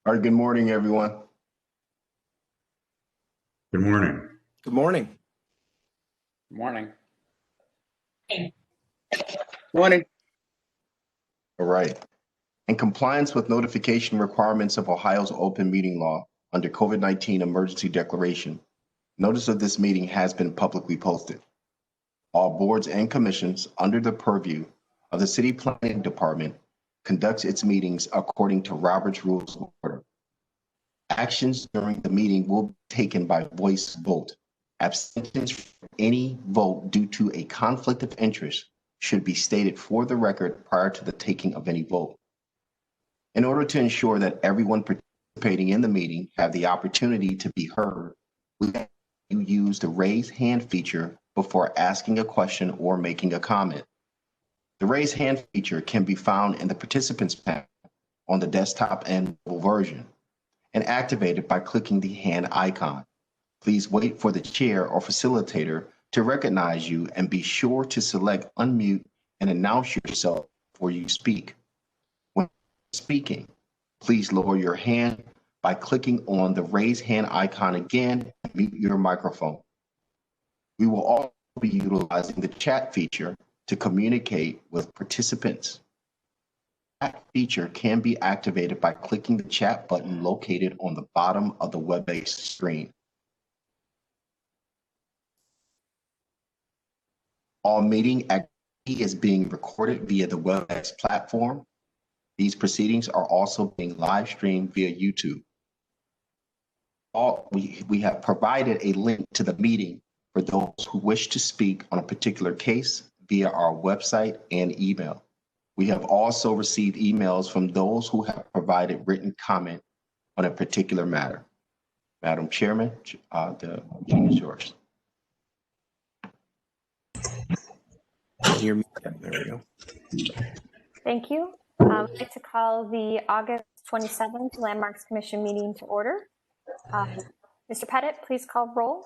All right, good morning, everyone. Good morning. Good morning. Good morning. Morning. All right. In compliance with notification requirements of Ohio's open meeting law under COVID-19 emergency declaration, notice of this meeting has been publicly posted. All boards and commissions under the purview of the City Planning Department conducts its meetings according to Robert's Rules of Order. Actions during the meeting will be taken by voice vote. Abstentions from any vote due to a conflict of interest should be stated for the record prior to the taking of any vote. In order to ensure that everyone participating in the meeting have the opportunity to be heard, we ask you use the raise hand feature before asking a question or making a comment. The raise hand feature can be found in the participants panel on the desktop and mobile version and activated by clicking the hand icon. Please wait for the chair or facilitator to recognize you and be sure to select unmute and announce yourself before you speak. When speaking, please lower your hand by clicking on the raise hand icon again and mute your microphone. We will also be utilizing the chat feature to communicate with participants. The chat feature can be activated by clicking the chat button located on the bottom of the web-based screen. All meeting activity is being recorded via the WebEx platform. These proceedings are also being live streamed via YouTube. We have provided a link to the meeting for those who wish to speak on a particular case via our website and email. We have also received emails from those who have provided written comment on a particular matter. Madam Chairman, the floor is yours. There we go. Thank you. I'd like to call the August 27th Landmarks Commission meeting to order. Mr. Pettit, please call roll.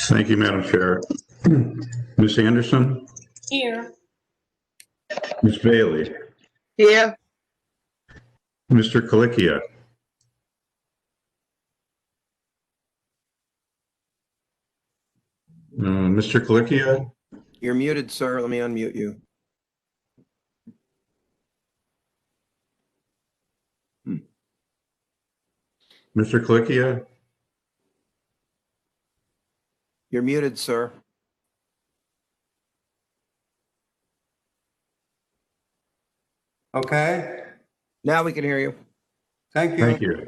Thank you, Madam Chair. Ms. Anderson? Here. Ms. Bailey? Here. Mr. Kalikia? Mr. Kalikia? You're muted, sir. Let me unmute you. Mr. Kalikia? You're muted, sir. Okay, Now we can hear you. thank you. Thank you.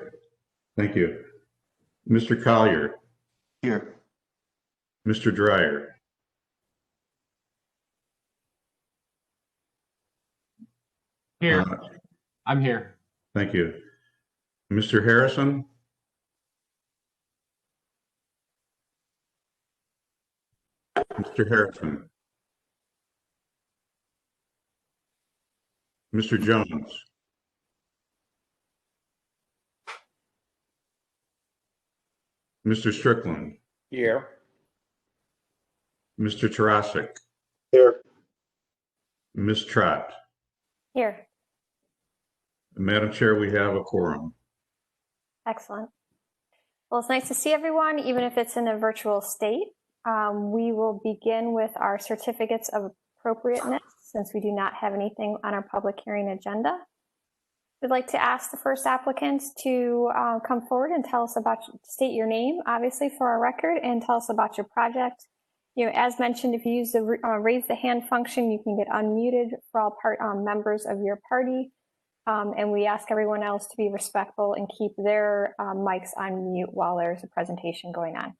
Thank you. Mr. Collier? Here. Mr. Dreyer? Here. I'm here. Thank you. Mr. Harrison? Mr. Harrison? Mr. Jones? Mr. Strickland? Here. Mr. Tarasik? Here. Ms. Trott? Here. Madam Chair, we have a quorum. Excellent. Well, it's nice to see everyone, even if it's in a virtual state. We will begin with our certificates of appropriateness, since we do not have anything on our public hearing agenda. We'd like to ask the first applicants to come forward and tell us state your name, obviously, for our record, and tell us about your project. You know, as mentioned, if you use the raise the hand function, you can get unmuted for all members of your party. And we ask everyone else to be respectful and keep their mics on mute while there's a presentation going on.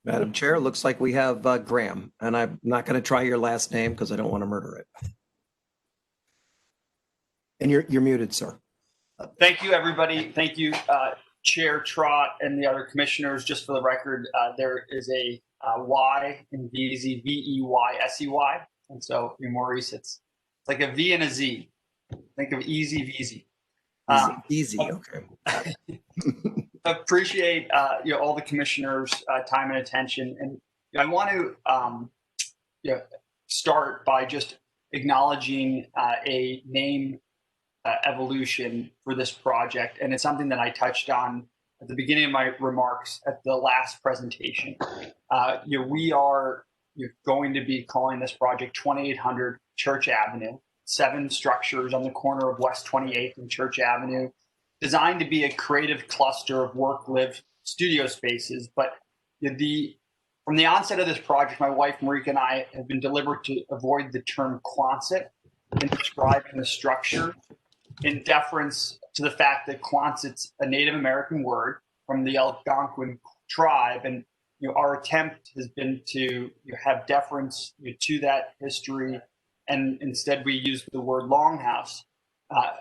Madam Chair, it looks like we have Graham, and I'm not going to try your last name because I don't want to murder it. And you're muted, sir. Thank you, everybody. Thank you, Chair Trott and the other commissioners. Just for the record, there is a Y in VZ, V-E-Y-S-E-Y. And so, Maurice, it's like a V and a Z. Think of easy VZ. Easy, okay. Appreciate all the commissioners' time and attention, and I want to start by just acknowledging a name evolution for this project, and it's something that I touched on at the beginning of my remarks at the last presentation. We are going to be calling this project 2800 Church Avenue, 7 structures on the corner of West 28th and Church Avenue, designed to be a creative cluster of work-live studio spaces. But from the onset of this project, my wife Marika and I have been deliberate to avoid the term Quonset in describing the structure, in deference to the fact that Quonset's a Native American word from the Algonquin tribe, and our attempt has been to have deference to that history, and instead we use the word longhouse.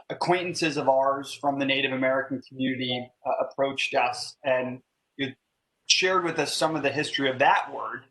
Acquaintances of ours from the Native American community approached us and shared with us some of the history of that word.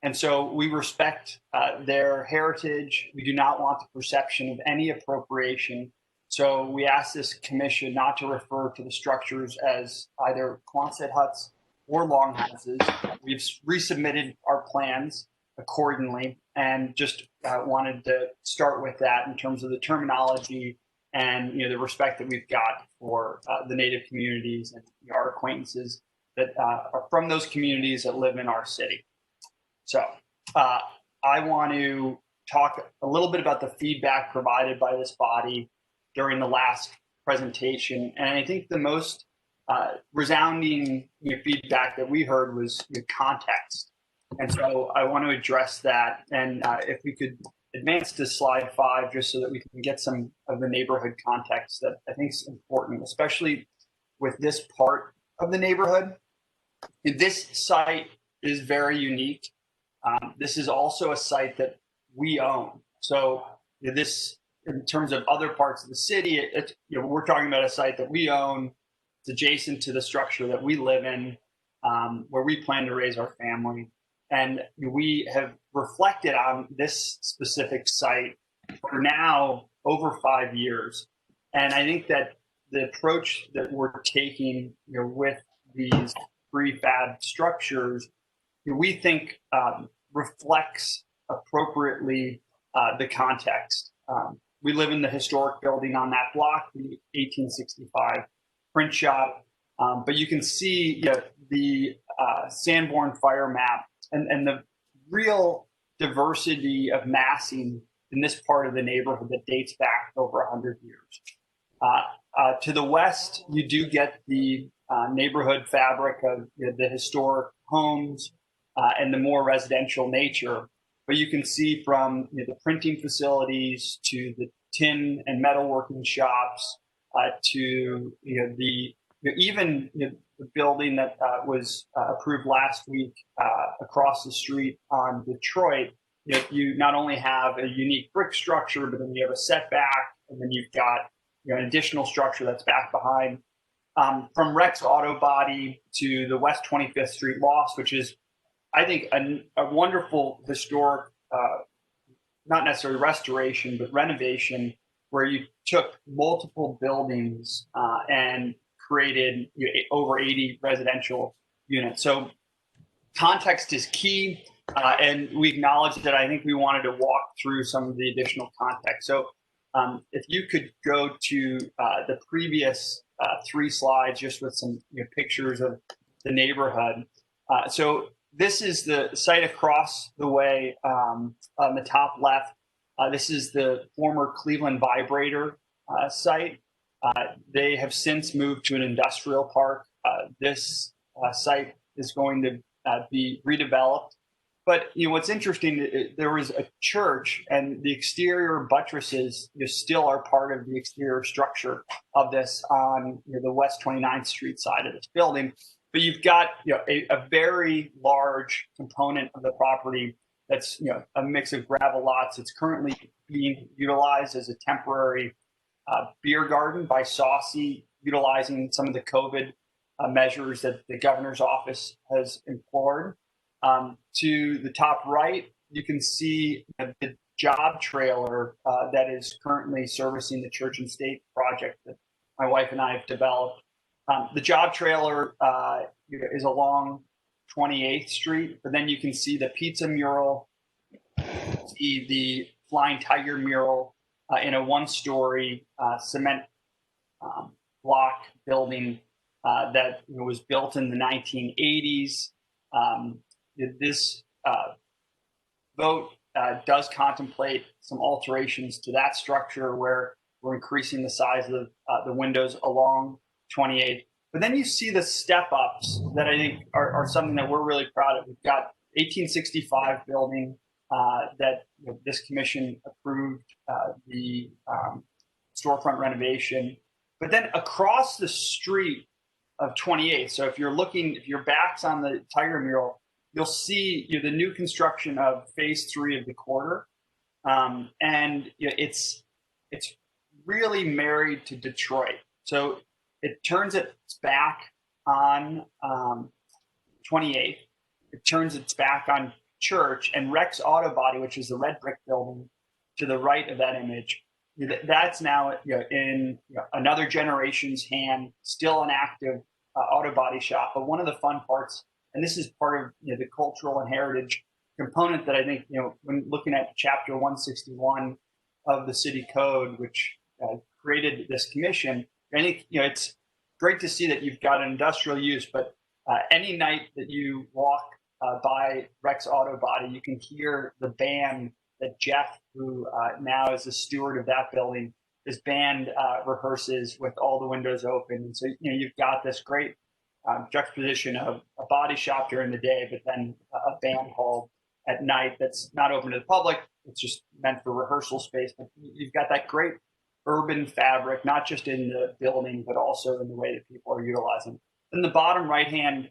And so we respect their heritage. We do not want the perception of any appropriation. So we ask this commission not to refer to the structures as either Quonset huts or longhouses. We've resubmitted our plans accordingly, and just wanted to start with that in terms of the terminology and the respect that we've got for the Native communities and our acquaintances that are from those communities that live in our city. So I want to talk a little bit about the feedback provided by this body during the last presentation. And I think the most resounding feedback that we heard was context. And so I want to address that. And if we could advance to slide 5, just so that we can get some of the neighborhood context that I think is important, especially with this part of the neighborhood. This site is very unique. This is also a site that we own. So this, in terms of other parts of the city, we're talking about a site that we own. It's adjacent to the structure that we live in, where we plan to raise our family. And we have reflected on this specific site for now over 5 years. And I think that the approach that we're taking with these prefab structures, we think reflects appropriately the context. We live in the historic building on that block, the 1865 print shop. But you can see the Sanborn fire map and the real diversity of massing in this part of the neighborhood that dates back over 100 years. To the west, you do get the neighborhood fabric of the historic homes and the more residential nature. But you can see from the printing facilities to the tin and metalworking shops to even the building that was approved last week across the street on Detroit. You not only have a unique brick structure, but then you have a setback, and then you've got an additional structure that's back behind. From Rex Auto Body to the West 25th Street Lofts, which is, I think, a wonderful historic, not necessarily restoration, but renovation, where you took multiple buildings and created over 80 residential units. So context is key, and we acknowledge that. I think we wanted to walk through some of the additional context. So if you could go to the previous 3 slides, just with some pictures of the neighborhood. So this is the site across the way on the top left. This is the former Cleveland Vibrator site. They have since moved to an industrial park. This site is going to be redeveloped. But what's interesting, there was a church, and the exterior buttresses still are part of the exterior structure of this on the West 29th Street side of this building. But you've got a very large component of the property that's a mix of gravel lots. It's currently being utilized as a temporary beer garden by Saucy, utilizing some of the COVID measures that the governor's office has implored. To the top right, you can see the job trailer that is currently servicing the Church and State project that my wife and I have developed. The job trailer is along 28th Street, but then you can see the pizza mural, see the Flying Tiger mural, in a one-story cement block building that was built in the 1980s. This vote does contemplate some alterations to that structure where we're increasing the size of the windows along 28th. But then you see the step ups that I think are something that we're really proud of. We've got 1865 building that this commission approved the storefront renovation. But then across the street of 28th, so if your back's on the Tiger mural, you'll see the new construction of phase 3 of the quarter. And it's really married to Detroit. So it turns its back on 28th. It turns its back on Church, and Rex Auto Body, which is the red brick building to the right of that image, that's now in another generation's hand, still an active auto body shop. But one of the fun parts, and this is part of the cultural and heritage component that I think when looking at Chapter 161 of the City Code, which created this commission, I think it's great to see that you've got an industrial use, but any night that you walk by Rex Auto Body, you can hear the band that Jeff, who now is the steward of that building, his band rehearses with all the windows open. And so you've got this great juxtaposition of a body shop during the day, but then a band hall at night that's not open to the public. It's just meant for rehearsal space. But you've got that great urban fabric, not just in the building, but also in the way that people are utilizing. In the bottom right hand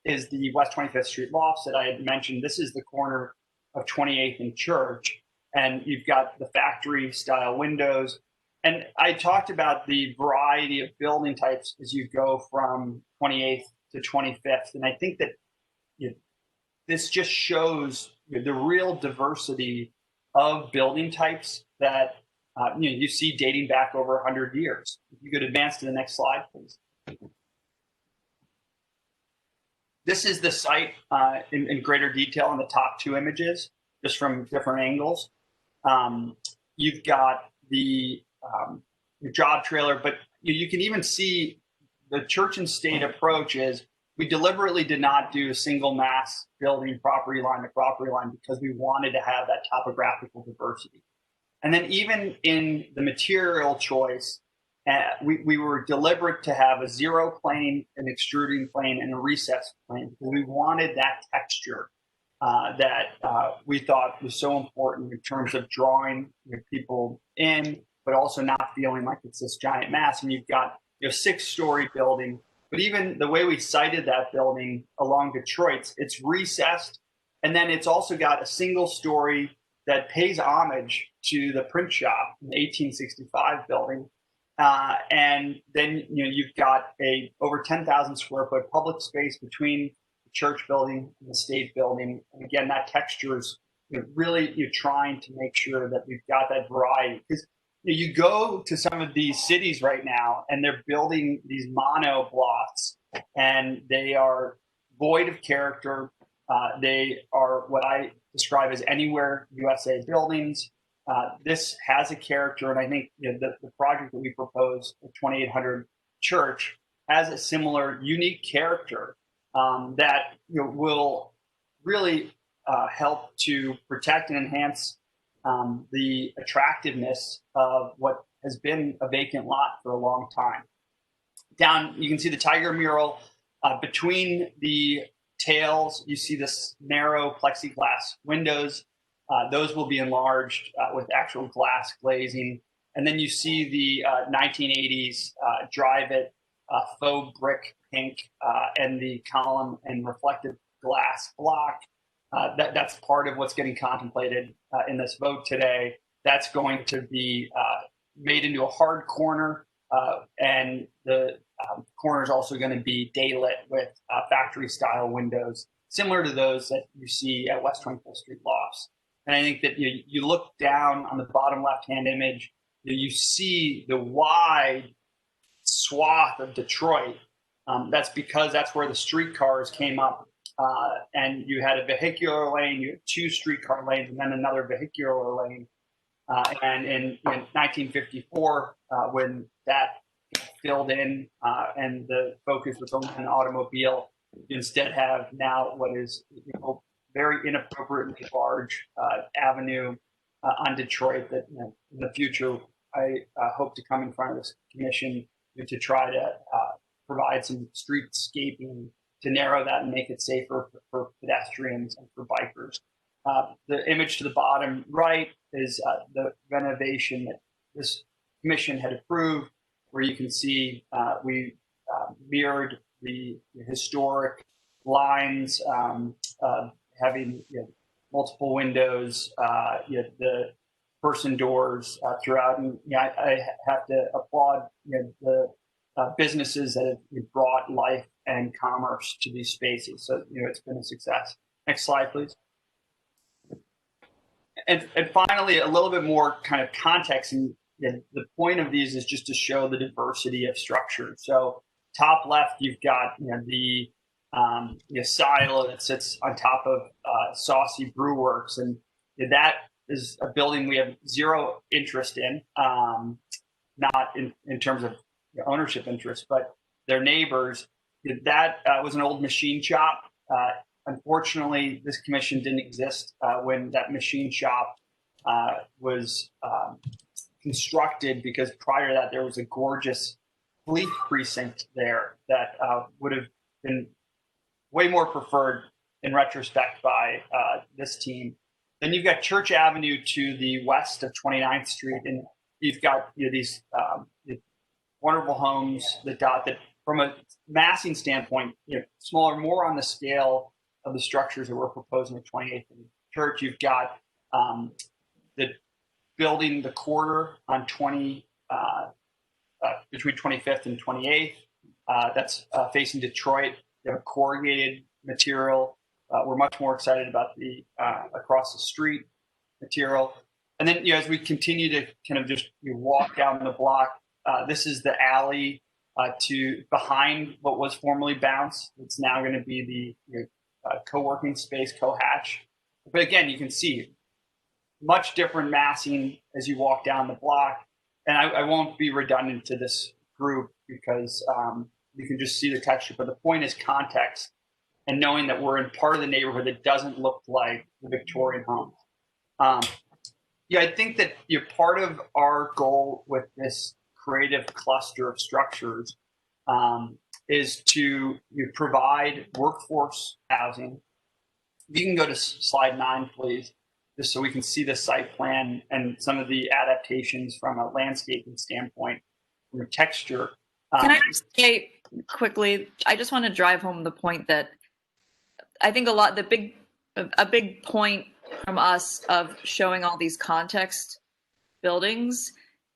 is the West 25th Street Lofts that I had mentioned. This is the corner of 28th and Church, and you've got the factory style windows. And I talked about the variety of building types as you go from 28th to 25th. And I think that this just shows the real diversity of building types that you see dating back over 100 years. If you could advance to the next slide, please. This is the site in greater detail in the top two images, just from different angles. You've got the job trailer, but you can even see the church and state approach is we deliberately did not do a single mass building property line to property line because we wanted to have that topographical diversity. And then even in the material choice, we were deliberate to have a zero plane, an extruding plane, and a recessed plane because we wanted that texture that we thought was so important in terms of drawing people in, but also not feeling like it's this giant mass. And you've got 6-story building, but even the way we sited that building along Detroit, it's recessed, and then it's also got a single story that pays homage to the print shop in the 1865 building. And then you've got a over 10,000 square foot public space between the church building and the state building. And again, that texture is really you're trying to make sure that we've got that variety. Because you go to some of these cities right now and they're building these mono blocks and they are void of character. They are what I describe as anywhere USA buildings. This has a character, and I think the project that we propose, the 2800 Church, has a similar unique character that will really help to protect and enhance the attractiveness of what has been a vacant lot for a long time. Down, you can see the Tiger mural. Between the tails, you see this narrow plexiglass windows. Those will be enlarged with actual glass glazing. And then you see the 1980s drive-it faux brick pink and the column and reflective glass block. That's part of what's getting contemplated in this vote today. That's going to be made into a hard corner, and the corner is also going to be day-lit with factory-style windows, similar to those that you see at West 25th Street Lofts. And I think that you look down on the bottom left-hand image, you see the wide swath of Detroit. That's because that's where the streetcars came up. And you had a vehicular lane, you had 2 streetcar lanes, and then another vehicular lane. And in 1954, when that filled in and the focus was on an automobile, you instead have now what is very inappropriately large avenue on Detroit that in the future I hope to come in front of this commission to try to provide some streetscaping to narrow that and make it safer for pedestrians and for bikers. The image to the bottom right is the renovation that this commission had approved, where you can see we mirrored the historic lines having multiple windows, the person doors throughout. And I have to applaud the businesses that have brought life and commerce to these spaces. So it's been a success. Next slide, please. And finally, a little bit more kind of context. And the point of these is just to show the diversity of structure. So top left, you've got the silo that sits on top of Saucy Brew Works, and that is a building we have zero interest in, not in terms of ownership interest, but their neighbors. That was an old machine shop. Unfortunately, this commission didn't exist when that machine shop was constructed, because prior to that, there was a gorgeous police precinct there that would have been way more preferred in retrospect by this team. Then you've got Church Avenue to the west of 29th Street, and you've got these wonderful homes that from a massing standpoint, smaller, more on the scale of the structures that we're proposing at 28th and Church. You've got the building, the quarter on between 25th and 28th. That's facing Detroit. They have corrugated material. We're much more excited about the across the street material. And then as we continue to kind of just walk down the block, this is the alley to behind what was formerly Bounce. It's now going to be the co-working space, Co-Hatch. But again, you can see much different massing as you walk down the block. And I won't be redundant to this group because you can just see the texture. But the point is context and knowing that we're in part of the neighborhood that doesn't look like the Victorian homes. I think that part of our goal with this creative cluster of structures is to provide workforce housing. You can go to slide 9, please, just so we can see the site plan and some of the adaptations from a landscaping standpoint, from a texture. Can I just say quickly, I just want to drive home the point that I think a big point from us of showing all these context buildings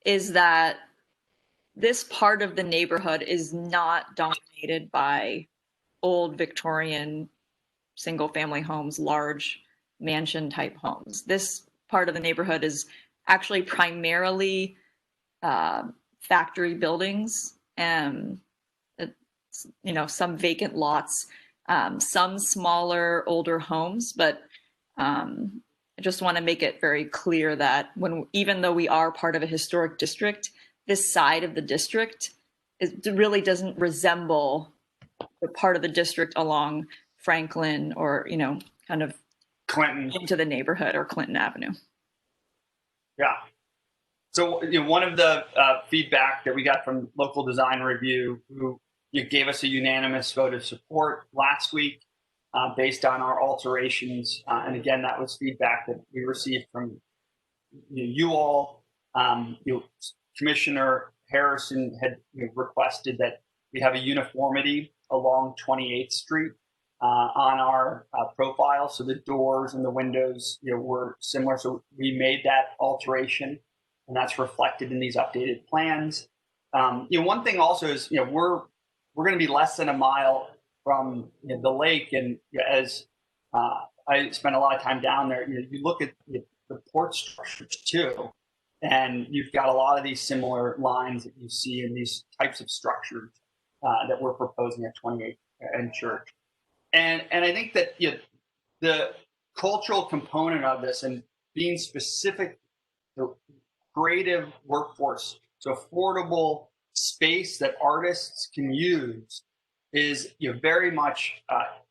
is that this part of the neighborhood is not dominated by old Victorian single family homes, large mansion type homes. This part of the neighborhood is actually primarily factory buildings and some vacant lots, some smaller older homes, but I just want to make it very clear that even though we are part of a historic district, this side of the district really doesn't resemble the part of the district along Franklin or, kind of Clinton into the neighborhood or Clinton Avenue. Yeah. So one of the feedback that we got from Local Design Review, who gave us a unanimous vote of support last week based on our alterations. And again, that was feedback that we received from you all. Commissioner Harrison had requested that we have a uniformity along 28th Street on our profile. So the doors and the windows were similar. So we made that alteration, and that's reflected in these updated plans. One thing also is, we're going to be less than a mile from the lake. And as I spent a lot of time down there, you look at the port structures too. And you've got a lot of these similar lines that you see in these types of structures that we're proposing at 28th and Church. And I think that the cultural component of this and being specific the creative workforce, so affordable space that artists can use, is very much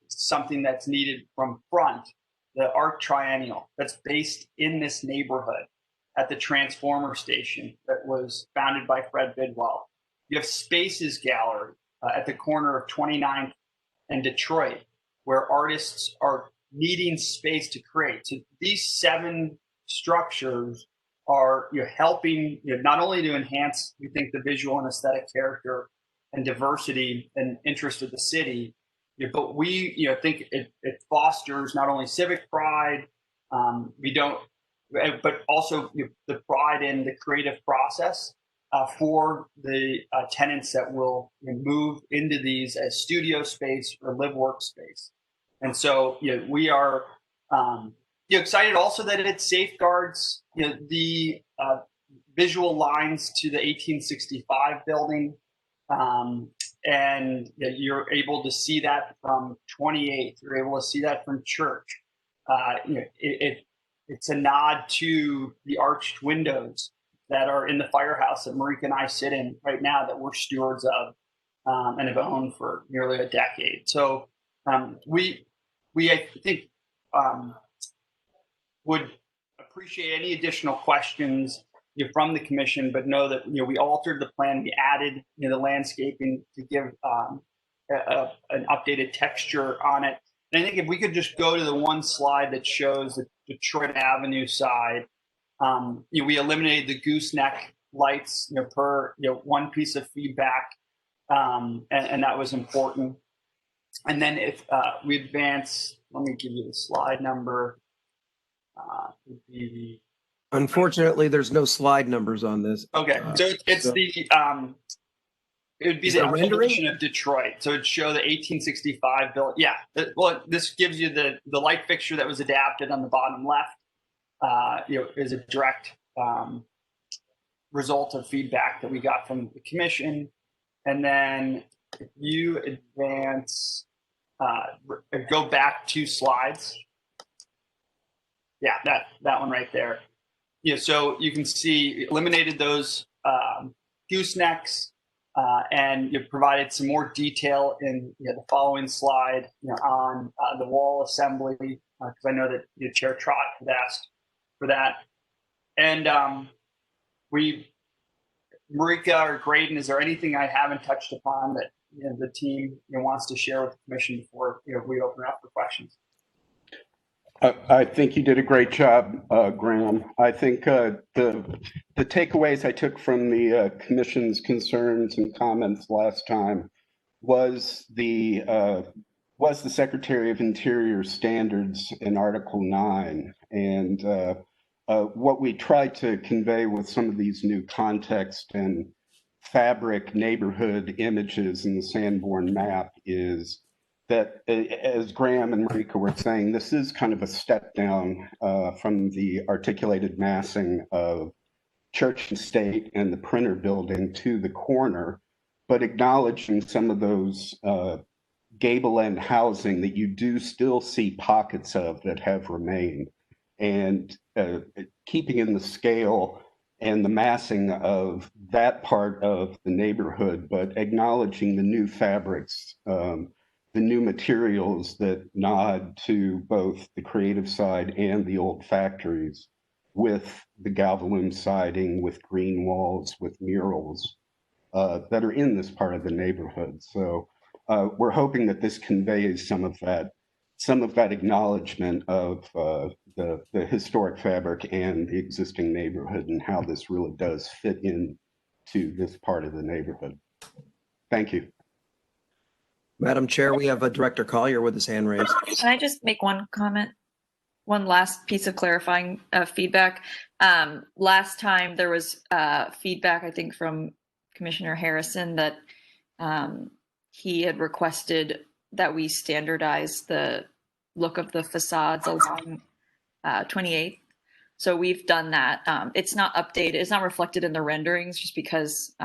something that's needed from Front, the art triennial that's based in this neighborhood at the Transformer Station that was founded by Fred Bidwell. You have Spaces Gallery at the corner of 29th and Detroit, where artists are needing space to create. So these 7 structures are helping not only to enhance, we think, the visual and aesthetic character and diversity and interest of the city, but we think it fosters not only civic pride, but also the pride in the creative process for the tenants that will move into these as studio space or live workspace. And so we are excited also that it safeguards the visual lines to the 1865 building. And you're able to see that from 28th. You're able to see that from Church. It's a nod to the arched windows that are in the firehouse that Marika and I sit in right now that we're stewards of and have owned for nearly a decade. So we I think would appreciate any additional questions from the commission, but know that we altered the plan. We added the landscaping to give an updated texture on it. And I think if we could just go to the one slide that shows the Detroit Avenue side, we eliminated the gooseneck lights per one piece of feedback, and that was important. And then if we advance, let me give you the slide number. Would be Unfortunately, there's no slide numbers on this. okay. So it's so- the it would be Is the it a rendering? elevation of Detroit. So it'd show the 1865 building. Yeah. Well, this gives you the light fixture that was adapted on the bottom left. Is a direct result of feedback that we got from the commission. And then if you advance, go back 2 slides. Yeah, that one right there. So you can see eliminated those goosenecks and you provided some more detail in the following slide on the wall assembly, because I know that Chair Trott had asked for that. And Marika or Graydon, is there anything I haven't touched upon that the team wants to share with the commission before we open it up for questions? I think you did a great job, Graham. I think the takeaways I took from the commission's concerns and comments last time was the Secretary of Interior standards in Article 9, and what we tried to convey with some of these new context and fabric neighborhood images in the Sanborn map is that, as Graham and Marika were saying, this is kind of a step down from the articulated massing of Church and State and the printer building to the corner, but acknowledging some of those gable end housing that you do still see pockets of that have remained, and keeping in the scale and the massing of that part of the neighborhood, but acknowledging the new fabrics, the new materials that nod to both the creative side and the old factories, with the Galvalume siding, with green walls, with murals that are in this part of the neighborhood. So we're hoping that this conveys some of that acknowledgement of the historic fabric and the existing neighborhood and how this really does fit in to this part of the neighborhood. Thank you. Madam Chair, we have Director Collier with his hand raised. Can I just make one comment? One last piece of clarifying feedback. Last time there was feedback, I think, from Commissioner Harrison that he had requested that we standardize the look of the facades along 28th. So we've done that. It's not updated. It's not reflected in the renderings just because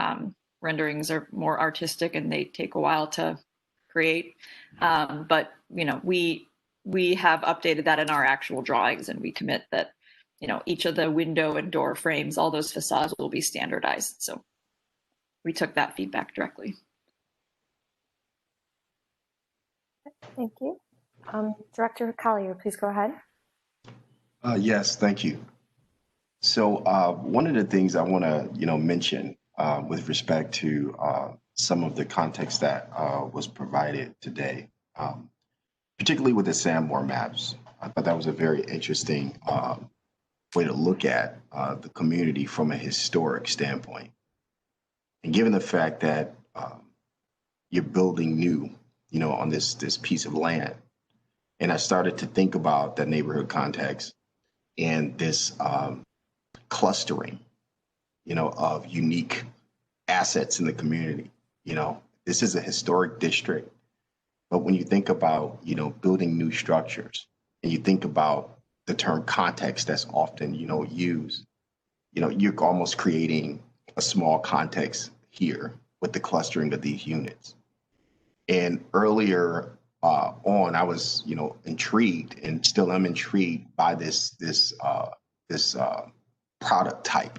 renderings are more artistic and they take a while to create. But, we have updated that in our actual drawings, and we commit that, each of the window and door frames, all those facades will be standardized. So we took that feedback directly. Thank you. Director Collier, please go ahead. Yes, thank you. So one of the things I want to, mention with respect to some of the context that was provided today, particularly with the Sanborn maps, I thought that was a very interesting way to look at the community from a historic standpoint. And given the fact that you're building new, on this piece of land, and I started to think about that neighborhood context and this clustering, of unique assets in the community. This is a historic district, but when you think about, building new structures, and you think about the term context that's often, used, you're almost creating a small context here with the clustering of these units. And earlier on, I was, intrigued, and still am intrigued by this product type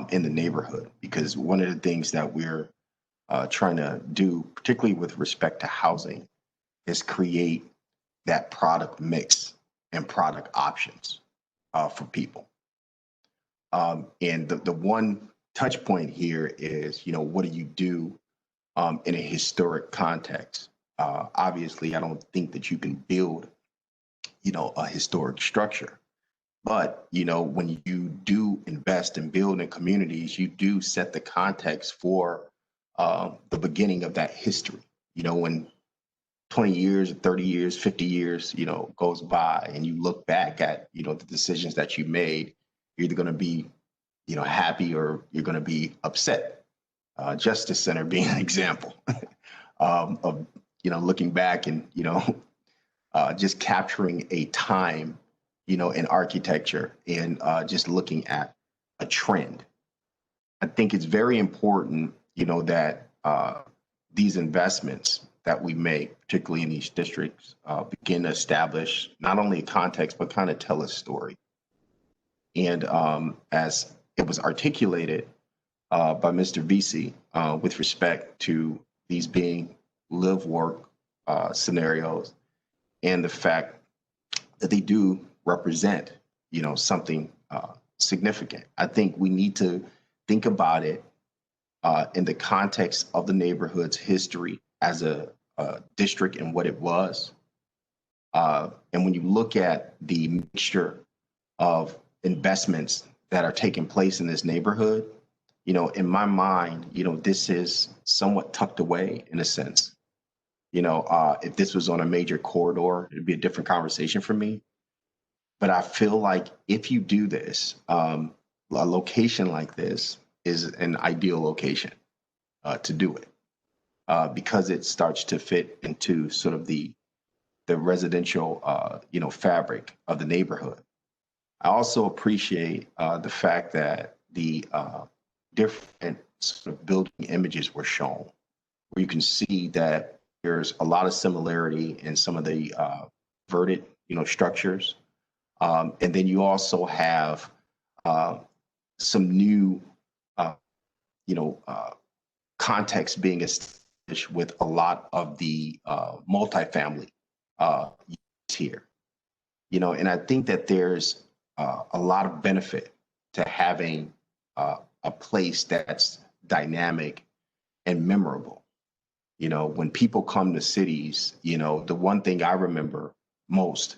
in the neighborhood, because one of the things that we're trying to do, particularly with respect to housing, is create that product mix and product options for people. And the one touch point here is, what do you do in a historic context? Obviously, I don't think that you can build, a historic structure. But, when you do invest and build in communities, you do set the context for the beginning of that history. When 20 years, 30 years, 50 years, goes by, and you look back at, the decisions that you made, you're either going to be, happy, or you're going to be upset. Justice Center being an example of, looking back and, just capturing a time, in architecture, and just looking at a trend. I think it's very important, that these investments that we make, particularly in these districts, begin to establish not only a context, but kind of tell a story. And as it was articulated by Mr. Vesey, with respect to these being live work scenarios, and the fact that they do represent, something significant. I think we need to think about it in the context of the neighborhood's history as a district and what it was. And when you look at the mixture of investments that are taking place in this neighborhood, in my mind, this is somewhat tucked away in a sense. If this was on a major corridor, it'd be a different conversation for me. But I feel like if you do this, a location like this is an ideal location to do it, because it starts to fit into sort of the residential, fabric of the neighborhood. I also appreciate the fact that the different sort of building images were shown, where you can see that there's a lot of similarity in some of the verted, structures. And then you also have some new, context being established with a lot of the multifamily here, and I think that there's a lot of benefit to having a place that's dynamic and memorable. When people come to cities, the one thing I remember most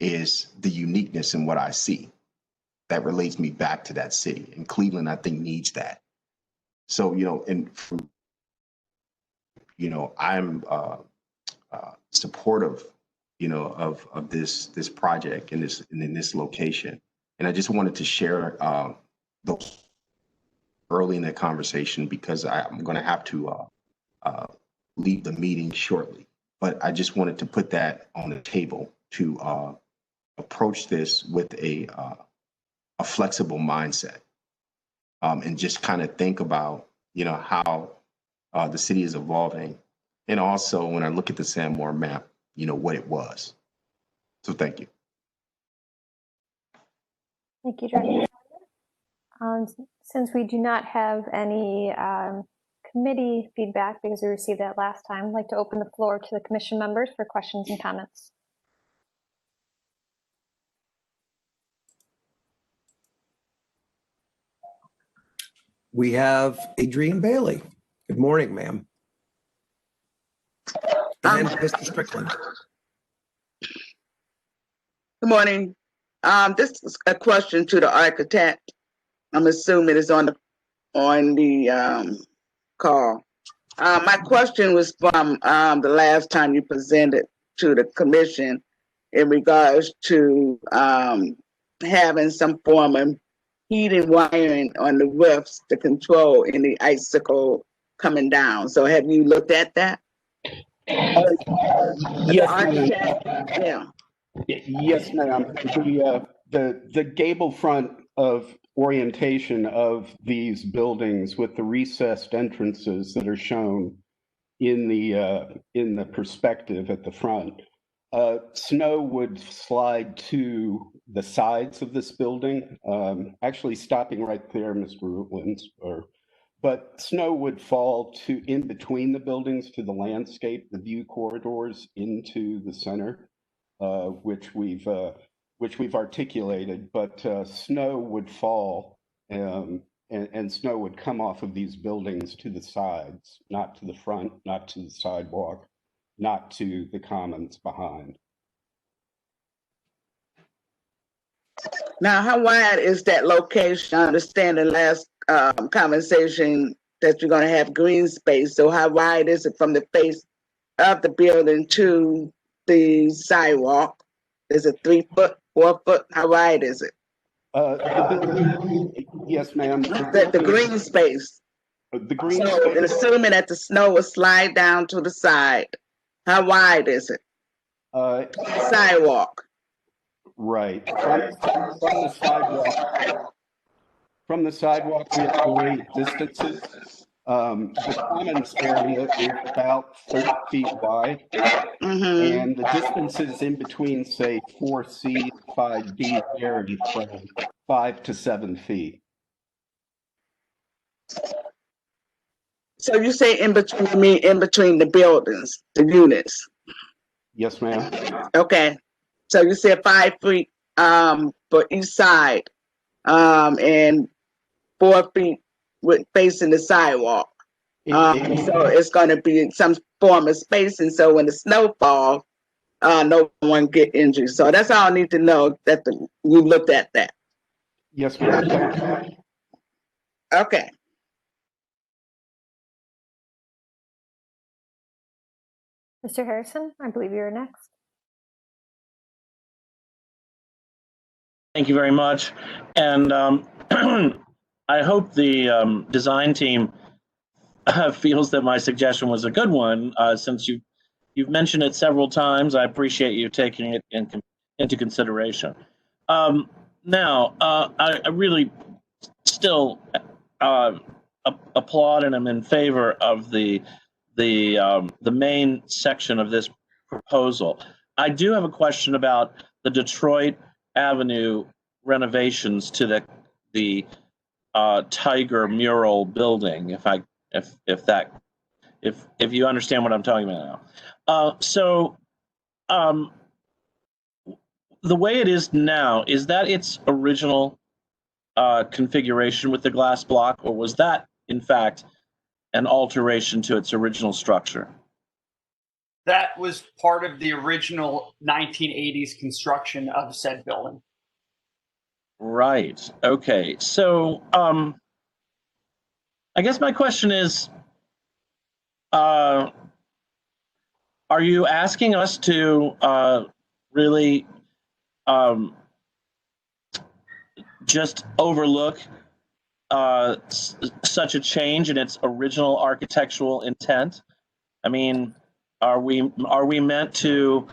is the uniqueness in what I see that relates me back to that city. And Cleveland, I think, needs that. So, I'm supportive, of this project and in this location. And I just wanted to share those early in the conversation, because I'm going to have to leave the meeting shortly. But I just wanted to put that on the table to approach this with a flexible mindset, and just kind of think about, how the city is evolving. And also, when I look at the Sanborn map, what it was. So thank you. Thank you, Director. Since we do not have any committee feedback because we received that last time, I'd like to open the floor to the commission members for questions and comments. We have Adrienne Bailey. Good morning, ma'am. And Mr. Strickland. Good morning. This is a question to the architect. I'm assuming it's on the call. My question was from the last time you presented to the commission in regards to having some form of heating wiring on the roofs to control any icicle coming down. So have you looked at that? Yes, Architect, yeah. yes, ma'am. The gable front of orientation of these buildings with the recessed entrances that are shown in the perspective at the front, snow would slide to the sides of this building. Actually, stopping right there, Mr. Rutland, but snow would fall to in between the buildings to the landscape, the view corridors into the center, which we've articulated. But snow would fall, and snow would come off of these buildings to the sides, not to the front, not to the sidewalk, not to the commons behind. Now, how wide is that location? I understand the last conversation that you're going to have green space. So how wide is it from the face of the building to the sidewalk? Is it 3 foot, 4 foot? How wide is it? The building, yes, ma'am. The green space. The green So, space. and assuming that the snow will slide down to the side, how wide is it? Sidewalk. Right. From the sidewalk, we have great distances. The commons area is about 30 feet wide, and the distances in between, say, 4C, 5D vary from 5 to 7 feet. So you say in between the buildings, the units. Yes, ma'am. Okay. So you said 5 feet for each side, and 4 feet with facing the sidewalk. So it's going to be some form of spacing. So when the snow falls, no one get injured. So that's all I need to know, that you looked at that. Yes, ma'am. Okay. Mr. Harrison, I believe you're next. Thank you very much. And I hope the design team feels that my suggestion was a good one, since you've mentioned it several times. I appreciate you taking it into consideration. Now, I really still applaud and am in favor of the main section of this proposal. I do have a question about the Detroit Avenue renovations to the Tiger mural building. If you understand what I'm talking about now. The way it is now, is that its original configuration with the glass block, or was that in fact an alteration to its original structure? That was part of the original 1980s construction of said building. Right. Okay. So, I guess my question is, are you asking us to really just overlook such a change in its original architectural intent? I mean, are we meant to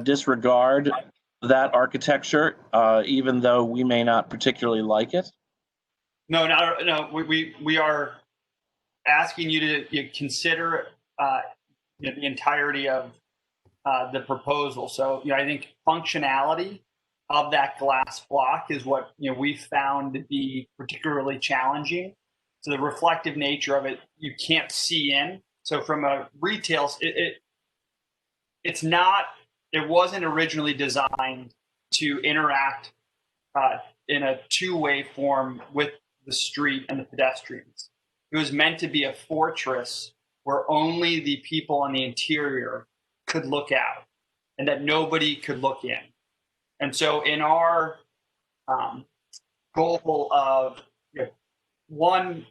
disregard that architecture, even though we may not particularly like it? No. We are asking you to consider the entirety of the proposal. So, I think functionality of that glass block is what we found to be particularly challenging. So the reflective nature of it, you can't see in. So from a retail, it wasn't originally designed to interact in a two-way form with the street and the pedestrians. It was meant to be a fortress where only the people on the interior could look out and that nobody could look in. And so in our goal of one,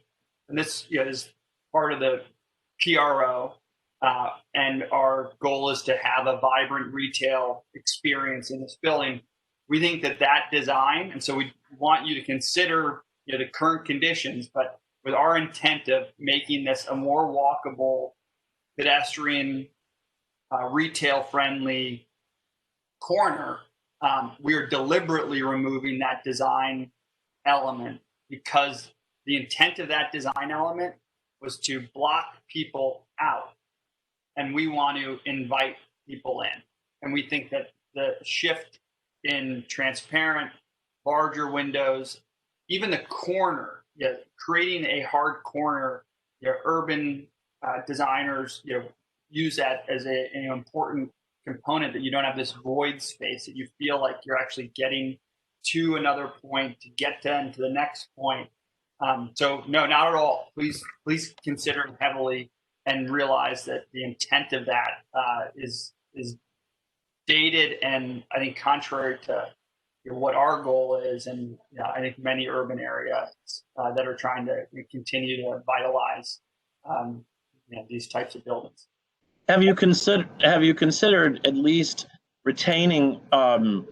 and this is part of the PRO, and our goal is to have a vibrant retail experience in this building. We think that design, and so we want you to consider the current conditions, but with our intent of making this a more walkable, pedestrian, retail-friendly corner, we are deliberately removing that design element because the intent of that design element was to block people out. And we want to invite people in. And we think that the shift in transparent, larger windows, even the corner, creating a hard corner, urban designers use that as an important component, that you don't have this void space, that you feel like you're actually getting to another point to get then to the next point. So no, not at all. Please consider it heavily and realize that the intent of that is dated and I think contrary to what our goal is, and I think many urban areas that are trying to continue to vitalize these types of buildings. Have you considered at least retaining a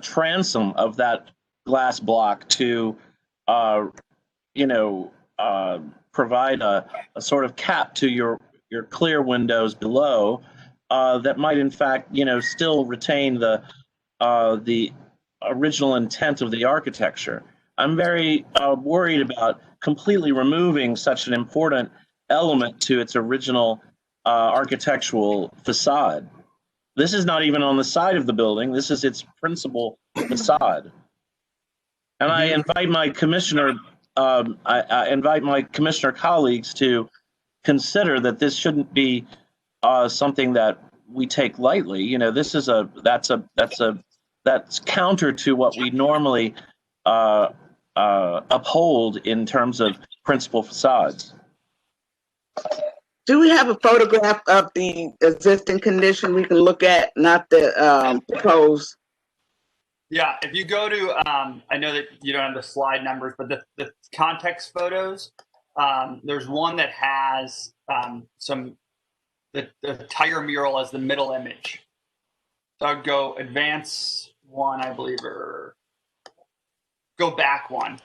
transom of that glass block to provide a sort of cap to your clear windows below that might in fact still retain the original intent of the architecture? I'm very worried about completely removing such an important element to its original architectural facade. This is not even on the side of the building. This is its principal facade. And I invite my commissioner, I invite my commissioner colleagues to consider that this shouldn't be something that we take lightly. That's counter to what we normally uphold in terms of principal facades. Do we have a photograph of the existing condition we can look at, not the proposed? Yeah, if you go to, I know that you don't have the slide numbers, but the context photos, there's one that has the entire mural as the middle image. So I'd go advance one, I believe, or go back one.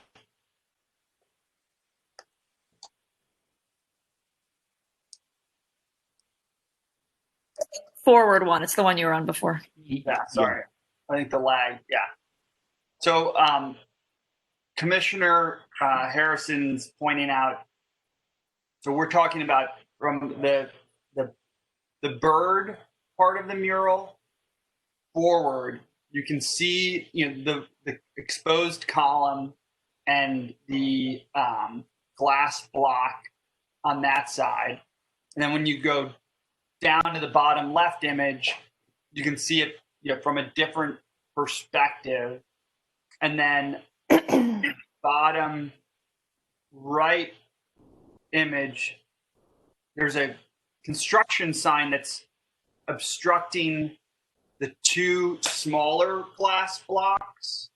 Forward one. It's the one you were on before. Yeah, sorry. I think the lag, yeah. So Commissioner Harrison's pointing out, so we're talking about from the bird part of the mural forward, you can see the exposed column and the glass block on that side. And then when you go down to the bottom left image, you can see it from a different perspective. And then bottom right image, there's a construction sign that's obstructing the two smaller glass blocks.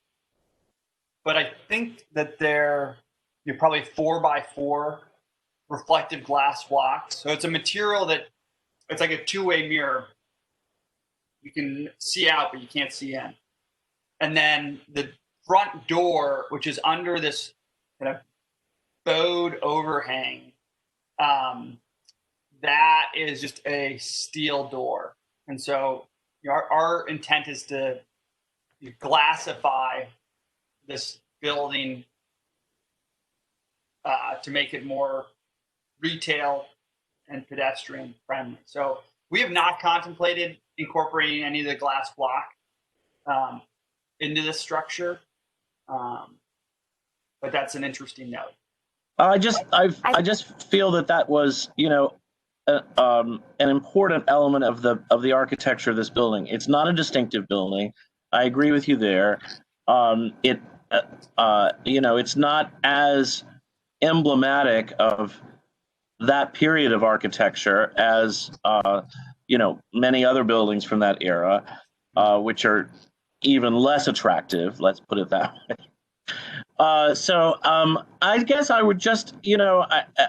But I think that they're probably 4x4 reflective glass blocks. So it's a material that it's like a two-way mirror. You can see out, but you can't see in. And then the front door, which is under this kind of bowed overhang, that is just a steel door. And so our intent is to glassify this building to make it more retail and pedestrian friendly. So we have not contemplated incorporating any of the glass block. into the structure. But that's an interesting note. I just feel that was, an important element of the architecture of this building. It's not a distinctive building. I agree with you there. It's not as emblematic of that period of architecture as many other buildings from that era, which are even less attractive. Let's put it that way. So I guess I would just,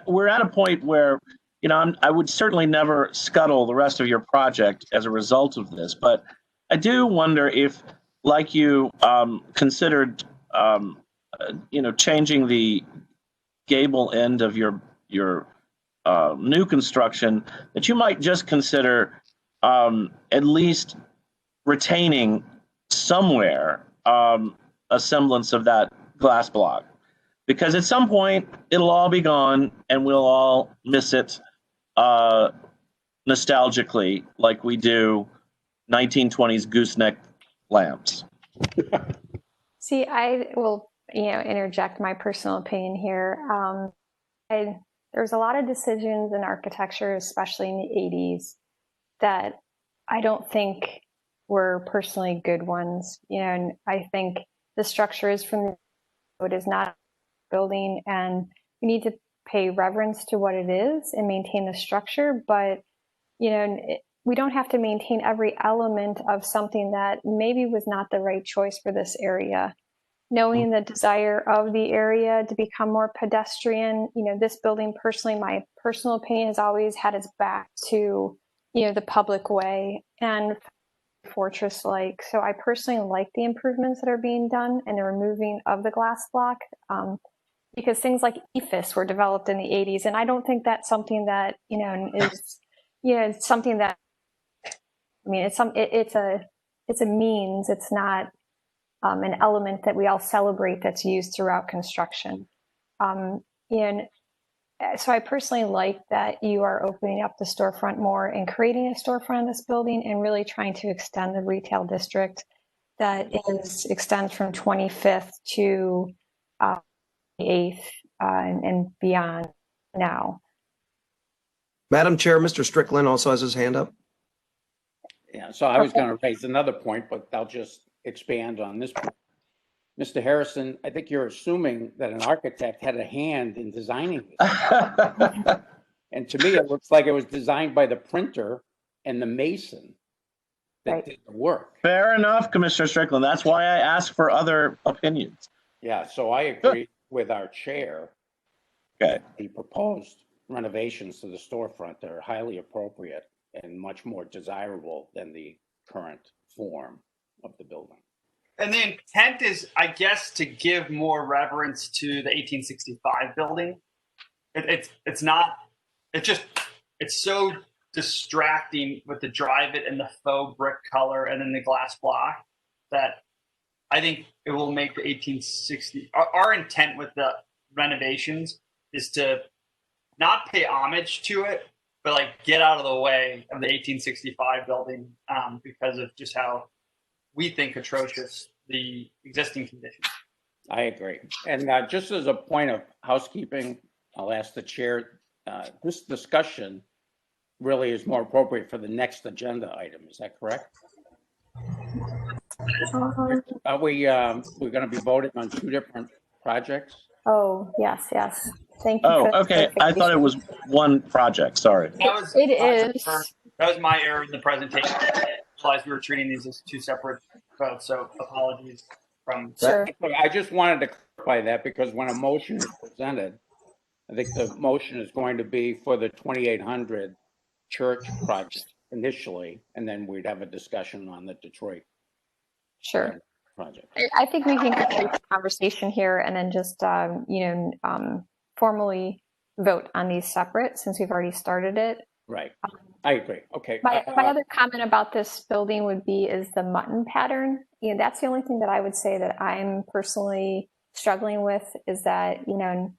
we're at a point where, I would certainly never scuttle the rest of your project as a result of this, but I do wonder if, like you, considered, changing the gable end of your new construction, that you might just consider at least retaining somewhere a semblance of that glass block, because at some point it'll all be gone and we'll all miss it nostalgically, like we do 1920s gooseneck lamps. See, I will, interject my personal opinion here. There's a lot of decisions in architecture, especially in the 80s, that I don't think were personally good ones. And I think the structure is it is not a building, and we need to pay reverence to what it is and maintain the structure. But, we don't have to maintain every element of something that maybe was not the right choice for this area. Knowing the desire of the area to become more pedestrian, this building personally, my personal opinion, has always had its back to, the public way and fortress-like. So I personally like the improvements that are being done and the removing of the glass block, because things like EFIS were developed in the 80s, and I don't think that's something that is something that, it's a means. It's not an element that we all celebrate that's used throughout construction. And so I personally like that you are opening up the storefront more and creating a storefront in this building and really trying to extend the retail district that extends from 25th to 8th and beyond now. Madam Chair, Mr. Strickland also has his hand up. Yeah, so I was going to raise another point, but I'll just expand on this point. Mr. Harrison, I think you're assuming that an architect had a hand in designing this. And to me, it looks like it was designed by the printer and the mason that did the work. Fair enough, Commissioner Strickland. That's why I asked for other opinions. Yeah, so I agree with our chair. Okay. The proposed renovations to the storefront are highly appropriate and much more desirable than the current form of the building. And the intent is, I guess, to give more reverence to the 1865 building. It's so distracting with the drive it and the faux brick color and then the glass block that I think it will make the 1860. Our intent with the renovations is to not pay homage to it, but like get out of the way of the 1865 building because of just how we think atrocious the existing conditions. I agree. And just as a point of housekeeping, I'll ask the chair, this discussion really is more appropriate for the next agenda item. Is that correct? Are we we're going to be voting on two different projects? Oh, yes. Thank you. Oh, okay. I thought it was one project. Sorry. That was my error in the presentation. I realized we were treating these as two separate votes, so apologies from Sure. I just wanted to clarify that because when a motion is presented, I think the motion is going to be for the 2800 church project initially, and then we'd have a discussion on the Detroit project. I think we can complete the conversation here and then just, formally vote on these separate since we've already started it. Right. I agree. Okay. My other comment about this building would be is the mutton pattern. That's the only thing that I would say that I'm personally struggling with is that, to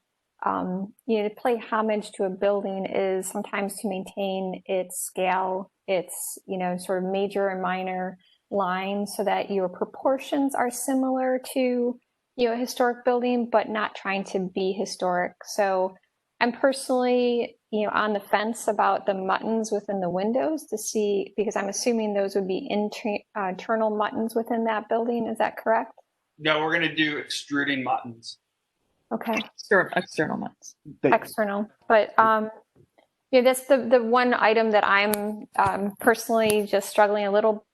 pay homage to a building is sometimes to maintain its scale, its, sort of major and minor line so that your proportions are similar to, a historic building, but not trying to be historic. So I'm personally, on the fence about the muttons within the windows to see, because I'm assuming those would be internal muttons within that building. Is that correct? No, we're going to do extruding muttons. Okay. External ones. External, but that's the one item that I'm personally just struggling a little,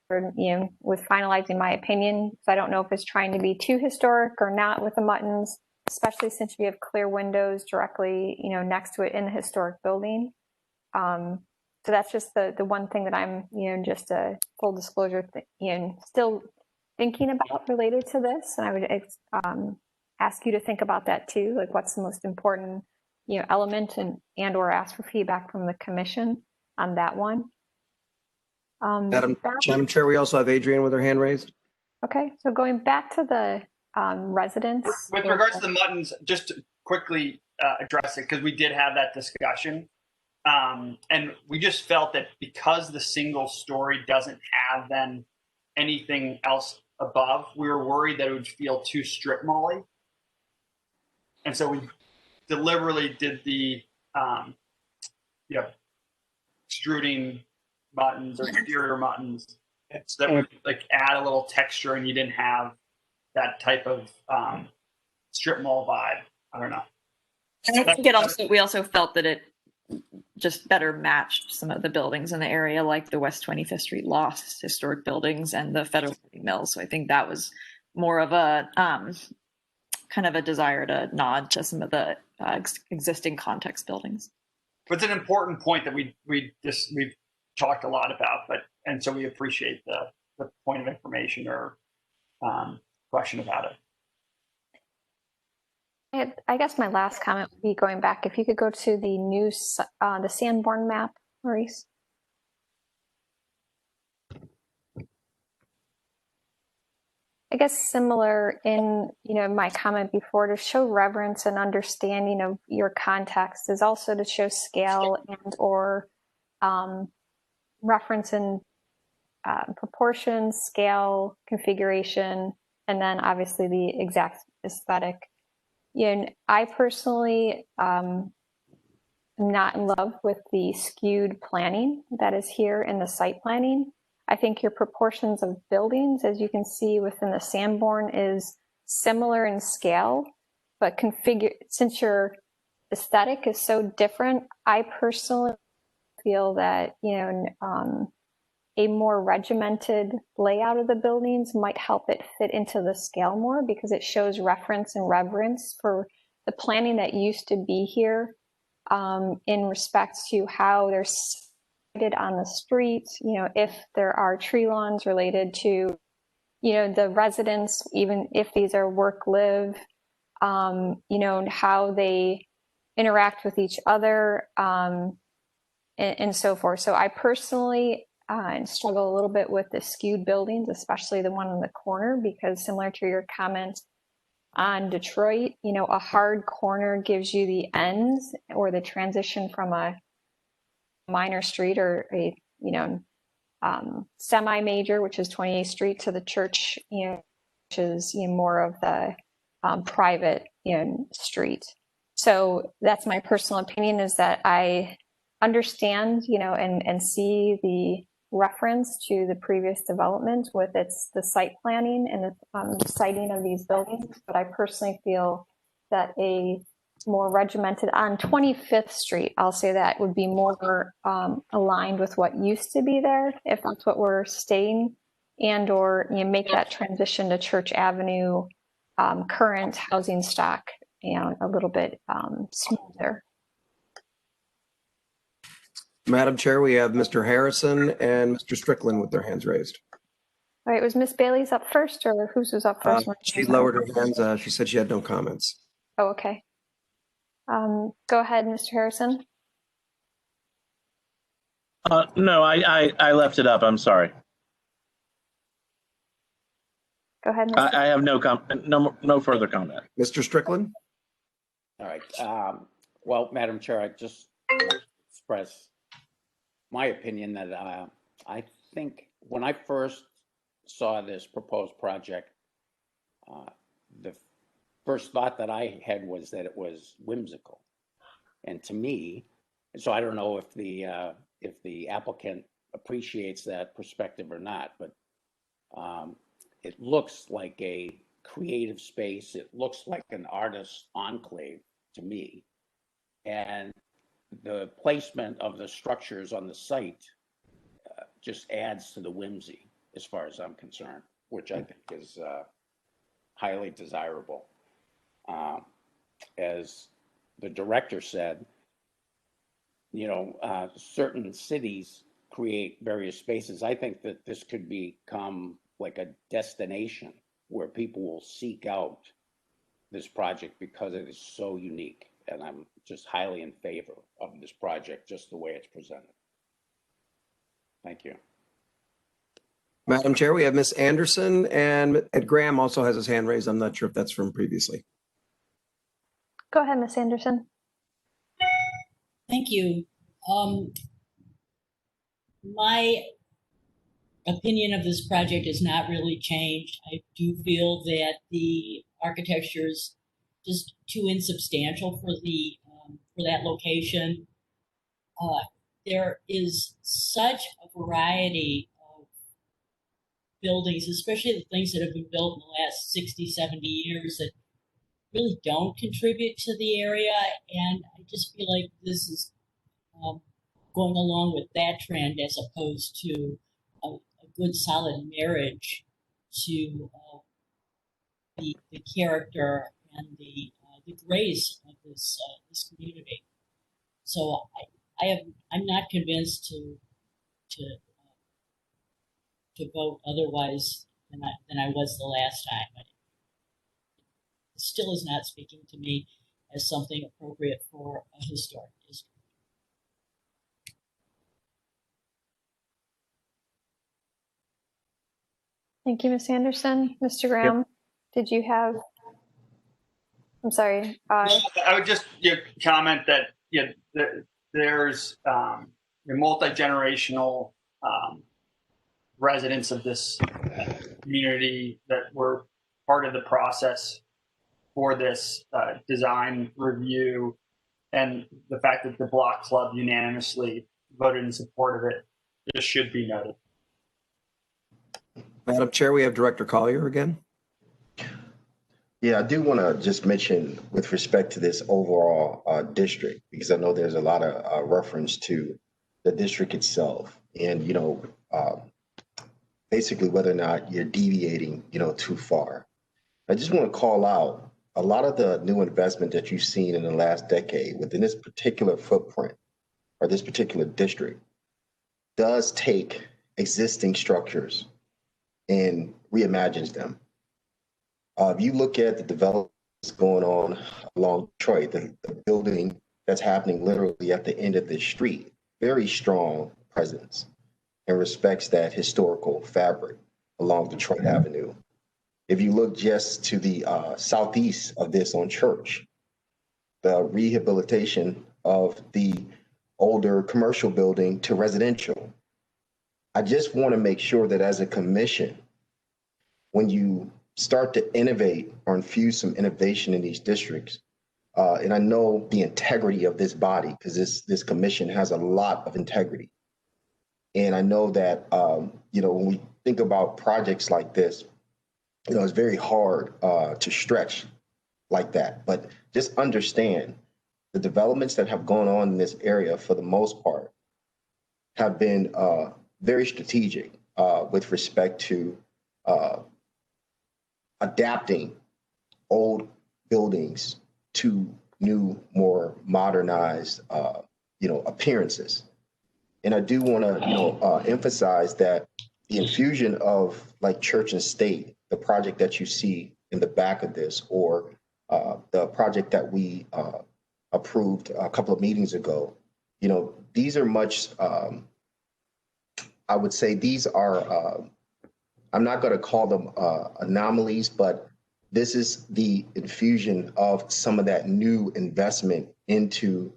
with finalizing my opinion. So I don't know if it's trying to be too historic or not with the muttons, especially since we have clear windows directly, next to it in the historic building. So that's just the one thing that I'm, just a full disclosure, still thinking about related to this, and I would ask you to think about that too, like what's the most important, element, and or ask for feedback from the commission on that one. Madam Chair, we also have Adrian with her hand raised. Okay, so going back to the residents. With regards to the muttons, just to quickly address it, because we did have that discussion. And we just felt that because the single story doesn't have then anything else above, we were worried that it would feel too strip mall-y. And so we deliberately did the extruding muttons or exterior muttons so that would like add a little texture and you didn't have that type of strip mall vibe. I don't know. And I think we also felt that it just better matched some of the buildings in the area, like the West 25th Street Lofts historic buildings and the Federal Mill. So I think that was more of a kind of a desire to nod to some of the existing context buildings. But it's an important point that we've talked a lot about, and so we appreciate the point of information or question about it. I guess my last comment would be going back. If you could go to the new, the Sanborn map, Maurice. I guess similar in, my comment before, to show reverence and understanding of your context is also to show scale and or reference in proportions, scale, configuration, and then obviously the exact aesthetic. I personally am not in love with the skewed planning that is here in the site planning. I think your proportions of buildings, as you can see within the Sanborn, is similar in scale, but since your aesthetic is so different, I personally feel that, a more regimented layout of the buildings might help it fit into the scale more, because it shows reference and reverence for the planning that used to be here in respect to how they're sited on the streets, if there are tree lawns related to, the residents, even if these are work live, and how they interact with each other, and so forth. So I personally struggle a little bit with the skewed buildings, especially the one in the corner, because similar to your comment on Detroit, a hard corner gives you the ends or the transition from a minor street or a, semi-major, which is 28th Street, to the church, which is more of the private street. So that's my personal opinion, is that I understand, and see the reference to the previous development with the site planning and the siting of these buildings. But I personally feel that a more regimented on 25th Street, I'll say that would be more aligned with what used to be there, if that's what we're staying, and or make that transition to Church Avenue current housing stock a little bit smoother. Madam Chair, we have Mr. Harrison and Mr. Strickland with their hands raised. All right, was Miss Bailey's up first, or whose was up first? She lowered her hands. She said she had no comments. Oh, okay. Go ahead, Mr. Harrison. No, I left it up. I'm sorry. Go ahead, Mr. I have no further comment. Mr. Strickland? All right. Well, Madam Chair, I just express my opinion that I think when I first saw this proposed project, the first thought that I had was that it was whimsical. And to me, so I don't know if the applicant appreciates that perspective or not, but it looks like a creative space. It looks like an artist's enclave to me. And the placement of the structures on the site just adds to the whimsy as far as I'm concerned, which I think is highly desirable. As the director said, you know, certain cities create various spaces. I think that this could become like a destination where people will seek out this project because it is so unique. And I'm just highly in favor of this project, just the way it's presented. Thank you. Madam Chair, we have Ms. Anderson, and Ed Graham also has his hand raised. I'm not sure if that's from previously. Go ahead, Ms. Anderson. Thank you. My opinion of this project has not really changed. I do feel that the architecture is just too insubstantial for that location. There is such a variety of buildings, especially the things that have been built in the last 60, 70 years that really don't contribute to the area. And I just feel like this is going along with that trend as opposed to a good solid marriage to the character and the grace of this community. So I'm not convinced to vote otherwise than I was the last time. It still is not speaking to me as something appropriate for a historic district. Thank you, Ms. Anderson. Mr. Graham, did you have? I'm sorry. I would just comment that there's multi-generational residents of this community that were part of the process for this design review, and the fact that the Block Club unanimously voted in support of it just should be noted. Madam Chair, we have Director Collier again. Yeah, I do want to just mention with respect to this overall district, because I know there's a lot of reference to the district itself and, basically whether or not you're deviating, too far. I just want to call out a lot of the new investment that you've seen in the last decade within this particular footprint or this particular district does take existing structures and reimagines them. If you look at the developments going on along Detroit, the building that's happening literally at the end of this street, very strong presence and respects that historical fabric along Detroit Avenue. If you look just to the southeast of this on Church, the rehabilitation of the older commercial building to residential. I just want to make sure that as a commission, when you start to innovate or infuse some innovation in these districts, and I know the integrity of this body, because this commission has a lot of integrity. And I know that, when we think about projects like this, it's very hard to stretch like that. But just understand the developments that have gone on in this area, for the most part, have been very strategic with respect to adapting old buildings to new, more modernized, appearances. And I do want to, emphasize that the infusion of like Church and State, the project that you see in the back of this, or the project that we approved a couple of meetings ago, these are much, I would say these are, I'm not going to call them anomalies, but this is the infusion of some of that new investment into,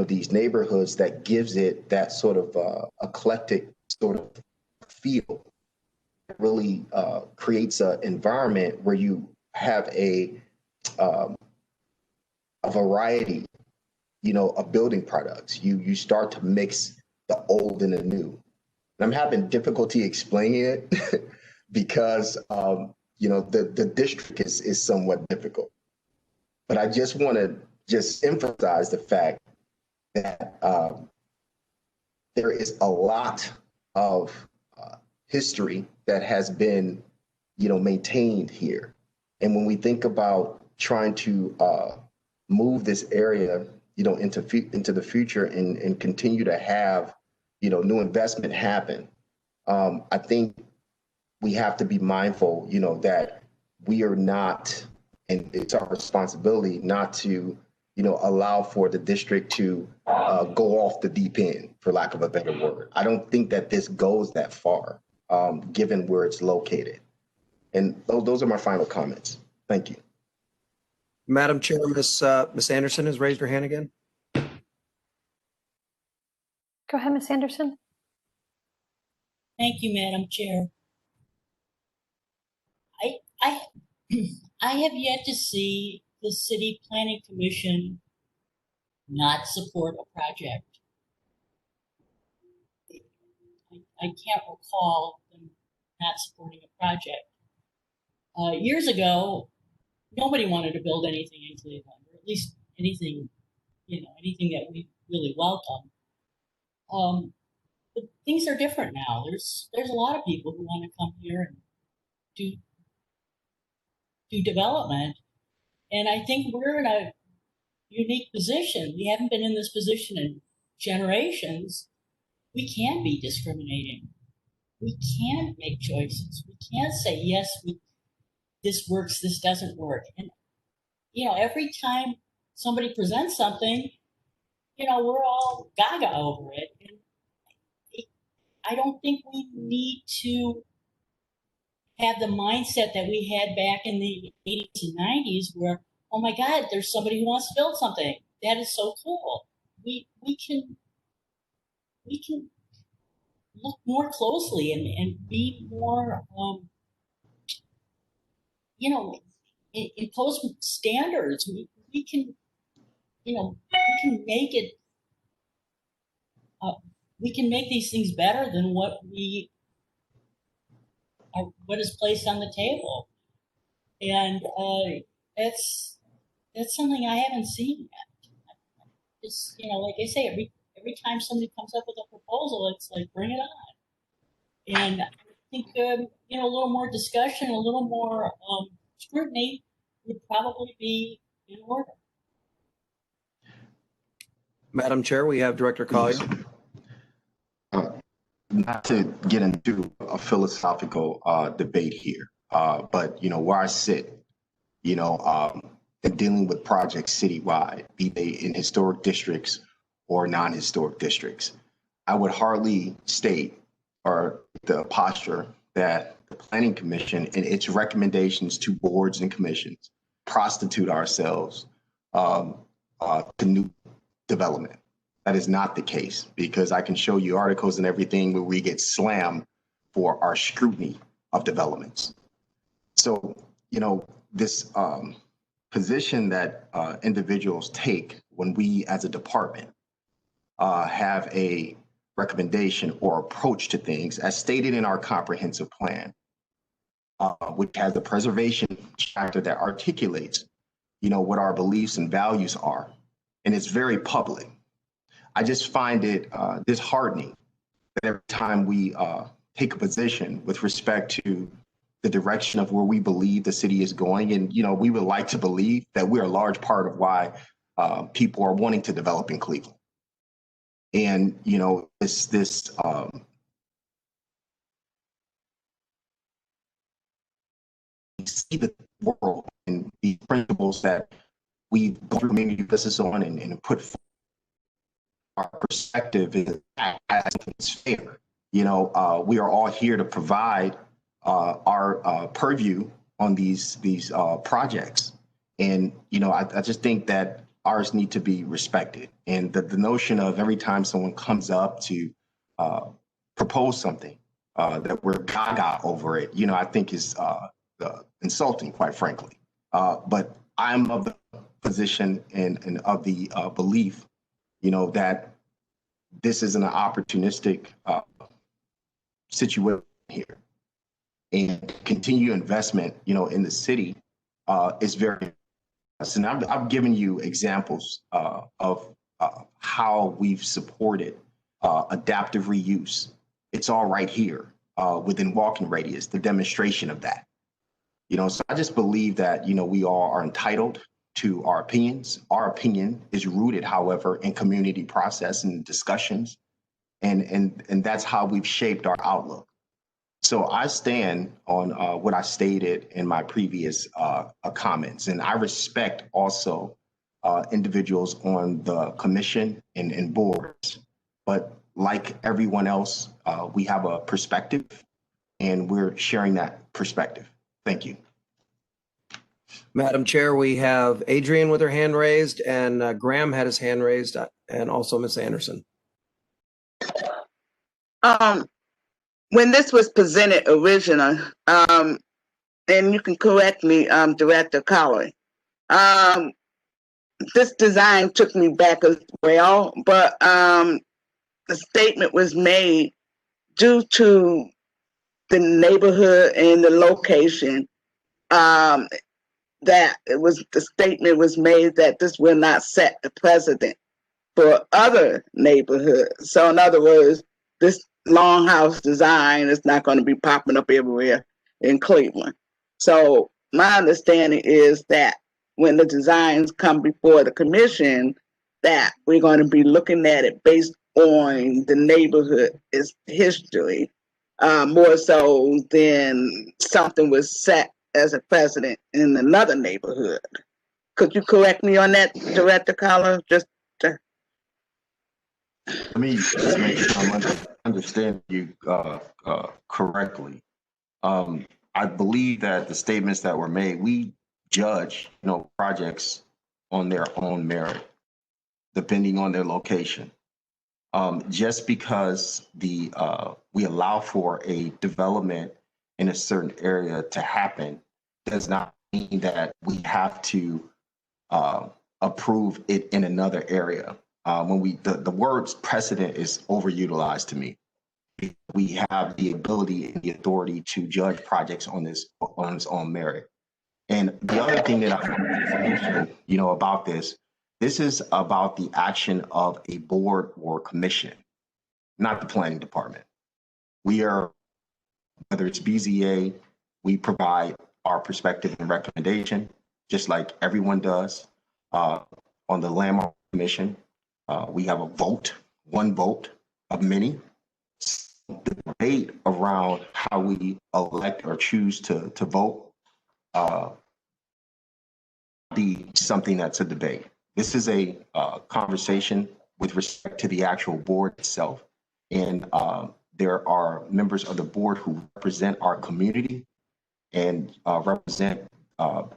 these neighborhoods that gives it that sort of eclectic sort of feel. really creates an environment where you have a variety, of building products. You start to mix the old and the new. And I'm having difficulty explaining it because the district is somewhat difficult. But I just want to emphasize the fact that there is a lot of history that has been, maintained here. And when we think about trying to move this area, into the future and continue to have, new investment happen, I think we have to be mindful, that we are not, and it's our responsibility not to, allow for the district to go off the deep end, for lack of a better word. I don't think that this goes that far, given where it's located. And those are my final comments. Thank you. Madam Chair, Miss Anderson has raised her hand again. Go ahead, Ms. Anderson. Thank you, Madam Chair. I have yet to see the City Planning Commission not support a project. I can't recall them not supporting a project. Years ago, nobody wanted to build anything in Cleveland, or at least anything that we really welcome. But things are different now. There's a lot of people who want to come here and do development. And I think we're in a unique position. We haven't been in this position in generations. We can be discriminating. We can make choices. We can't say, yes, this works, this doesn't work. And, every time somebody presents something, we're all gaga over it. And I don't think we need to have the mindset that we had back in the 80s and 90s where, oh my God, there's somebody who wants to build something. That is so cool. We can look more closely and be more, impose standards. We can make it. We can make these things better than what is placed on the table, and that's something I haven't seen yet. It's like I say, every time somebody comes up with a proposal, it's like, bring it on. And I think a little more discussion, a little more scrutiny would probably be in order. Madam Chair, we have Director Collier. Not to get into a philosophical debate here, but where I sit, in dealing with projects citywide, be they in historic districts or non-historic districts, I would hardly state or the posture that the Planning Commission and its recommendations to boards and commissions prostitute ourselves to new development. That is not the case, because I can show you articles and everything where we get slammed for our scrutiny of developments. So, this position that individuals take when we as a department have a recommendation or approach to things, as stated in our comprehensive plan, which has the preservation chapter that articulates, what our beliefs and values are, and it's very public. I just find it disheartening that every time we take a position with respect to the direction of where we believe the city is going, and we would like to believe that we're a large part of why people are wanting to develop in Cleveland. And this see the world and the principles that we've gone through many emphasis on and put forth. Our perspective is as it's fair. We are all here to provide our purview on these projects, and I just think that ours need to be respected. And the notion of every time someone comes up to propose something, that we're gaga over it, I think is insulting, quite frankly. But I'm of the position and of the belief, that this is an opportunistic situation here, and continued investment, in the city is very. And I've given you examples of how we've supported adaptive reuse. It's all right here within walking radius, the demonstration of that. So I just believe that, we all are entitled to our opinions. Our opinion is rooted, however, in community process and discussions. And that's how we've shaped our outlook. So I stand on what I stated in my previous comments, and I respect also individuals on the commission and boards. But like everyone else, we have a perspective, and we're sharing that perspective. Thank you. Madam Chair, we have Adrian with her hand raised, and Graham had his hand raised, and also Ms. Anderson. When this was presented originally, and you can correct me, Director Colley, this design took me back as well, but the statement was made due to the neighborhood and the location, that the statement was made that this will not set the precedent for other neighborhoods. So in other words, this longhouse design is not going to be popping up everywhere in Cleveland. So my understanding is that when the designs come before the commission, that we're going to be looking at it based on the neighborhood history, more so than something was set as a precedent in another neighborhood. Could you correct me on that, Director Collins? Let me just make sure I'm understanding you correctly. I believe that the statements that were made, we judge, projects on their own merit, depending on their location. Just because we allow for a development in a certain area to happen does not mean that we have to approve it in another area. When the words precedent is overutilized to me. We have the ability and the authority to judge projects on its own merit. And the other thing that I mentioned, about this is about the action of a board or commission, not the planning department. We are, whether it's BZA, we provide our perspective and recommendation, just like everyone does. On the Landmark Commission, we have a vote, one vote of many. The debate around how we elect or choose to vote be something that's a debate. This is a conversation with respect to the actual board itself. And there are members of the board who represent our community and represent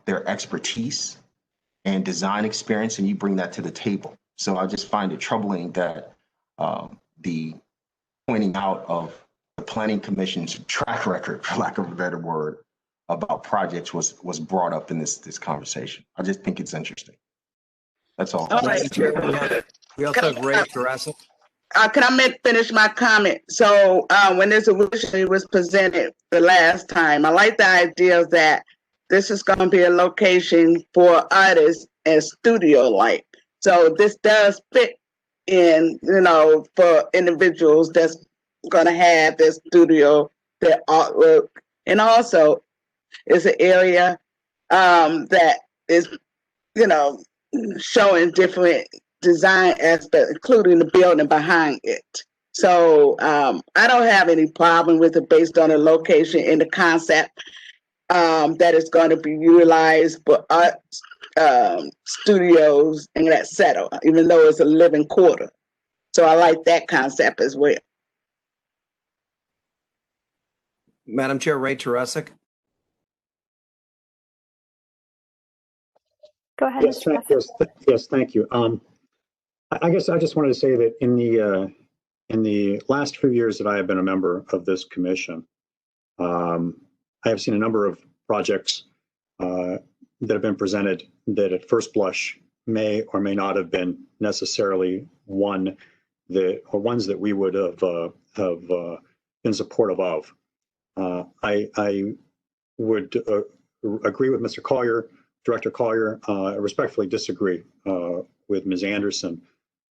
their expertise and design experience, and you bring that to the table. So I just find it troubling that the pointing out of the Planning Commission's track record, for lack of a better word, about projects was brought up in this conversation. I just think it's interesting. That's all. All right. We also have Ray Tarassa. Can I finish my comment? So when this originally was presented the last time, I like the idea that this is going to be a location for artists and studio-like. So this does fit in, for individuals that's going to have their studio, their artwork, and also it's an area that is, showing different design aspects, including the building behind it. So I don't have any problem with it based on the location and the concept that is going to be utilized for art studios and etc., even though it's a living quarter. So I like that concept as well. Madam Chair, Ray Tarasic. Go ahead. Yes, thank you. I guess I just wanted to say that in in the last few years that I have been a member of this commission, I have seen a number of projects that have been presented that at first blush may or may not have been necessarily ones that we would have been supportive of. I would agree with Mr. Collier, Director Collier. I respectfully disagree with Ms. Anderson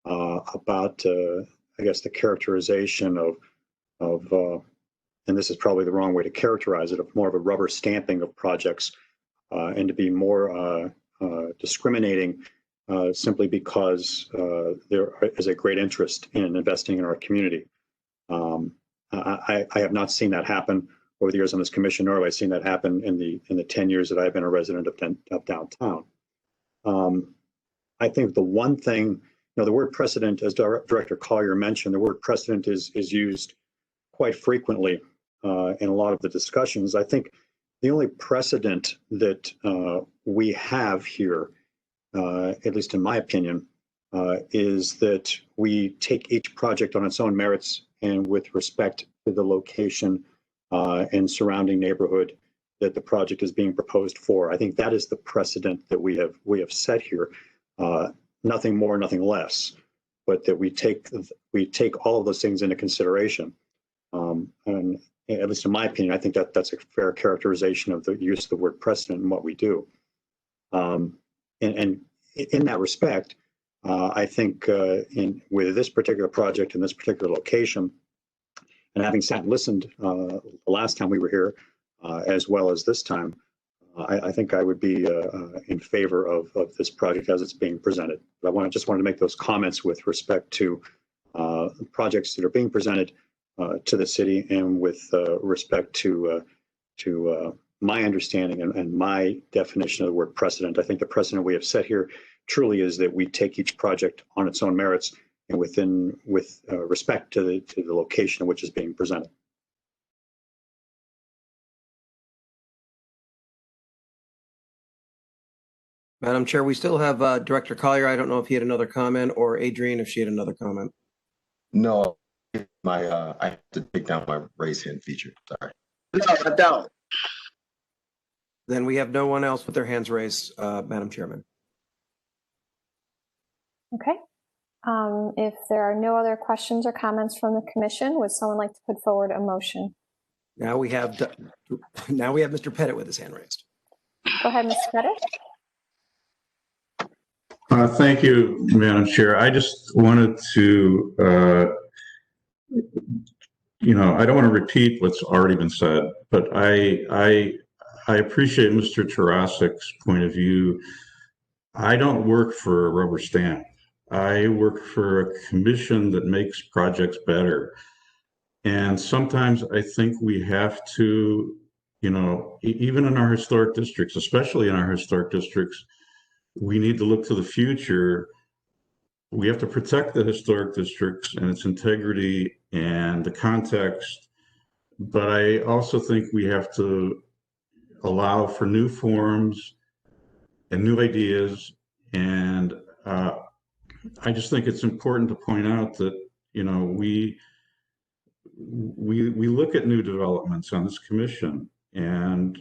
about, I guess, the characterization of and this is probably the wrong way to characterize it, of more of a rubber stamping of projects and to be more discriminating simply because there is a great interest in investing in our community. I have not seen that happen over the years on this commission, nor have I seen that happen in the 10 years that I've been a resident of downtown. I think the one thing, the word precedent, as Director Collier mentioned, the word precedent is used quite frequently in a lot of the discussions. I think the only precedent that we have here, at least in my opinion, is that we take each project on its own merits and with respect to the location and surrounding neighborhood that the project is being proposed for. I think that is the precedent that we have set here. Nothing more, nothing less, but that we take all of those things into consideration. And at least in my opinion, I think that's a fair characterization of the use of the word precedent in what we do. And in that respect, I think with this particular project in this particular location, and having sat and listened the last time we were here, as well as this time, I think I would be in favor of this project as it's being presented. But I just wanted to make those comments with respect to projects that are being presented to the city, and with respect to my understanding and my definition of the word precedent. I think the precedent we have set here truly is that we take each project on its own merits and with respect to the location which is being presented. Madam Chair, we still have Director Collier. I don't know if he had another comment, or Adrienne if she had another comment. No, I have to take down my raise hand feature. Sorry. No, I don't. Then we have no one else with their hands raised, Madam Chairman. Okay. If there are no other questions or comments from the commission, would someone like to put forward a motion? Now we have Mr. Pettit with his hand raised. Go ahead, Mr. Pettit. Thank you, Madam Chair. I just wanted to, I don't want to repeat what's already been said, but I appreciate Mr. Tarasik's point of view. I don't work for a rubber stamp. I work for a commission that makes projects better. And sometimes I think we have to, even in our historic districts, especially in our historic districts, we need to look to the future. We have to protect the historic districts and its integrity and the context. But I also think we have to allow for new forms and new ideas. And I just think it's important to point out that, we look at new developments on this commission. And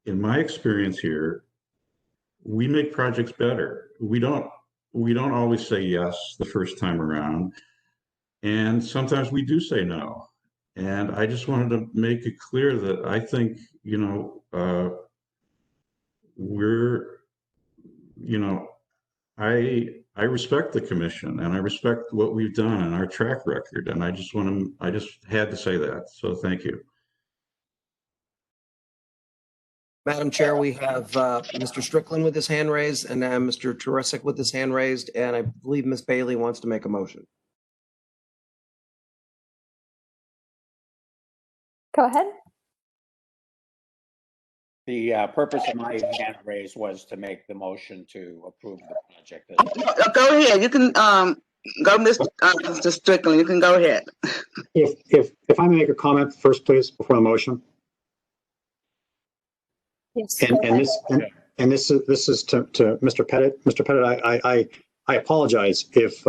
in my experience here, we make projects better. We don't always say yes the first time around. And sometimes we do say no. And I just wanted to make it clear that I think, I respect the commission and I respect what we've done and our track record. And I just had to say that. So thank you. Madam Chair, we have Mr. Strickland with his hand raised, and then Mr. Tarasik with his hand raised, and I believe Ms. Bailey wants to make a motion. Go ahead. The purpose of my hand raise was to make the motion to approve the project. Go ahead. You can go, Mr. Strickland. You can go ahead. If I may make a comment first, please, before the motion. Yes. And this is to Mr. Pettit. Mr. Pettit, I apologize if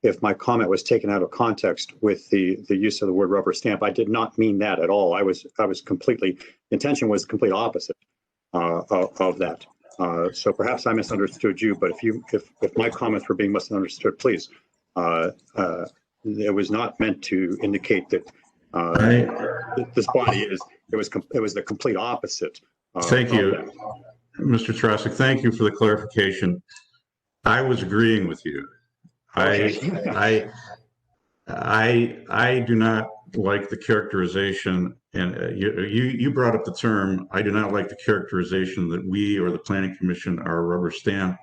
if my comment was taken out of context with the use of the word rubber stamp. I did not mean that at all. I was completely, intention was the complete opposite of that. So perhaps I misunderstood you, but if my comments were being misunderstood, please. It was not meant to indicate that this body it was the complete opposite. Thank you, Mr. Trosik. Thank you for the clarification. I was agreeing with you. Okay. I do not like the characterization, and you brought up the term. I do not like the characterization that we or the Planning Commission are a rubber stamp.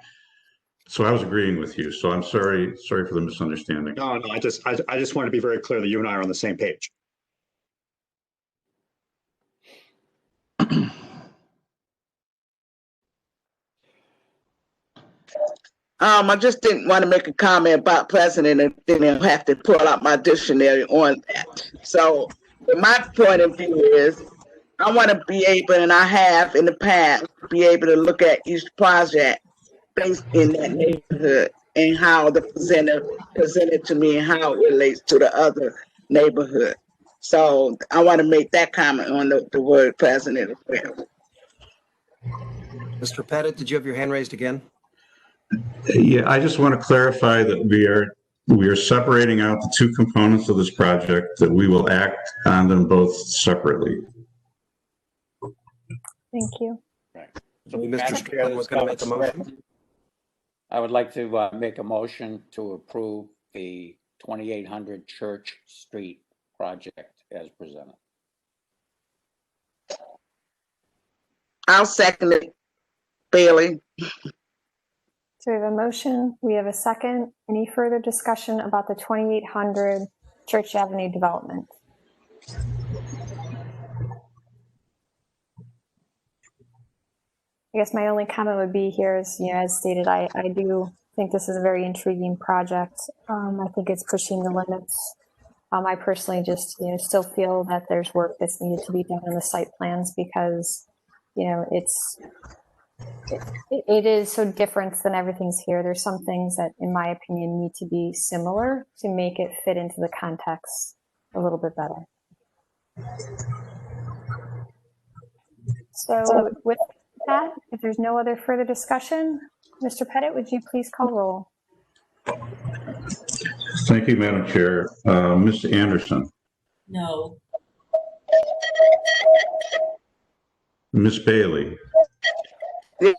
So I was agreeing with you. So I'm sorry for the misunderstanding. No, I just want to be very clear that you and I are on the same page. I just didn't want to make a comment about president and then have to pull out my dictionary on that. So my point of view is I want to be able, and I have in the past, be able to look at each project based in that neighborhood and how the presenter presented to me and how it relates to the other neighborhood. So I want to make that comment on the word president as well. Mr. Pettit, did you have your hand raised again? Yeah, I just want to clarify that we are separating out the two components of this project, that we will act on them both separately. Thank you. So Mr. Strickland was going to make a motion. I would like to make a motion to approve the 2800 Church Street project as presented. I'll second it, Bailey. So we have a motion, we have a second. Any further discussion about the 2800 Church Avenue development? I guess my only comment would be here is, as stated, I do think this is a very intriguing project. I think it's pushing the limits. I personally just, still feel that there's work that's needed to be done in the site plans because, it is so different than everything's here. There's some things that, in my opinion, need to be similar to make it fit into the context a little bit better. So with that, if there's no other further discussion, Mr. Pettit, would you please call roll? Thank you, Madam Chair. Ms. Anderson. No. Ms. Bailey.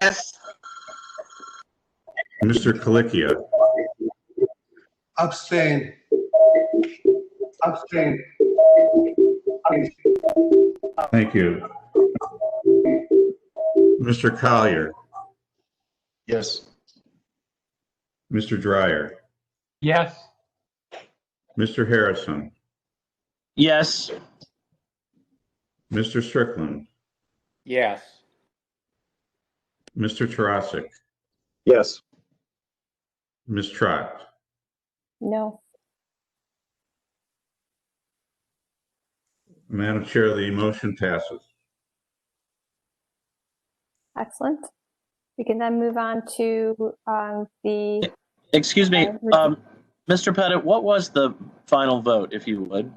Yes. Mr. Kalikia. Abstain. Thank you. Mr. Collier. Yes. Mr. Dreyer. Yes. Mr. Harrison. Yes. Mr. Strickland. Yes. Mr. Tarasik. Yes. Ms. Trott. No. Madam Chair, the motion passes. Excellent. We can then move on to the... Excuse me, Mr. Pettit, what was the final vote, if you would?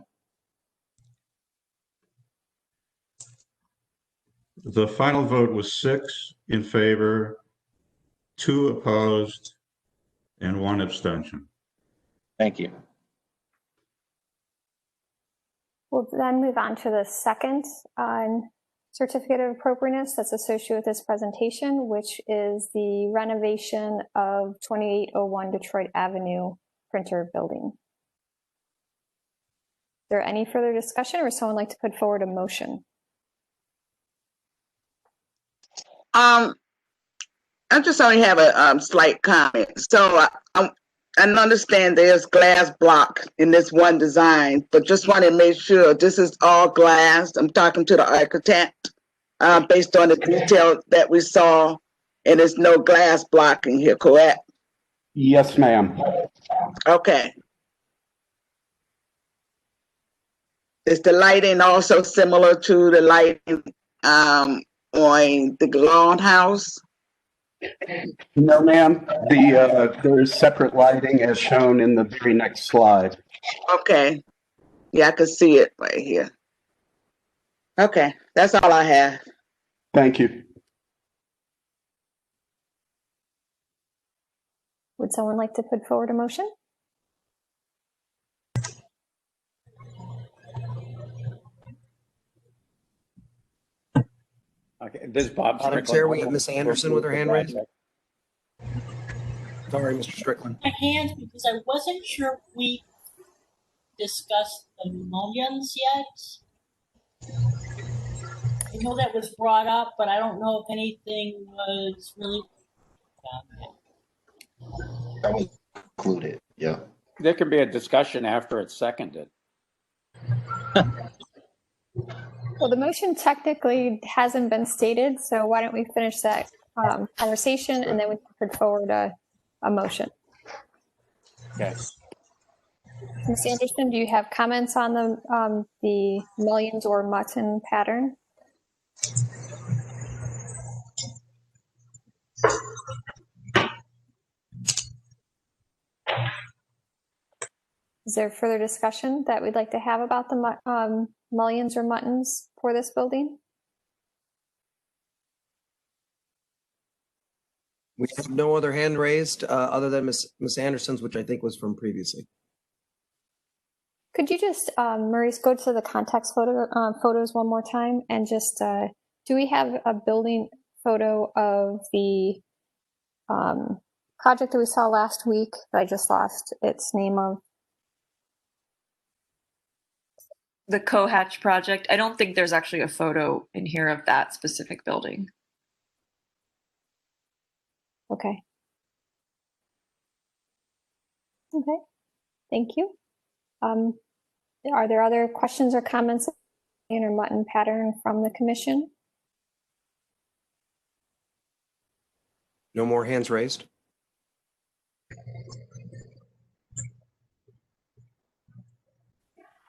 The final vote was 6 in favor, 2 opposed, and 1 abstention. Thank you. We'll then move on to the second certificate of appropriateness that's associated with this presentation, which is the renovation of 2801 Detroit Avenue printer building. Is there any further discussion, or would someone like to put forward a motion? I just only have a slight comment. So I understand there's glass block in this one design, but just want to make sure this is all glass. I'm talking to the architect based on the detail that we saw, and there's no glass block in here, correct? Yes, ma'am. Okay. Is the lighting also similar to the lighting on the lawn house? No, ma'am. There's separate lighting as shown in the very next slide. Okay. Yeah, I can see it right here. Okay, that's all I have. Thank you. Would someone like to put forward a motion? Okay, this is Bob Madam Strickland. Chair, we have Ms. Anderson with her hand raised. Sorry, Mr. Strickland. My hands, because I wasn't sure if we discussed the mullions yet. I know that was brought up, but I don't know if anything was really done yet. That was included, yeah. There could be a discussion after it's seconded. Well, the motion technically hasn't been stated, so why don't we finish that conversation and then we can put forward a motion. Okay. Ms. Anderson, do you have comments on the mullions or mutton pattern? Is there further discussion that we'd like to have about the mullions or muttons for this building? We have no other hand raised other than Ms. Anderson's, which I think was from previously. Could you just, Maurice, go to the context photos one more time and just, do we have a building photo of the project that we saw last week that I just lost its name of? The Cohatch project. I don't think there's actually a photo in here of that specific building. Okay. Okay, thank you. Are there other questions or comments on or mutton pattern from the commission? No more hands raised.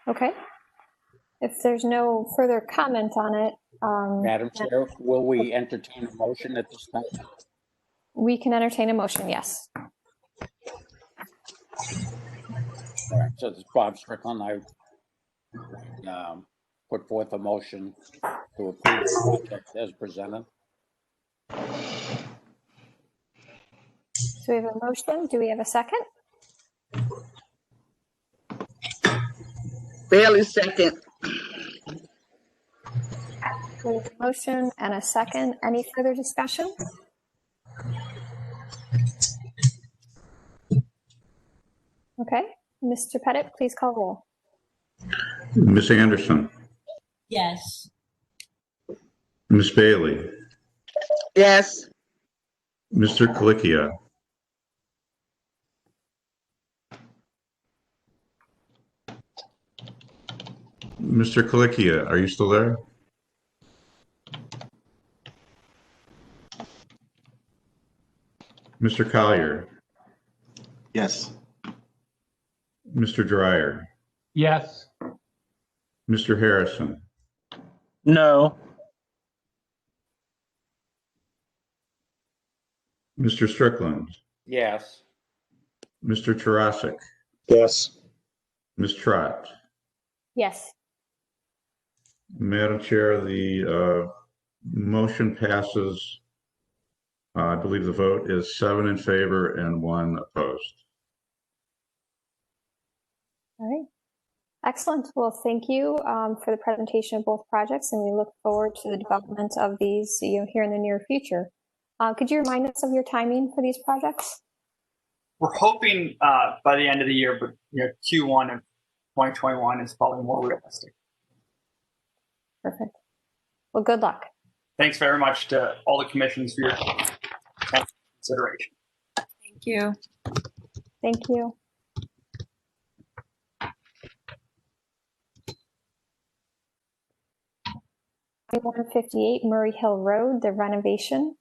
Okay. If there's no further comment on it, Madam Chair, will we entertain a motion at this time? we can entertain a motion, yes. All right, so this is Bob Strickland. I put forth a motion to approve the project as presented. So we have a motion. Do we have a second? Bailey second. We have a motion and a second. Any further discussion? Okay, Mr. Pettit, please call roll. Ms. Anderson, Yes. Ms. Bailey, Yes. Mr. Colicchia, Mr. Colicchia, are you still there? Mr. Collier, Yes. Mr. Dryer, Yes. Mr. Harrison, No. Mr. Strickland, Yes. Mr. Tarasik, Yes. Ms. Trott. Yes. Madam Chair, the motion passes. I believe the vote is 7 in favor and 1 opposed. All right. Excellent. Well, thank you for the presentation of both projects, and we look forward to the development of these here in the near future. Could you remind us of your timing for these projects? We're hoping by the end of the year, but Q1 of 2021 is probably more realistic. Perfect. Well, good luck. Thanks very much to all the commissions for your consideration. Thank you. Thank you. $158 Murray Hill Road, the renovation,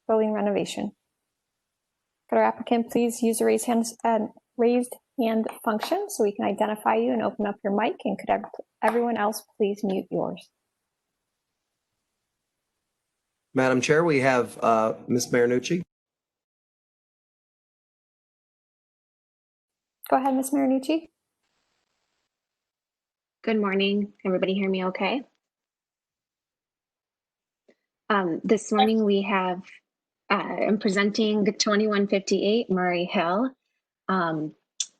building renovation. Could our applicant please use the raised hand function so we can identify you and open up your mic, and could everyone else please mute yours? Madam Chair, we have Ms. Marinucci. Go ahead, Ms. Marinucci. Good morning. Everybody hear me okay? This morning we have, I'm presenting 2158 Murray Hill.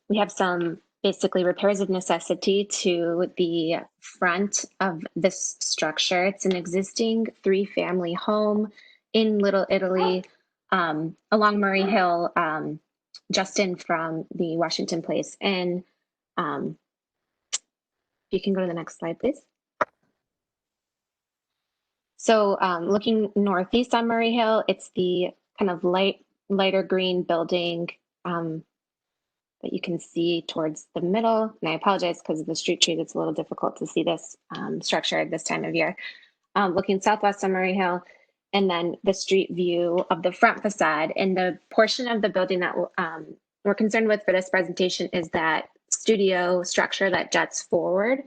We have some basically repairs of necessity to the front of this structure. It's an existing 3-family home in Little Italy along Murray Hill, just in from the Washington Place. And you can go to the next slide, please. So looking northeast on Murray Hill, it's the kind of lighter green building that you can see towards the middle. And I apologize because of the street trees, it's a little difficult to see this structure at this time of year. Looking southwest on Murray Hill, and then the street view of the front facade. And the portion of the building that we're concerned with for this presentation is that studio structure that juts forward,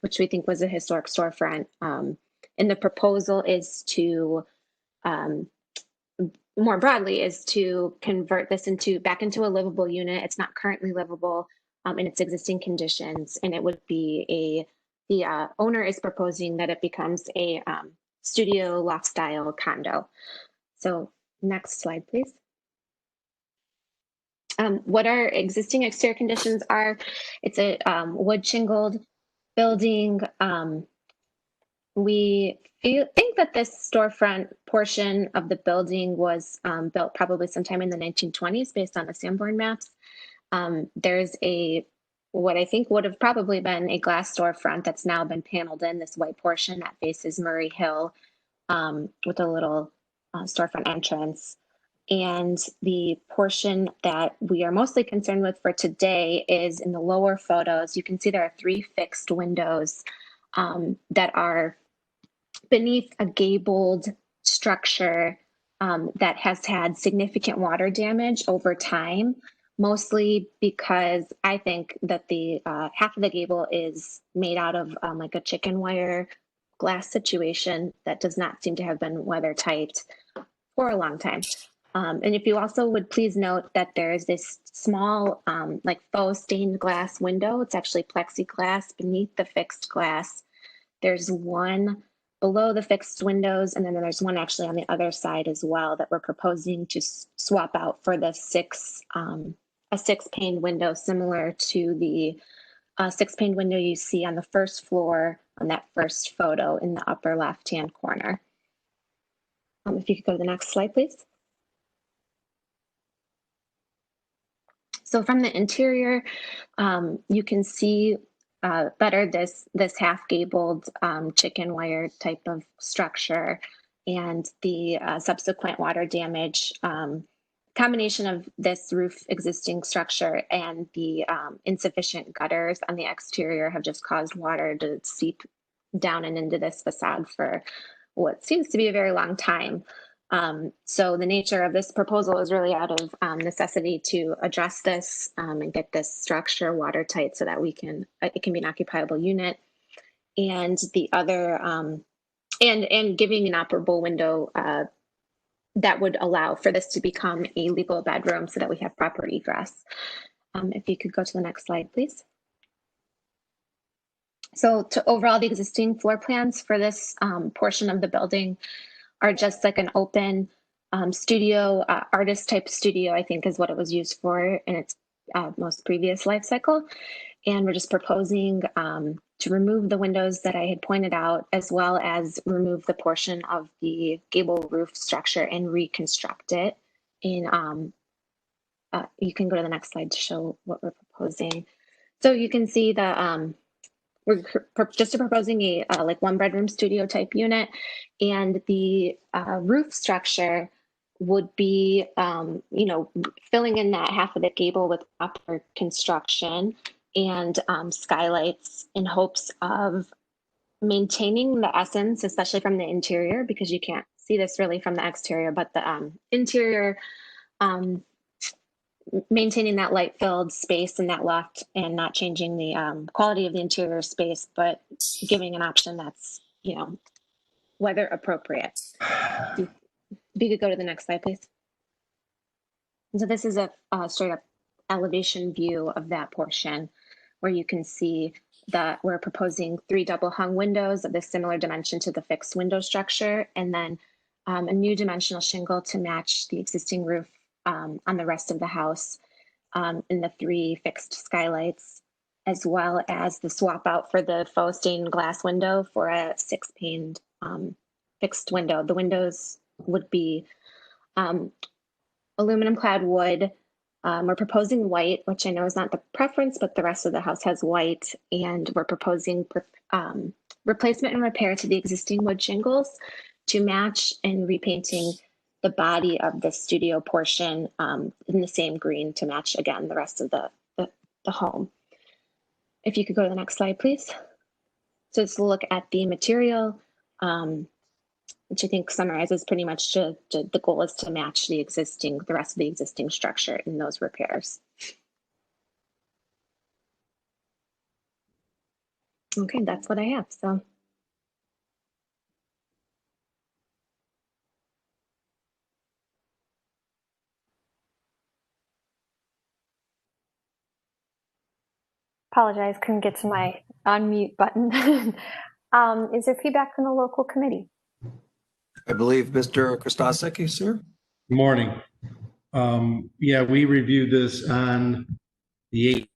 which we think was a historic storefront. And the proposal is to, more broadly, is to convert this back into a livable unit. It's not currently livable in its existing conditions, and it would be the owner is proposing that it becomes a studio loft style condo. So next slide, please. What our existing exterior conditions are, it's a wood shingled building. We think that this storefront portion of the building was built probably sometime in the 1920s based on the Sanborn maps. There's what I think would have probably been a glass storefront that's now been paneled in, this white portion that faces Murray Hill with a little storefront entrance. And the portion that we are mostly concerned with for today is in the lower photos. You can see there are 3 fixed windows that are beneath a gabled structure that has had significant water damage over time, mostly because I think that the half of the gable is made out of like a chicken wire glass situation that does not seem to have been weather tight for a long time. And if you also would please note that there is this small like faux stained glass window. It's actually plexiglass beneath the fixed glass. There's one below the fixed windows, and then there's one actually on the other side as well that we're proposing to swap out for the a 6-pane window similar to the 6-pane window you see on the first floor on that first photo in the upper left-hand corner. If you could go to the next slide, please. So from the interior, you can see better this half-gabled chicken wire type of structure and the subsequent water damage. Combination of this roof existing structure and the insufficient gutters on the exterior have just caused water to seep down and into this facade for what seems to be a very long time. So the nature of this proposal is really out of necessity to address this and get this structure watertight so that it can be an occupiable unit. And the other, and giving an operable window that would allow for this to become a legal bedroom so that we have proper egress. If you could go to the next slide, please. So to overall, the existing floor plans for this portion of the building are just like an open studio, artist type studio, I think is what it was used for in its most previous life cycle. And we're just proposing to remove the windows that I had pointed out, as well as remove the portion of the gable roof structure and reconstruct it. In you can go to the next slide to show what we're proposing. So you can see the we're just proposing a like 1-bedroom studio type unit, and the roof structure would be, you know, filling in that half of the gable with proper construction and skylights in hopes of maintaining the essence, especially from the interior, because you can't see this really from the exterior, but the interior, maintaining that light-filled space in that loft and not changing the quality of the interior space, but giving an option that's, you know, whether appropriate. If you could go to the next slide, please. And so this is a straight up elevation view of that portion where you can see that we're proposing 3 double hung windows of the similar dimension to the fixed window structure, and then a new dimensional shingle to match the existing roof on the rest of the house, in the 3 fixed skylights, as well as the swap out for the faux stained glass window for a 6-paned fixed window. The windows would be aluminum clad wood. We're proposing white, which I know is not the preference, but the rest of the house has white, and we're proposing replacement and repair to the existing wood shingles to match, and repainting the body of the studio portion in the same green to match, again, the rest of the home. If you could go to the next slide, please. So let's look at the material, which I think summarizes pretty much the goal is to match the rest of the existing structure in those repairs. Okay, that's what I have. So. Apologize, couldn't get to my unmute button. Is there feedback from the local committee? I believe Mr. Kostasek is here. Good morning. Yeah, we reviewed this on the 8th,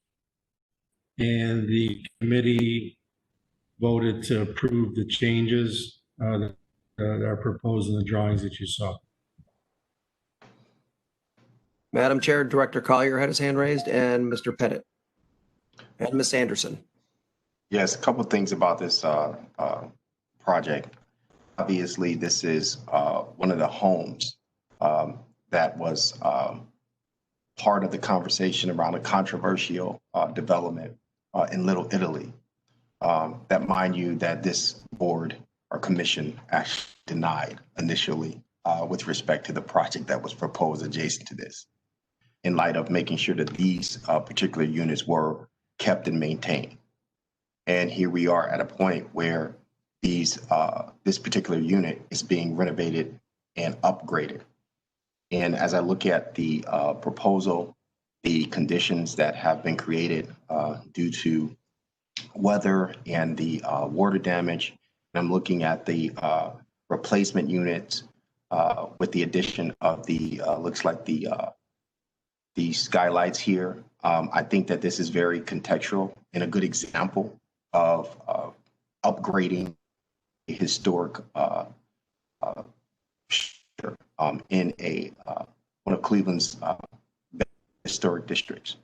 and the committee voted to approve the changes that are proposed in the drawings that you saw. Madam Chair, Director Collier had his hand raised, and Mr. Pettit, and Ms. Anderson. Yes, a couple of things about this project. Obviously, this is one of the homes that was part of the conversation around a controversial development in Little Italy. That, mind you, that this board or commission actually denied initially with respect to the project that was proposed adjacent to this, in light of making sure that these particular units were kept and maintained. And here we are at a point where this particular unit is being renovated and upgraded. And as I look at the proposal, the conditions that have been created due to weather and the water damage, and I'm looking at the replacement units with the addition of the looks like the skylights here. I think that this is very contextual and a good example of upgrading a historic in one of Cleveland's historic districts.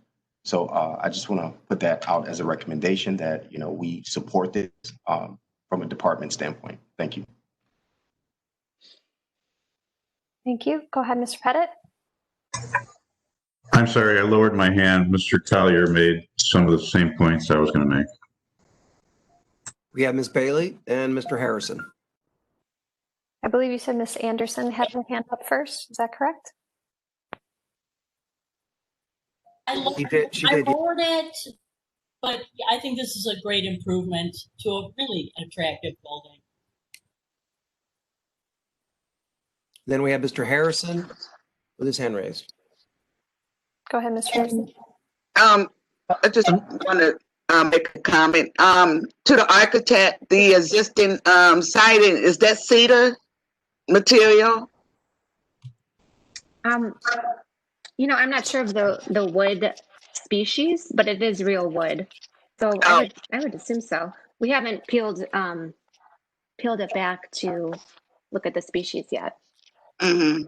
So I just want to put that out as a recommendation that, you know, we support this from a department standpoint. Thank you. Thank you. Go ahead, Mr. Pettit. I'm sorry, I lowered my hand. Mr. Collier made some of the same points I was going to make. We have Ms. Bailey and Mr. Harrison. I believe you said Ms. Anderson had her hand up first. Is that correct? I She did. lowered it, but I think this is a great improvement to a really attractive building. Then we have Mr. Harrison with his hand raised. Go ahead, Mr. Harrison. I just want to make a comment. To the architect, the existing siding, is that cedar material? You know, I'm not sure of the wood species, but it is real wood. So I would assume so. We haven't peeled it back to look at the species yet. Mm-hmm.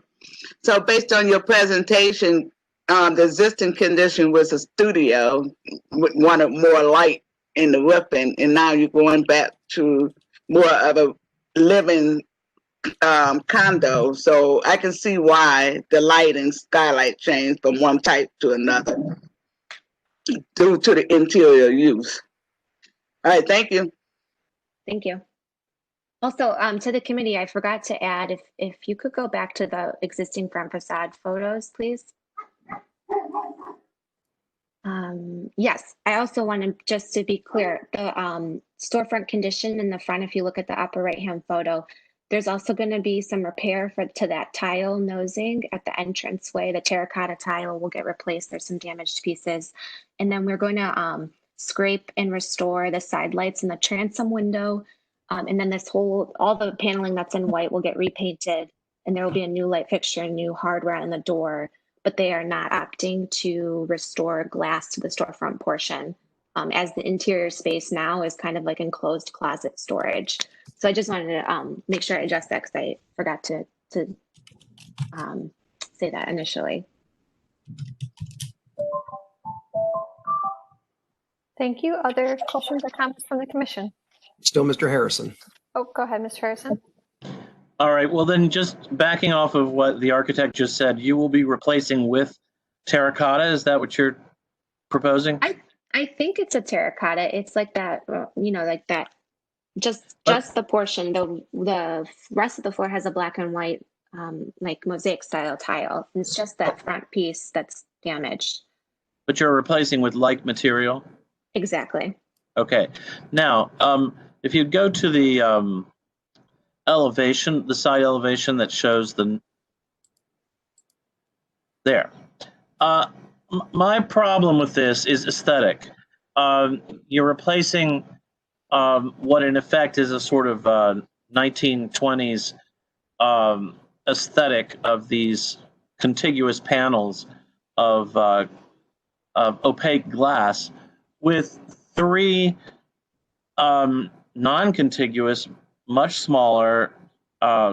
So based on your presentation, the existing condition was a studio, wanted more light in the roofing, and now you're going back to more of a living condo. So I can see why the light and skylight changed from one type to another due to the interior use. All right, thank you. Thank you. Also, to the committee, I forgot to add, if you could go back to the existing front facade photos, please. Yes, I also wanted, just to be clear, the storefront condition in the front, if you look at the upper right-hand photo, There's also going to be some repair to that tile nosing at the entranceway. The terracotta tile will get replaced. There's some damaged pieces. And then we're going to scrape and restore the side lights in the transom window. And then all the paneling that's in white will get repainted. And there will be a new light fixture and new hardware on the door. But they are not opting to restore glass to the storefront portion, as the interior space now is kind of like enclosed closet storage. So I just wanted to make sure I addressed that because I forgot to say that initially. Thank you. Other questions or comments from the commission? Still Mr. Harrison. Oh, go ahead, Mr. Harrison. All right, well then just backing off of what the architect just said, you will be replacing with terracotta. Is that what you're proposing? I think it's a terracotta. It's like that, like that. Just the portion. The rest of the floor has a black and white, like mosaic style tile. It's just that front piece that's damaged. But you're replacing with like material? Exactly. Okay. Now, if you go to the elevation, the side elevation that shows there. My problem with this is aesthetic. You're replacing what in effect is a sort of 1920s aesthetic of these contiguous panels of opaque glass with three non-contiguous, much smaller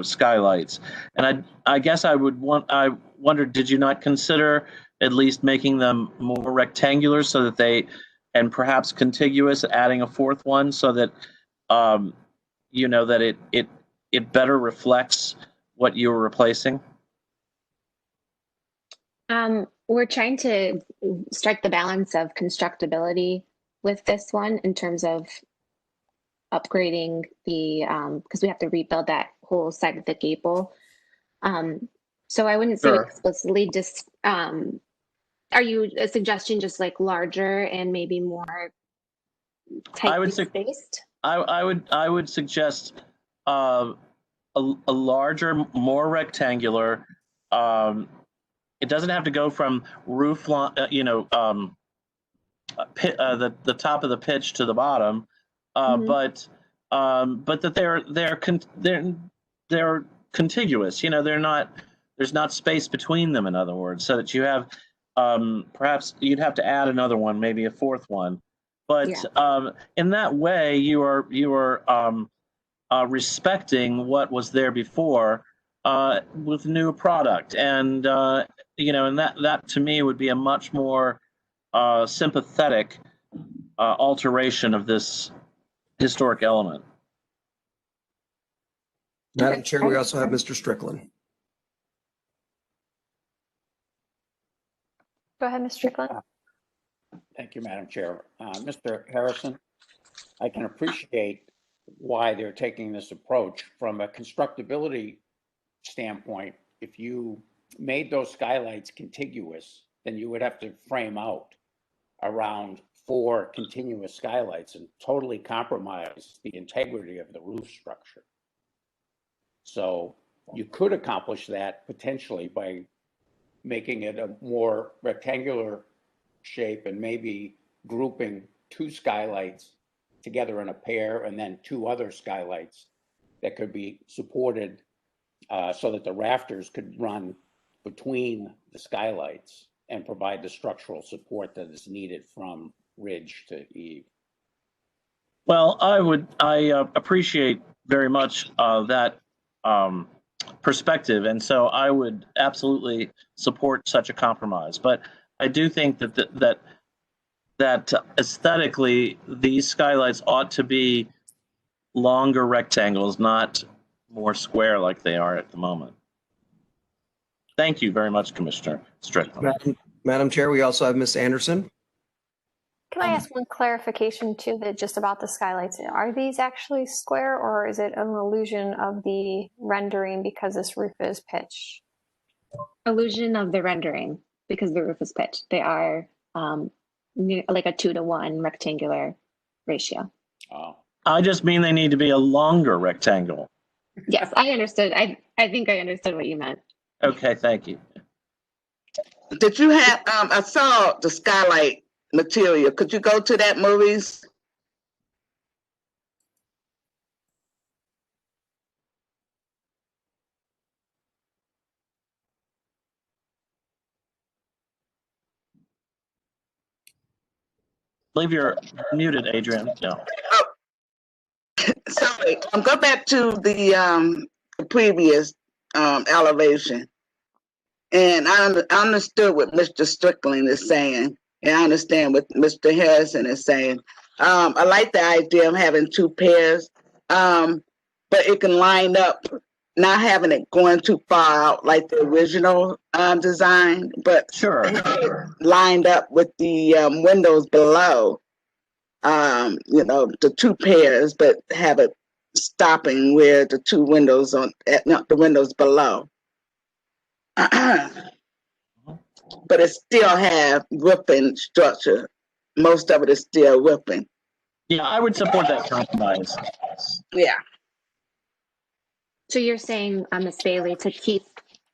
skylights. And I guess I wondered, did you not consider at least making them more rectangular so that they, and perhaps contiguous, adding a fourth one so that that it better reflects what you were replacing? We're trying to strike the balance of constructability with this one in terms of upgrading the because we have to rebuild that whole side of the gable. So I wouldn't say Sure. explicitly just are you suggesting just like larger and maybe more tightly spaced? I would suggest a larger, more rectangular. It doesn't have to go from roof line, the top of the pitch to the bottom, but that they're contiguous. There's not space between them. In other words, so that you have perhaps you'd have to add another one, maybe a fourth one. But in that way, you are respecting what was there before with new product, and and that to me would be a much more sympathetic alteration of this historic element. Madam Chair, we also have Mr. Strickland. Go ahead, Mr. Strickland. Thank you, Madam Chair. Mr. Harrison, I can appreciate why they're taking this approach from a constructability standpoint. If you made those skylights contiguous, then you would have to frame out around 4 continuous skylights and totally compromise the integrity of the roof structure. So you could accomplish that potentially by making it a more rectangular shape and maybe grouping 2 skylights together in a pair and then 2 other skylights that could be supported so that the rafters could run between the skylights and provide the structural support that is needed from ridge to eave. Well, I appreciate very much that perspective, and so I would absolutely support such a compromise. But I do think that aesthetically, these skylights ought to be longer rectangles, not more square like they are at the moment. Thank you very much, Commissioner Strickland. Madam Chair, we also have Ms. Anderson. Can I ask one clarification too, that just about the skylights? Are these actually square, or is it an illusion of the rendering because this roof is pitched? Illusion of the rendering because the roof is pitched. They are like a 2-to-1 rectangular ratio. Oh. I just mean they need to be a longer rectangle. Yes, I understood. I think I understood what you meant. Okay, thank you. Did you have, I saw the skylight material. Could you go to that, movies? I believe you're muted, Adrian. No. Sorry, go back to the previous elevation. And I understood what Mr. Strickland is saying, and I understand what Mr. Harrison is saying. I like the idea of having two pairs, but it can line up, not having it going too far out like the original design, but Sure. lined up with the windows below. You know, the two pairs, but have it stopping where the two windows not the windows below. But it still have roofing structure. Most of it is still roofing. Yeah, I would support that compromise. Yeah. So you're saying, Ms. Bailey, to keep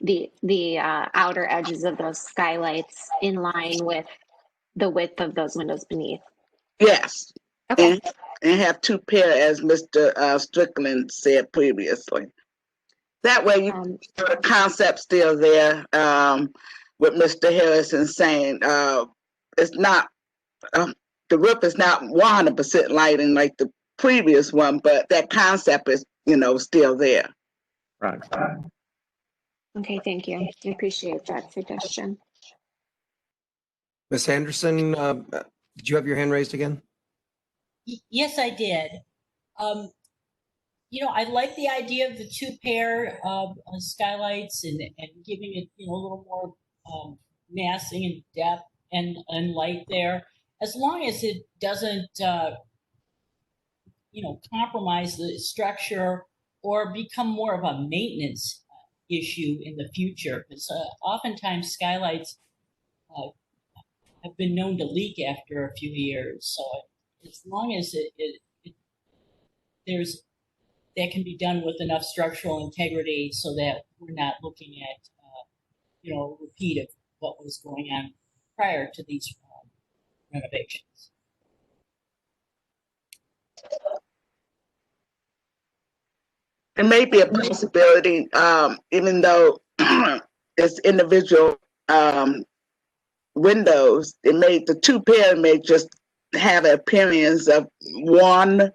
the outer edges of those skylights in line with the width of those windows beneath? Yes. Okay. And have two pair, as Mr. Strickland said previously. That way, the concept still there. What Mr. Harrison saying, it's not the roof is not 100% lighting like the previous one, but that concept is, you know, still there. Right. Okay, thank you. I appreciate that suggestion. Ms. Anderson, did you have your hand raised again? Yes, I did. You know, I like the idea of the two pair of skylights and giving it, you know, a little more massing and depth and light there, as long as it doesn't, you know, compromise the structure or become more of a maintenance issue in the future. Because oftentimes skylights have been known to leak after a few years. So as long as there's that can be done with enough structural integrity so that we're not looking at, you know, a repeat of what was going on prior to these renovations. It may be a possibility, even though it's individual windows, the two pair may just have an appearance of one,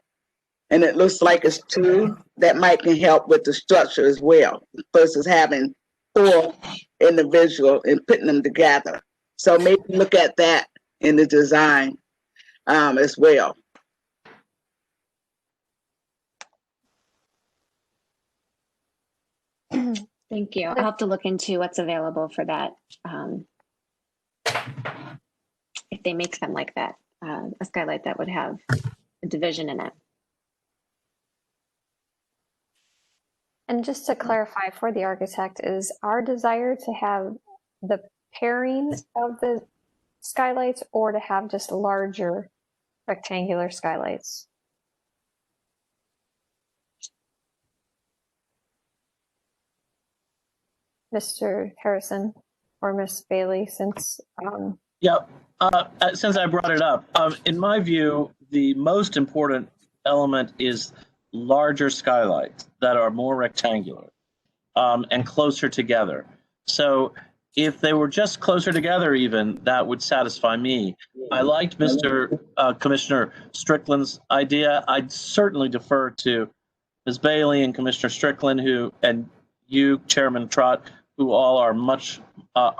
and it looks like it's two. That might can help with the structure as well, versus having four individual and putting them together. So maybe look at that in the design as well. Thank you. I'll have to look into what's available for that. If they make them like that, a skylight that would have a division in it. And just to clarify for the architect, is our desire to have the pairing of the skylights or to have just larger rectangular skylights? Mr. Harrison or Miss Bailey, since Since I brought it up, in my view, the most important element is larger skylights that are more rectangular and closer together. So if they were just closer together even, that would satisfy me. I liked Mr. Commissioner Strickland's idea. I'd certainly defer to Ms. Bailey and Commissioner Strickland, and you, Chairman Trott, who all are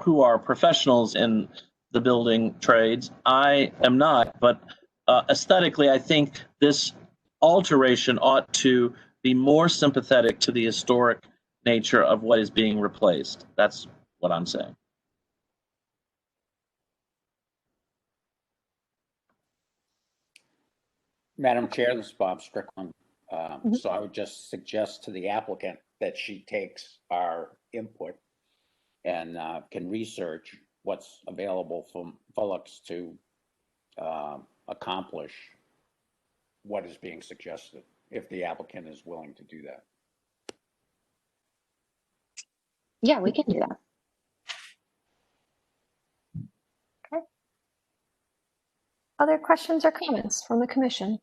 who are professionals in the building trades. I am not, but aesthetically, I think this alteration ought to be more sympathetic to the historic nature of what is being replaced. That's what I'm saying. Madam Chair, this is Bob Strickland. So I would just suggest to the applicant that she takes our input and can research what's available from Phillips to accomplish what is being suggested, if the applicant is willing to do that. Yeah, we can do that. Okay. Other questions or comments from the commission?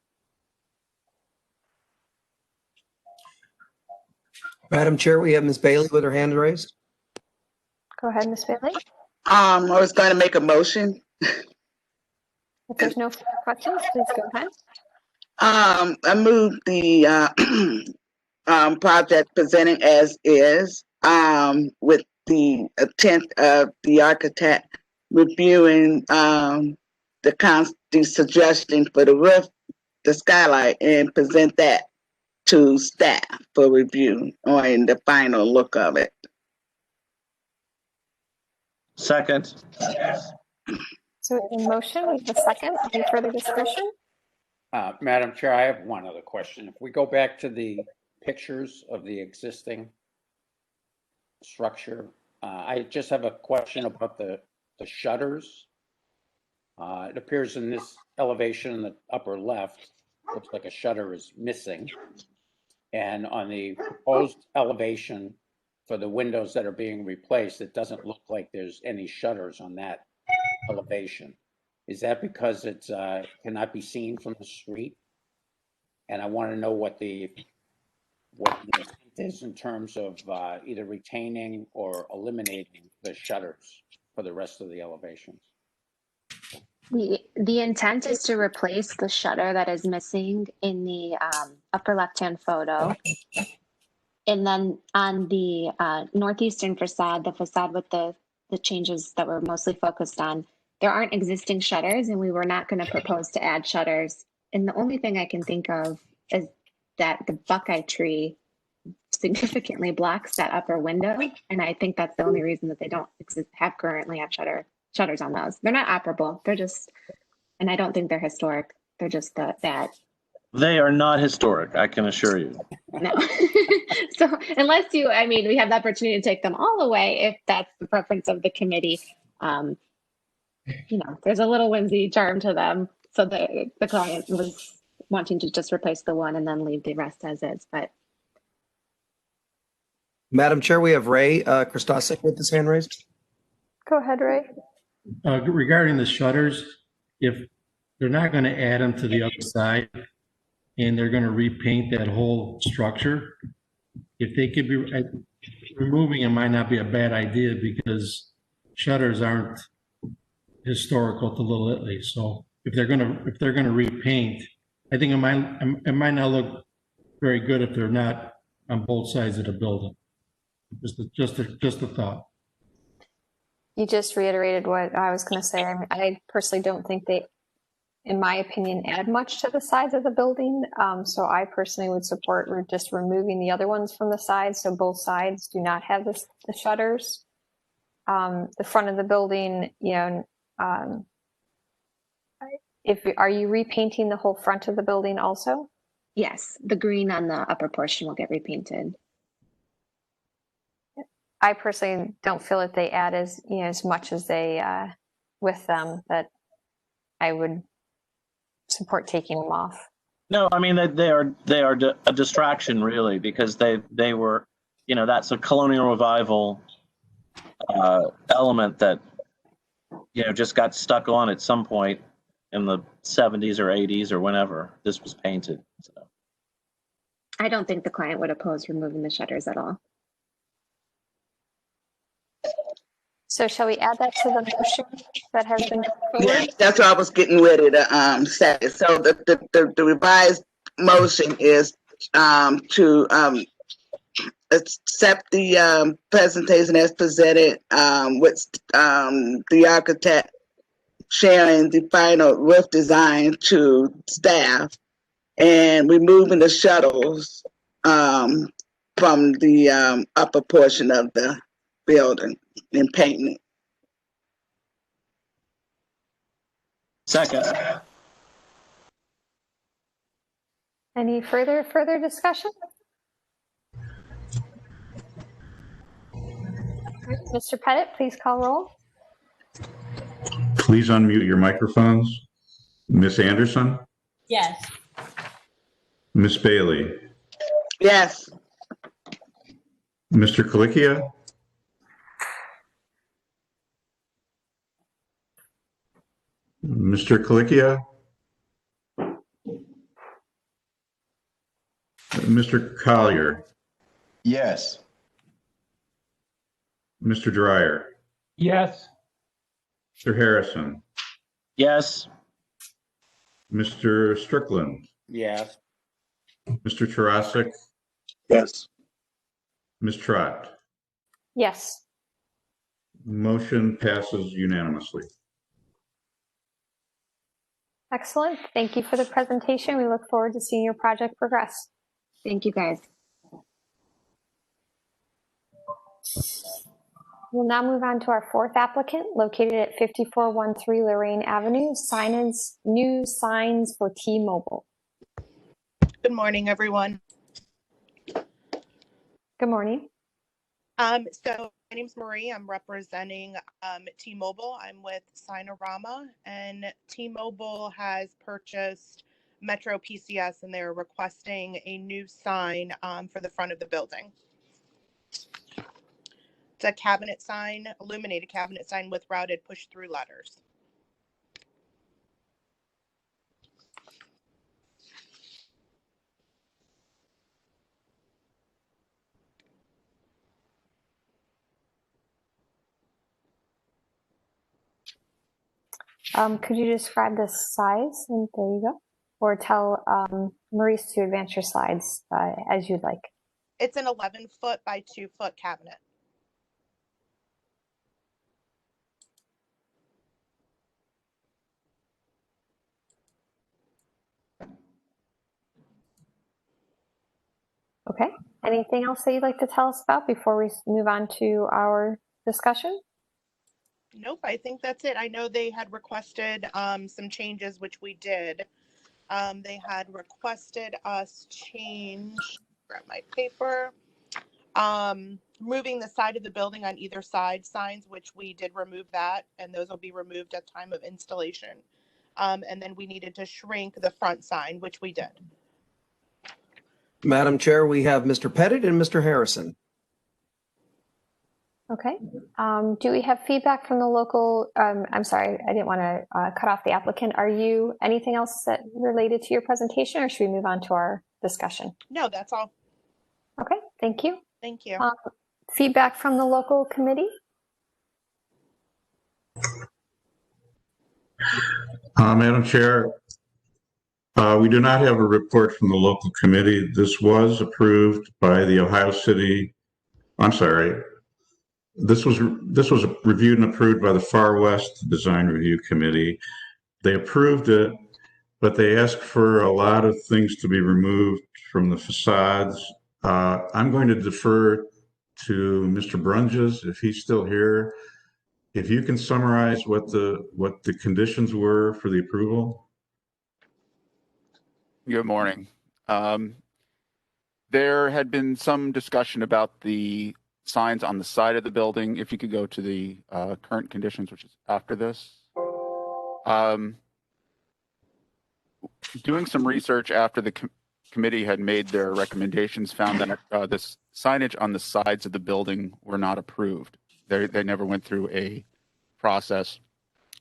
Madam Chair, we have Ms. Bailey with her hand raised. Go ahead, Ms. Bailey. I was going to make a motion. If there's no further questions, please go ahead. I move the project presented as is, with the intent of the architect reviewing the suggestion for the roof, the skylight, and present that to staff for review on the final look of it. Second. So we have a motion, we have a second. Any further discussion? Madam Chair, I have one other question. If we go back to the pictures of the existing structure, I just have a question about the shutters. It appears in this elevation in the upper left, looks like a shutter is missing. And on the proposed elevation for the windows that are being replaced, it doesn't look like there's any shutters on that elevation. Is that because it cannot be seen from the street? And I want to know what the intent is in terms of either retaining or eliminating the shutters for the rest of the elevations. The intent is to replace the shutter that is missing in the upper left-hand photo. And then on the northeastern facade, the facade with the changes that we're mostly focused on, there aren't existing shutters, and we were not going to propose to add shutters. And the only thing I can think of is that the Buckeye tree significantly blocks that upper window. And I think that's the only reason that they don't currently have shutters on those. They're not operable. They're just, and I don't think they're historic. They're just that. They are not historic, I can assure you. No. So unless we have the opportunity to take them all away, if that's the preference of the committee, there's a little whimsy charm to them. So the client was wanting to just replace the one and then leave the rest as is, but. Madam Chair, we have Ray Christosic with his hand raised. Go ahead, Ray. Regarding the shutters, if they're not going to add them to the other side and they're going to repaint that whole structure, if they could be, removing them might not be a bad idea because shutters aren't historical to Little Italy. So if they're going to repaint, I think it might not look very good if they're not on both sides of the building. Just a thought. You just reiterated what I was going to say. I personally don't think they, in my opinion, add much to the sides of the building. So I personally would support just removing the other ones from the sides. So both sides do not have the shutters. The front of the building, are you repainting the whole front of the building also? Yes, the green on the upper portion will get repainted. I personally don't feel that they add as much as they with them, that I would support taking them off. No, I mean they are a distraction really, because they were, that's a colonial revival element that just got stuck on at some point in the 70s or 80s or whenever this was painted. So. I don't think the client would oppose removing the shutters at all. So shall we add that to the motion that has been forward? Yeah, that's what I was getting ready to say. So the revised motion is to accept the presentation as presented with the architect sharing the final roof design to staff and removing the shutters from the upper portion of the building and painting it. Second. Any further discussion? Mr. Pettit, please call roll. Please unmute your microphones. Ms. Anderson? Yes. Ms. Bailey? Yes. Mr. Colicchia? Mr. Colicchio? Mr. Collier? Yes. Mr. Dreyer? Yes. Mr. Harrison? Yes. Mr. Strickland? Yes. Mr. Tarasik? Yes. Ms. Trott? Yes. Motion passes unanimously. Excellent. Thank you for the presentation. We look forward to seeing your project progress. Thank you, guys. We'll now move on to our fourth applicant, located at 5413 Lorraine Avenue, new signs for T-Mobile. Good morning, everyone. Good morning. So my name's Marie. I'm representing T-Mobile. I'm with Signorama, and T-Mobile has purchased Metro PCS, and they're requesting a new sign for the front of the building. It's a cabinet sign, illuminated cabinet sign with routed push-through letters. Could you describe the size? And there you go. Or tell Maurice to advance your slides as you'd like. It's an 11-foot by 2-foot cabinet. Okay. Anything else that you'd like to tell us about before we move on to our discussion? Nope, I think that's it. I know they had requested some changes, which we did. They had requested us change, grab my paper, moving the side of the building on either side signs, which we did remove that, and those will be removed at time of installation. And then we needed to shrink the front sign, which we did. Madam Chair, we have Mr. Pettit and Mr. Harrison. Okay. Do we have feedback from the local? I'm sorry, I didn't want to cut off the applicant. Are you anything else that related to your presentation, or should we move on to our discussion? No, that's all. Okay, thank you. Thank you. Feedback from the local committee? Madam Chair, we do not have a report from the local committee. This was approved by the Ohio City, I'm sorry, this was reviewed and approved by the Far West Design Review Committee. They approved it, but they asked for a lot of things to be removed from the facades. I'm going to defer to Mr. Brunges, if he's still here. If you can summarize what the conditions were for the approval. Good morning. There had been some discussion about the signs on the side of the building. If you could go to the current conditions, which is after this. Doing some research after the committee had made their recommendations, found that this signage on the sides of the building were not approved. They never went through a process.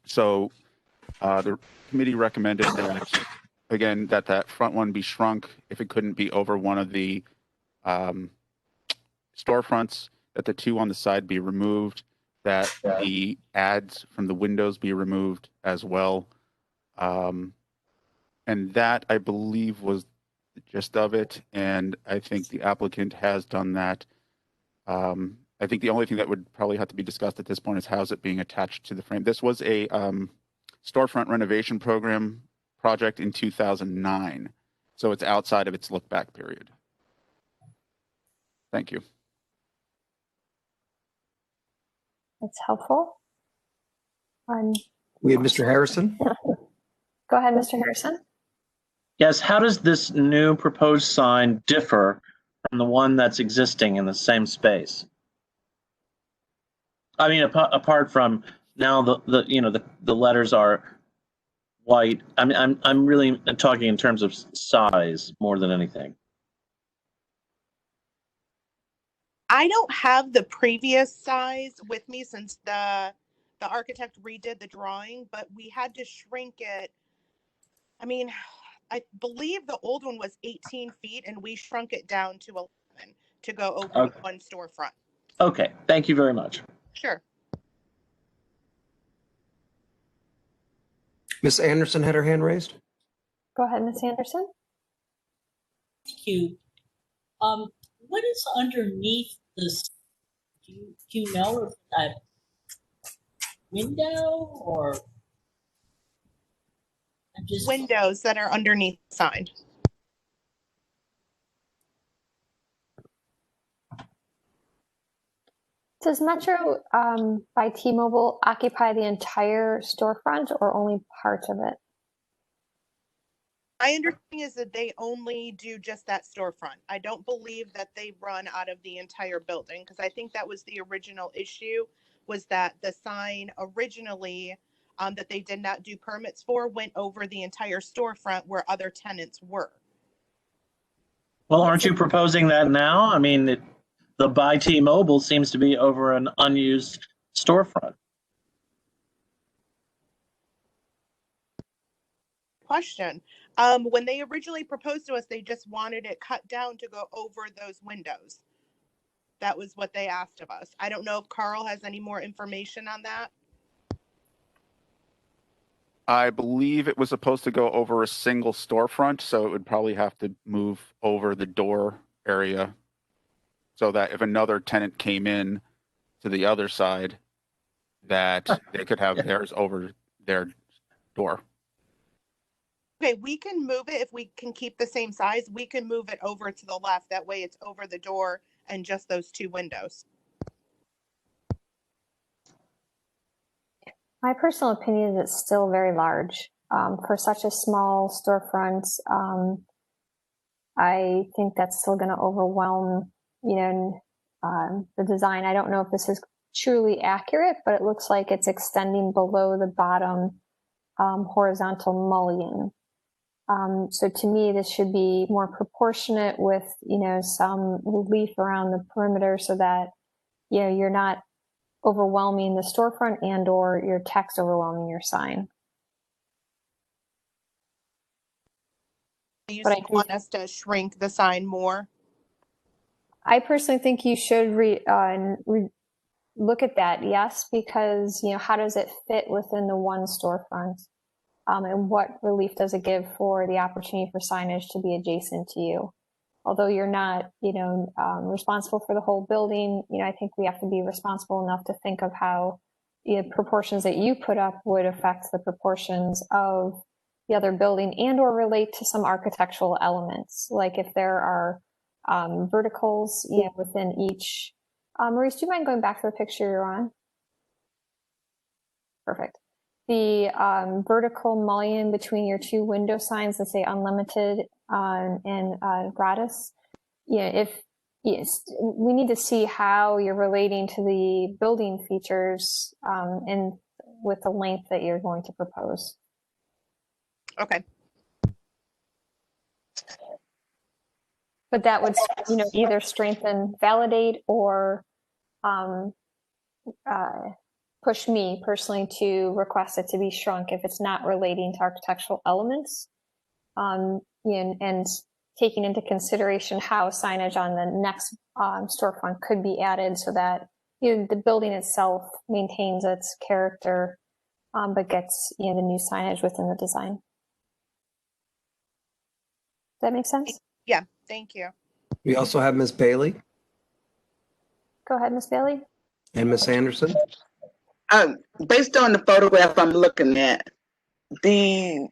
So the committee recommended that, again, that front one be shrunk if it couldn't be over one of the storefronts, that the two on the side be removed, that the ads from the windows be removed as well. And that, I believe, was the gist of it. And I think the applicant has done that. I think the only thing that would probably have to be discussed at this point is how's it being attached to the frame. This was a storefront renovation project in 2009. So it's outside of its look back period. Thank you. That's helpful. We have Mr. Harrison. Go ahead, Mr. Harrison. Yes, how does this new proposed sign differ from the one that's existing in the same space? I mean, apart from now the letters are white. I mean, I'm really talking in terms of size more than anything. I don't have the previous size with me since the the architect redid the drawing, but we had to shrink it. I mean, I believe the old one was 18 feet and we shrunk it down to 11 to go over one storefront. Okay, thank you very much. Sure. Ms. Anderson had her hand raised. Go ahead, Ms. Anderson. Thank you. What is underneath this? Do you know if that window or just windows that are underneath the sign? Does Metro by T-Mobile occupy the entire storefront or only parts of it? My understanding is that they only do just that storefront. I don't believe that they run out of the entire building, because I think that was the original issue, was that the sign originally that they did not do permits for went over the entire storefront where other tenants were. Well, aren't you proposing that now? I mean, the by T-Mobile seems to be over an unused storefront. Question. When they originally proposed to us, they just wanted it cut down to go over those windows. That was what they asked of us. I don't know if Carl has any more information on that. I believe it was supposed to go over a single storefront, so it would probably have to move over the door area so that if another tenant came in to the other side, that they could have theirs over their door. Okay, we can move it if we can keep the same size. We can move it over to the left. That way it's over the door and just those two windows. My personal opinion is it's still very large for such a small storefront. I think that's still going to overwhelm, the design. I don't know if this is truly accurate, but it looks like it's extending below the bottom horizontal mullion. So to me, this should be more proportionate with, some relief around the perimeter so that, you're not overwhelming the storefront and or your text overwhelming your sign. You want us to shrink the sign more? I personally think you should look at that, yes, because, how does it fit within the one storefront? And what relief does it give for the opportunity for signage to be adjacent to you? Although you're not, responsible for the whole building, I think we have to be responsible enough to think of how the proportions that you put up would affect the proportions of the other building and or relate to some architectural elements. Like if there are verticals, within each. Maurice, do you mind going back to the picture you're on? Perfect. The vertical mullion between your two window signs that say unlimited and gratis. We need to see how you're relating to the building features and with the length that you're going to propose. Okay. But that would, either strengthen, validate, or push me personally to request it to be shrunk if it's not relating to architectural elements, and taking into consideration how signage on the next storefront could be added so that the building itself maintains its character, but gets the new signage within the design. Does that make sense? Yeah, thank you. We also have Ms. Bailey. Go ahead, Ms. Bailey. And Ms. Anderson. Based on the photograph I'm looking at, the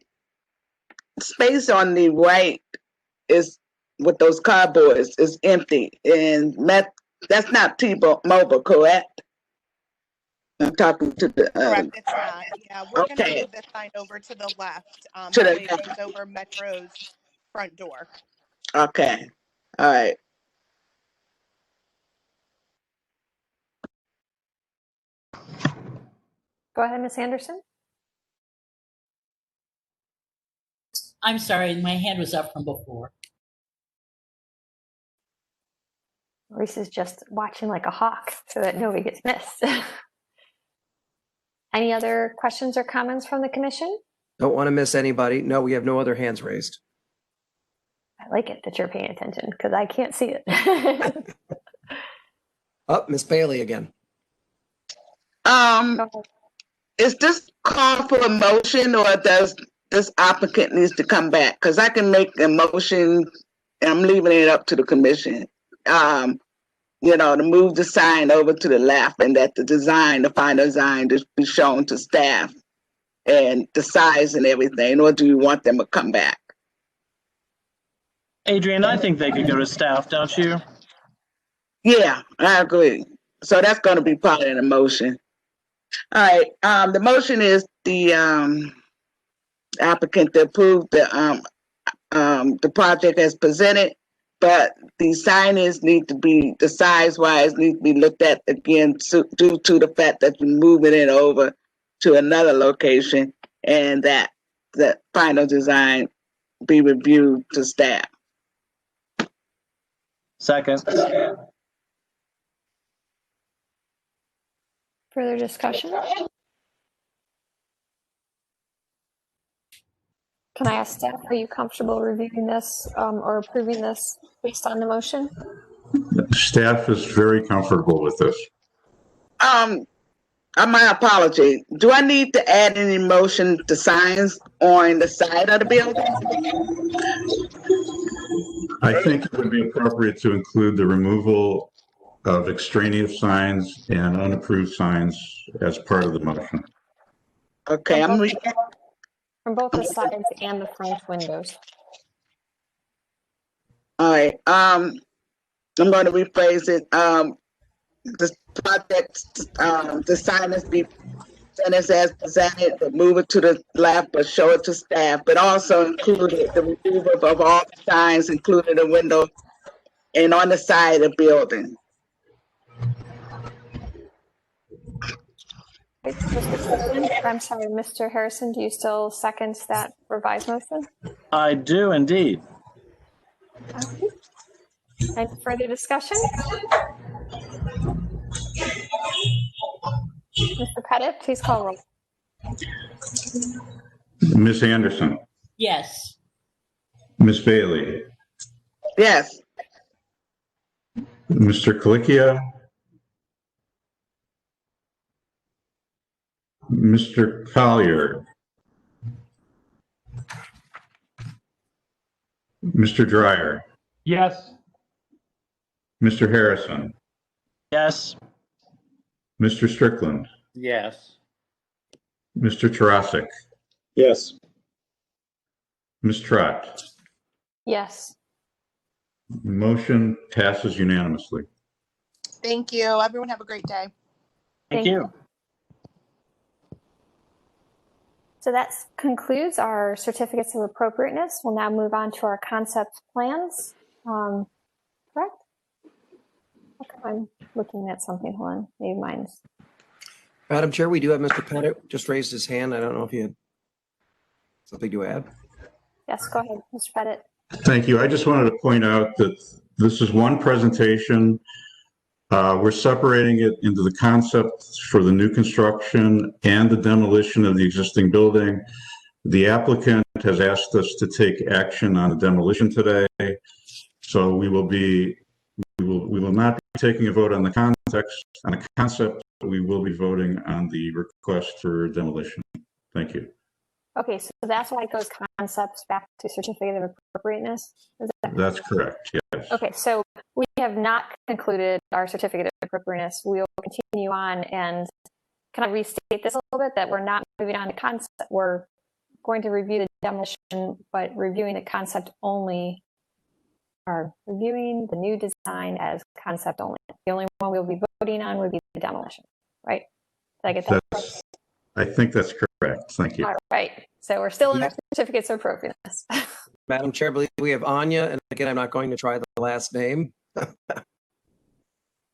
space on the right is with those cardboards is empty, and that's not T-Mobile, correct? I'm talking to the. Correct, it's not. Yeah, we're going to move the sign over to the left. That way it goes over Metro's front door. Okay, all right. Go ahead, Ms. Anderson. I'm sorry, my hand was up from before. Maurice is just watching like a hawk so that nobody gets missed. Any other questions or comments from the commission? Don't want to miss anybody. No, we have no other hands raised. I like it that you're paying attention because I can't see it. Oh, Miss Bailey again. Is this call for a motion, or does this applicant needs to come back? Because I can make a motion, and I'm leaving it up to the commission. To move the sign over to the left, and that the final design, just be shown to staff, and the size and everything. Or do you want them to come back? Adrian, I think they could go to staff, don't you? Yeah, I agree. So that's going to be part of the motion. All right. The motion is the applicant to approve the project as presented, but the signage need to be, the size wise need to be looked at again due to the fact that you're moving it over to another location, and that the final design be reviewed to staff. Second. Further discussion? Can I ask staff, are you comfortable reviewing this or approving this based on the motion? Staff is very comfortable with this. My apology. Do I need to add any motion to signs on the side of the building? I think it would be appropriate to include the removal of extraneous signs and unapproved signs as part of the motion. Okay, I'm reading. From both the sides and the front windows. All right. I'm going to rephrase it. The project, the signage be finished as presented, but move it to the left, but show it to staff, but also included the removal of all the signs, including the window and on the side of the building. I'm sorry, Mr. Harrison, do you still second that revised motion? I do indeed. Okay. Any further discussion? Mr. Pettit, please call roll. Ms. Anderson, Yes. Ms. Bailey, Yes. Mr. Colicchio, Mr. Collier, Mr. Dreyer, Yes. Mr. Harrison, Yes. Mr. Strickland, Yes. Mr. Tarasik, Yes. Ms. Trott. Yes. Motion passes unanimously. Thank you. Everyone have a great day. Thank you. So that concludes our certificates of appropriateness. We'll now move on to our concept plans. Correct? Okay, I'm looking at something. Hold on. Maybe mine's. Madam Chair, we do have Mr. Pettit just raised his hand. I don't know if you had something to add. Yes, go ahead, Mr. Pettit. Thank you. I just wanted to point out that this is one presentation. We're separating it into the concepts for the new construction and the demolition of the existing building. The applicant has asked us to take action on the demolition today. So we will not be taking a vote on the concept, but we will be voting on the request for demolition. Thank you. Okay, so that's why it goes concepts back to certificate of appropriateness? That's correct, yes. Okay, so we have not concluded our certificate of appropriateness. We will continue on, and can I restate this a little bit, that we're not moving on to concept, we're going to review the demolition, but reviewing the concept only, or reviewing the new design as concept only. The only one we'll be voting on would be the demolition, right? Did I get that right? I think that's correct. Thank you. All right. So we're still in our certificates of appropriateness. Madam Chair, I believe we have Anya, and again, I'm not going to try the last name.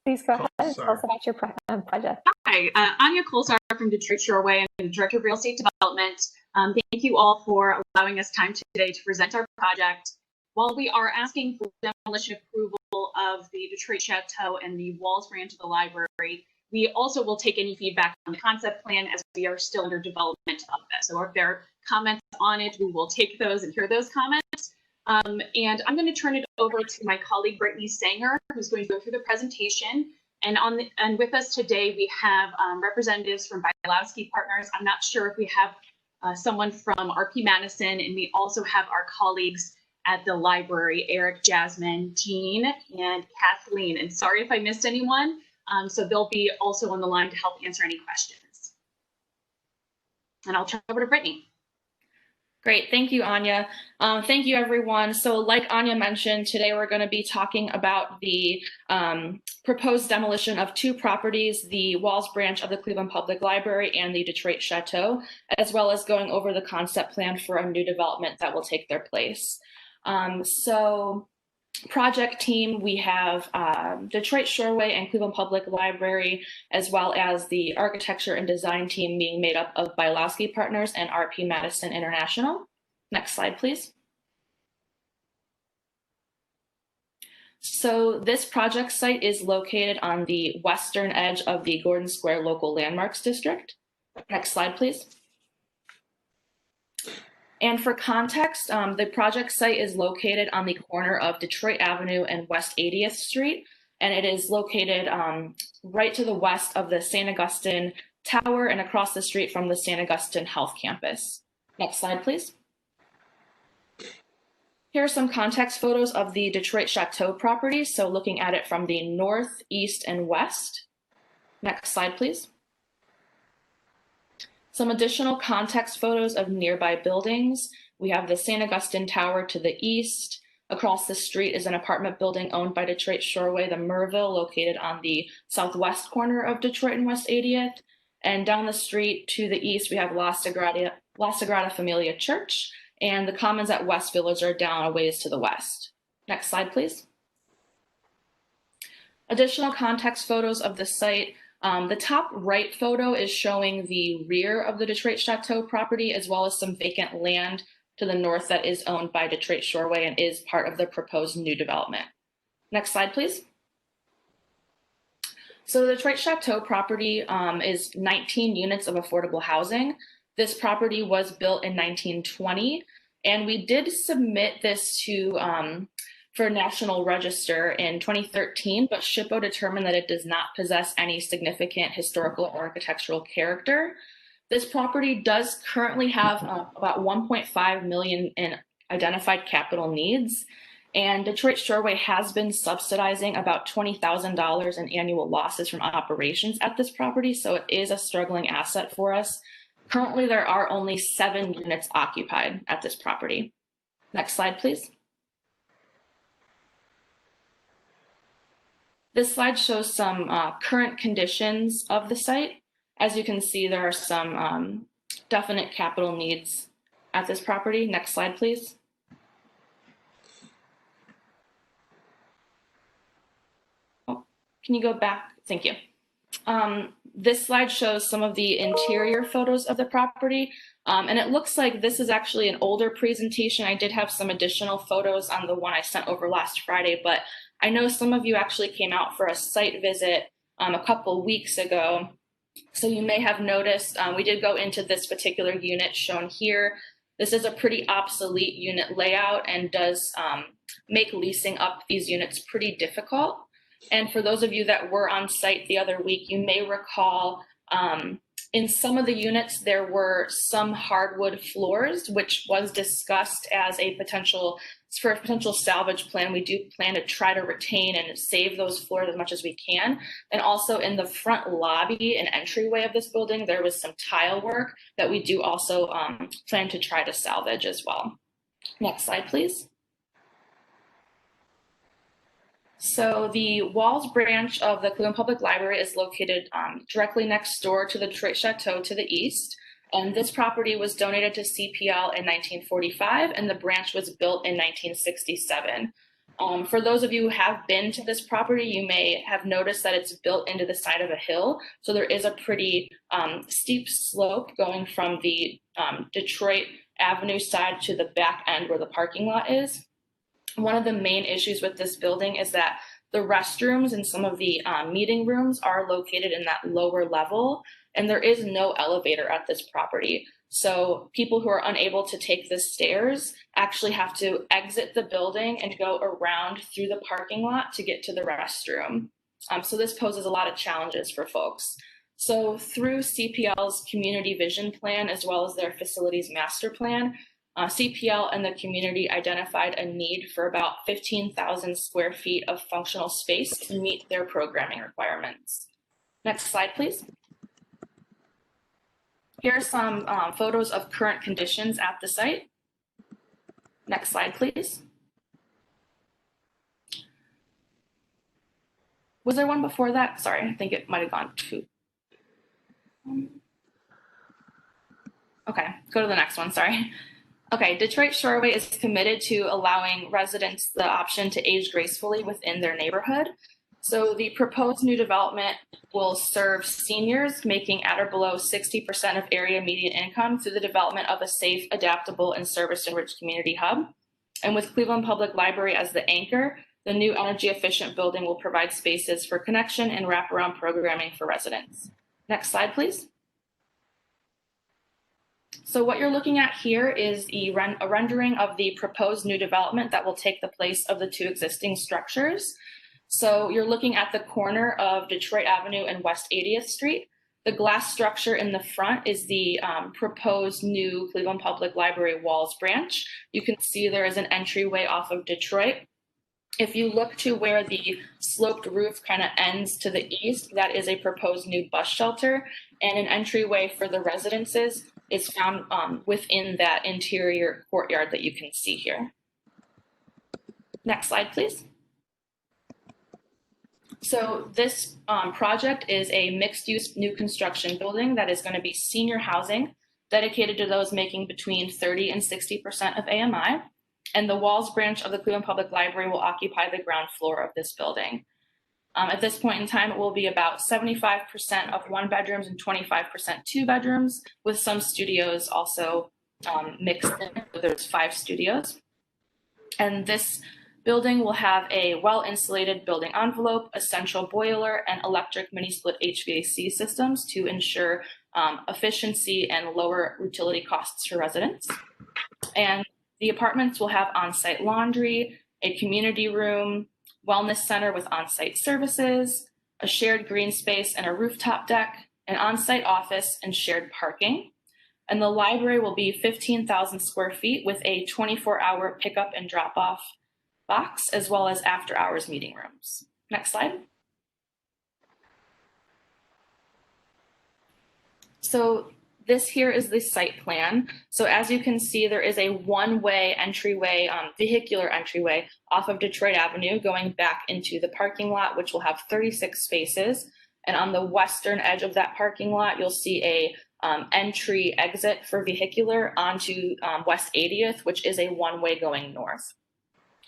Please go ahead and tell us about your project. Hi, Anya Colsar from Detroit Shoreway and the Director of Real Estate Development. Thank you all for allowing us time today to present our project. While we are asking for demolition approval of the Detroit Chateau and the walls ran to the library, We also will take any feedback on the concept plan as we are still under development of this. So if there are comments on it, we will take those and hear those comments. And I'm going to turn it over to my colleague, Brittany Sanger, who's going to go through the presentation. And with us today, we have representatives from Bialowski Partners. I'm not sure if we have someone from RP Madison, and we also have our colleagues at the library, Eric, Jasmine, Jean, and Kathleen. And sorry if I missed anyone. So they'll be also on the line to help answer any questions. And I'll turn it over to Brittany. Great, thank you, Anya. Thank you, everyone. So like Anya mentioned, today we're going to be talking about the proposed demolition of two properties, the Walls branch of the Cleveland Public Library and the Detroit Chateau, as well as going over the concept plan for a new development that will take their place. So project team, we have Detroit Shoreway and Cleveland Public Library, as well as the architecture and design team being made up of Bialowski Partners and RP Madison International. Next slide, please. So this project site is located on the western edge of the Gordon Square Local Landmarks District. Next slide, please. And for context, the project site is located on the corner of Detroit Avenue and West 80th Street, and it is located right to the west of the St. Augustine Tower and across the street from the St. Augustine Health Campus. Next slide, please. Here are some context photos of the Detroit Chateau property, so looking at it from the north, east, and west. Next slide, please. Some additional context photos of nearby buildings. We have the St. Augustine Tower to the east. Across the street is an apartment building owned by Detroit Shoreway, the Merville, located on the southwest corner of Detroit and West 80th. And down the street to the east, we have La Sagrada Familia Church, and the Commons at West Village are down a ways to the west. Next slide, please. Additional context photos of the site. The top right photo is showing the rear of the Detroit Chateau property, as well as some vacant land to the north that is owned by Detroit Shoreway and is part of the proposed new development. Next slide, please. So the Detroit Chateau property is 19 units of affordable housing. This property was built in 1920, and we did submit this to for National Register in 2013, but SHPO determined that it does not possess any significant historical or architectural character. This property does currently have about 1.5 million in identified capital needs, and Detroit Shoreway has been subsidizing about $20,000 in annual losses from operations at this property, so it is a struggling asset for us. Currently, there are only 7 units occupied at this property. Next slide, please. This slide shows some current conditions of the site. As you can see, there are some definite capital needs at this property. Next slide, please. Oh, can you go back? Thank you. This slide shows some of the interior photos of the property, and it looks like this is actually an older presentation. I did have some additional photos on the one I sent over last Friday, but I know some of you actually came out for a site visit a couple weeks ago. So you may have noticed we did go into this particular unit shown here. This is a pretty obsolete unit layout and does make leasing up these units pretty difficult. And for those of you that were on site the other week, you may recall in some of the units, there were some hardwood floors, which was discussed as a potential salvage plan. We do plan to try to retain and save those floors as much as we can. And also in the front lobby and entryway of this building, there was some tile work that we do also plan to try to salvage as well. Next slide, please. So the Walls branch of the Cleveland Public Library is located directly next door to the Detroit Chateau to the east. And this property was donated to CPL in 1945, and the branch was built in 1967. For those of you who have been to this property, you may have noticed that it's built into the side of a hill. So there is a pretty steep slope going from the Detroit Avenue side to the back end where the parking lot is. One of the main issues with this building is that The restrooms and some of the meeting rooms are located in that lower level, and there is no elevator at this property. So people who are unable to take the stairs actually have to exit the building and go around through the parking lot to get to the restroom. So this poses a lot of challenges for folks. So through CPL's community vision plan, as well as their facilities master plan, CPL and the community identified a need for about 15,000 square feet of functional space to meet their programming requirements. Next slide, please. Here are some photos of current conditions at the site. Next slide, please. Was there one before that? Sorry, I think it might have gone too. Okay, go to the next one, sorry. Okay, Detroit Shoreway is committed to allowing residents the option to age gracefully within their neighborhood. So the proposed new development will serve seniors making at or below 60% of area median income through the development of a safe, adaptable, and service-enriched community hub. And with Cleveland Public Library as the anchor, the new energy-efficient building will provide spaces for connection and wraparound programming for residents. Next slide, please. So what you're looking at here is a rendering of the proposed new development that will take the place of the two existing structures. So you're looking at the corner of Detroit Avenue and West 80th Street. The glass structure in the front is the proposed new Cleveland Public Library Walls branch. You can see there is an entryway off of Detroit. If you look to where the sloped roof kind of ends to the east, that is a proposed new bus shelter, and an entryway for the residences is found within that interior courtyard that you can see here. Next slide, please. So this project is a mixed-use new construction building that is going to be senior housing dedicated to those making between 30 and 60% of AMI. And the Walls branch of the Cleveland Public Library will occupy the ground floor of this building. At this point in time, it will be about 75% of one bedrooms and 25% two bedrooms, with some studios also mixed in. So there's 5 studios. And this building will have a well-insulated building envelope, a central boiler, and electric mini-split HVAC systems to ensure efficiency and lower utility costs for residents. And the apartments will have on-site laundry, a community room, wellness center with on-site services, a shared green space and a rooftop deck, an on-site office, and shared parking. And the library will be 15,000 square feet with a 24-hour pickup and drop-off box, as well as after-hours meeting rooms. Next slide. So this here is the site plan. So as you can see, there is a one-way entryway, vehicular entryway off of Detroit Avenue going back into the parking lot, which will have 36 spaces. And on the western edge of that parking lot, you'll see a entry exit for vehicular onto West 80th, which is a one-way going north.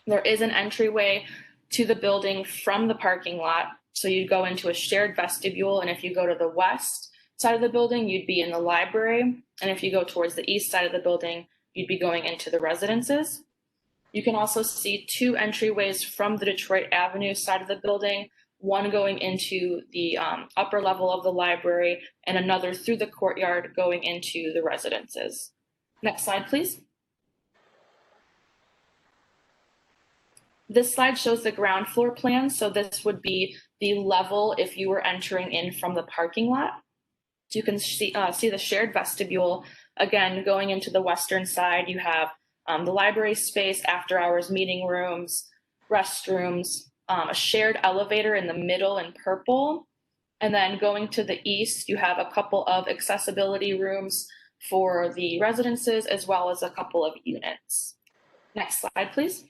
There is an entryway to the building from the parking lot. So you go into a shared vestibule, and if you go to the west side of the building, you'd be in the library. And if you go towards the east side of the building, you'd be going into the residences. You can also see 2 entryways from the Detroit Avenue side of the building, one going into the upper level of the library and another through the courtyard going into the residences. Next slide, please. This slide shows the ground floor plan. So this would be the level if you were entering in from the parking lot. So you can see the shared vestibule. Again, going into the western side, you have the library space, after hours meeting rooms, restrooms, a shared elevator in the middle in purple. And then going to the east, you have a couple of accessibility rooms for the residences, as well as a couple of units. Next slide, please.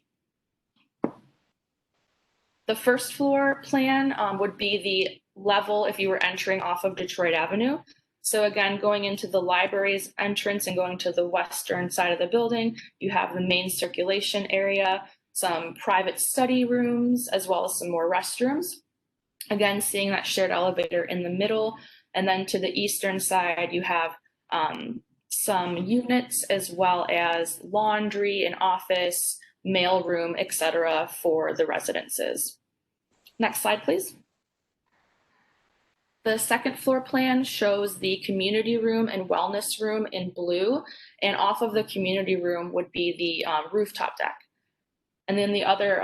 The first floor plan would be the level if you were entering off of Detroit Avenue. So again, going into the library's entrance and going to the western side of the building, you have the main circulation area, some private study rooms, as well as some more restrooms. Again, seeing that shared elevator in the middle. And then to the eastern side, you have some units, as well as laundry, an office, mail room, etc. for the residences. Next slide, please. The second floor plan shows the community room and wellness room in blue, and off of the community room would be the rooftop deck. And then the other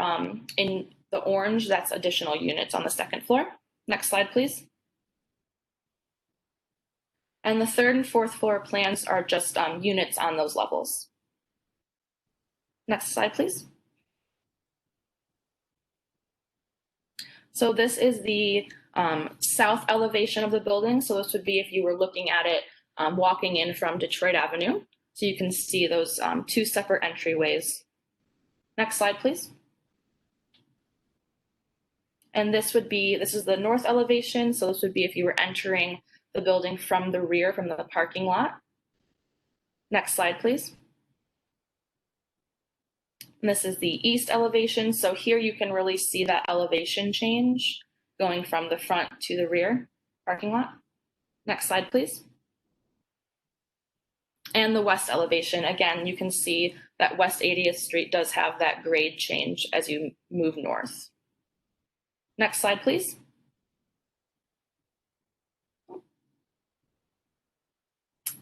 in the orange, that's additional units on the second floor. Next slide, please. And the third and fourth floor plans are just units on those levels. Next slide, please. So this is the south elevation of the building. So this would be if you were looking at it walking in from Detroit Avenue. So you can see those two separate entryways. Next slide, please. And this is the north elevation. So this would be if you were entering the building from the rear, from the parking lot. Next slide, please. And this is the east elevation. So here you can really see that elevation change going from the front to the rear parking lot. Next slide, please. And the west elevation, again, you can see that West 80th Street does have that grade change as you move north. Next slide, please.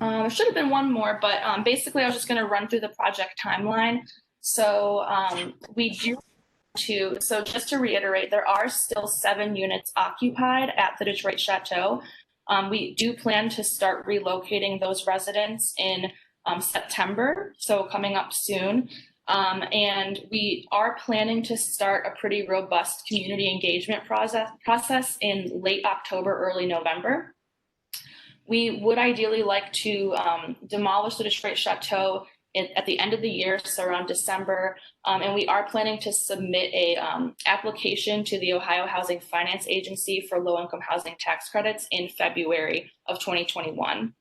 There should have been one more, but basically I was just going to run through the project timeline. So so just to reiterate, there are still 7 units occupied at the Detroit Chateau. We do plan to start relocating those residents in September, so coming up soon. And we are planning to start a pretty robust community engagement process in late October, early November. We would ideally like to demolish the Detroit Chateau at the end of the year, so around December, and we are planning to submit a application to the Ohio Housing Finance Agency for low-income housing tax credits in February of 2021.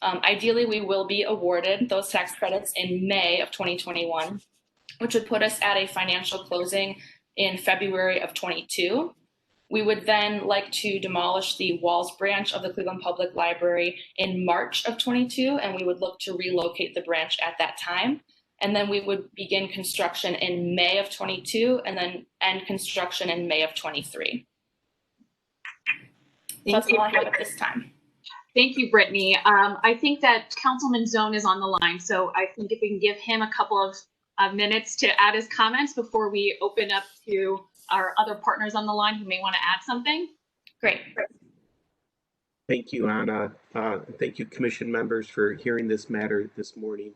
Ideally, we will be awarded those tax credits in May of 2021, which would put us at a financial closing in February of 22. We would then like to demolish the Walls branch of the Cleveland Public Library in March of 22, and we would look to relocate the branch at that time. And then we would begin construction in May of 22 and then end construction in May of 23. That's all I have at this time. Thank you, Brittany. I think that Councilman Zone is on the line, so I think if we can give him a couple of minutes to add his comments before we open up to our other partners on the line who may want to add something. Great. Thank you, Anna. Thank you, Commission members, for hearing this matter this morning.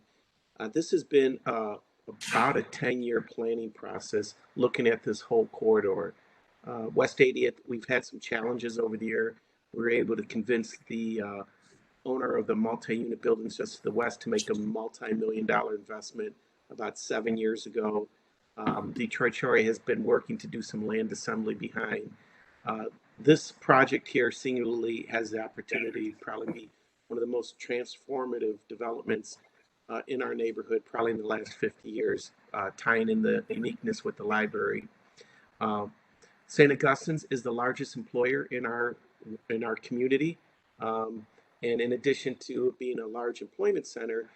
This has been about a 10-year planning process looking at this whole corridor. West 80th, we've had some challenges over the year. We were able to convince the owner of the multi-unit buildings just to the west to make a multi-million-dollar investment about 7 years ago. Detroit Shore has been working to do some land assembly behind. This project here singularly has the opportunity to probably be one of the most transformative developments in our neighborhood, probably in the last 50 years, tying in the uniqueness with the library. St. Augustine's is the largest employer in our community. And in addition to being a large employment center,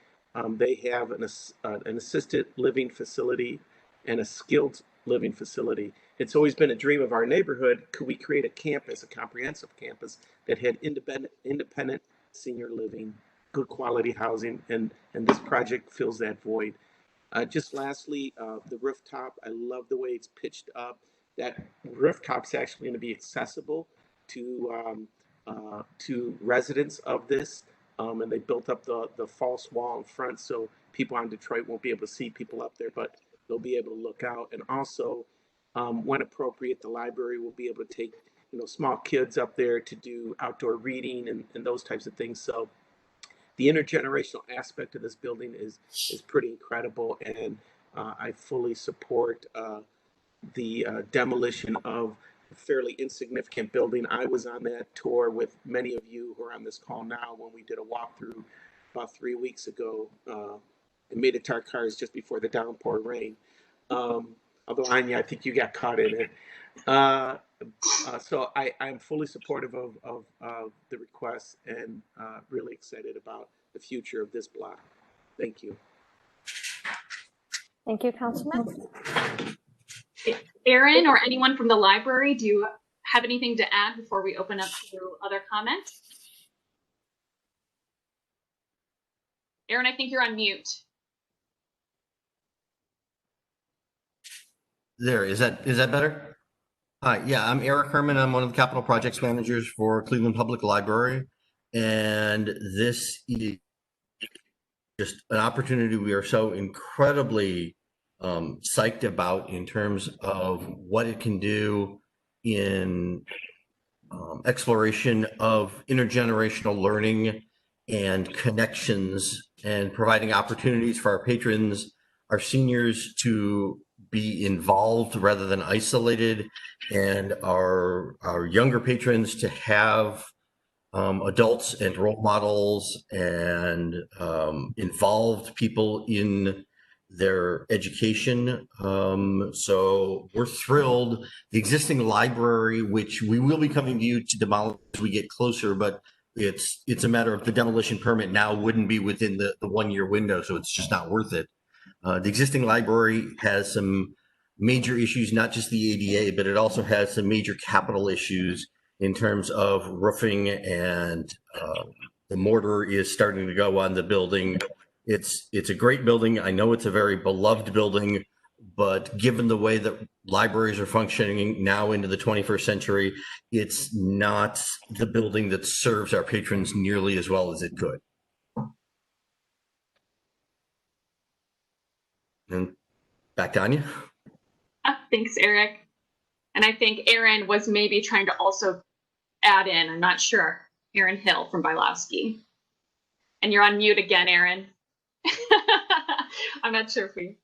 they have an assisted living facility and a skilled living facility. It's always been a dream of our neighborhood. Could we create a campus, a comprehensive campus that had independent senior living, good quality housing, and this project fills that void. Just lastly, the rooftop, I love the way it's pitched up. That rooftop's actually going to be accessible to residents of this, and they built up the false wall in front so people on Detroit won't be able to see people up there, but they'll be able to look out. And also, when appropriate, the library will be able to take small kids up there to do outdoor reading and those types of things. So the intergenerational aspect of this building is pretty incredible, and I fully support the demolition of a fairly insignificant building. I was on that tour with many of you who are on this call now when we did a walkthrough about 3 weeks ago. And made it to our cars just before the downpour rain. Although, Anya, I think you got caught in it. So I'm fully supportive of the request and really excited about the future of this block. Thank you. Thank you, Councilman. Aaron or anyone from the library, do you have anything to add before we open up to other comments? Aaron, I think you're on mute. There, is that better? Hi, yeah, I'm Eric Herman. I'm one of the capital projects managers for Cleveland Public Library. And this is just an opportunity we are so incredibly psyched about in terms of what it can do in exploration of intergenerational learning and connections, and providing opportunities for our patrons, our seniors, to be involved rather than isolated, and our younger patrons to have adults and role models and involved people in their education. So we're thrilled. The existing library, which we will be coming to you to demolish as we get closer, but it's a matter of the demolition permit now wouldn't be within the 1 year window, so it's just not worth it. The existing library has some major issues, not just the ADA, but it also has some major capital issues in terms of roofing, and the mortar is starting to go on the building. It's a great building. I know it's a very beloved building, but given the way that libraries are functioning now into the 21st century, it's not the building that serves our patrons nearly as well as it could. And back to Anya. Thanks, Eric. And I think Aaron was maybe trying to also add in, I'm not sure, Aaron Hill from Bylowski. And you're on mute again, Aaron. I'm not sure if we...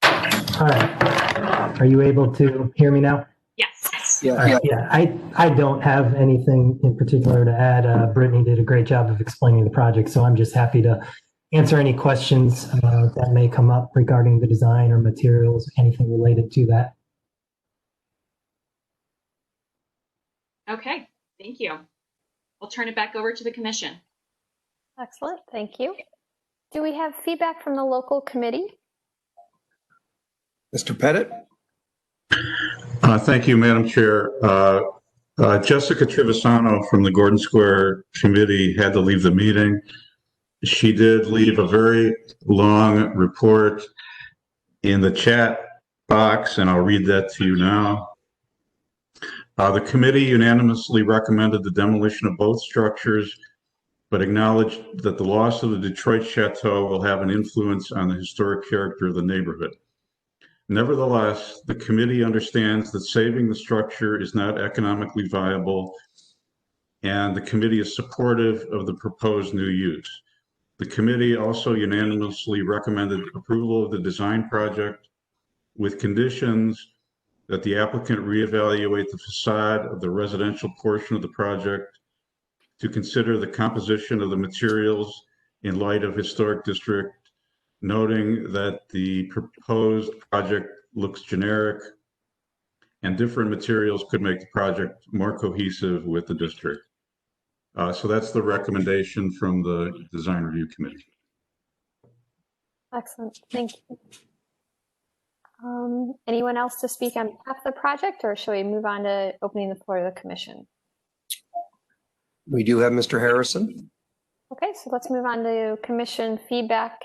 All right. Are you able to hear me now? Yes. Yeah. Right. Yeah. I don't have anything in particular to add. Brittany did a great job of explaining the project, so I'm just happy to answer any questions that may come up regarding the design or materials, anything related to that. Okay, thank you. We'll turn it back over to the commission. Excellent, thank you. Do we have feedback from the local committee? Mr. Pettit? Thank you, Madam Chair. Jessica Trivisano from the Gordon Square Committee had to leave the meeting. She did leave a very long report in the chat box, and I'll read that to you now. The committee unanimously recommended the demolition of both structures, but acknowledged that the loss of the Detroit Chateau will have an influence on the historic character of the neighborhood. Nevertheless, the committee understands that saving the structure is not economically viable, and the committee is supportive of the proposed new use. The committee also unanimously recommended approval of the design project with conditions that the applicant reevaluate the facade of the residential portion of the project to consider the composition of the materials in light of historic district, noting that the proposed project looks generic and different materials could make the project more cohesive with the district. So that's the recommendation from the Design Review Committee. Excellent, thank you. Anyone else to speak on behalf of the project, or shall we move on to opening the floor to the commission? We do have Mr. Harrison. Okay, so let's move on to commission feedback.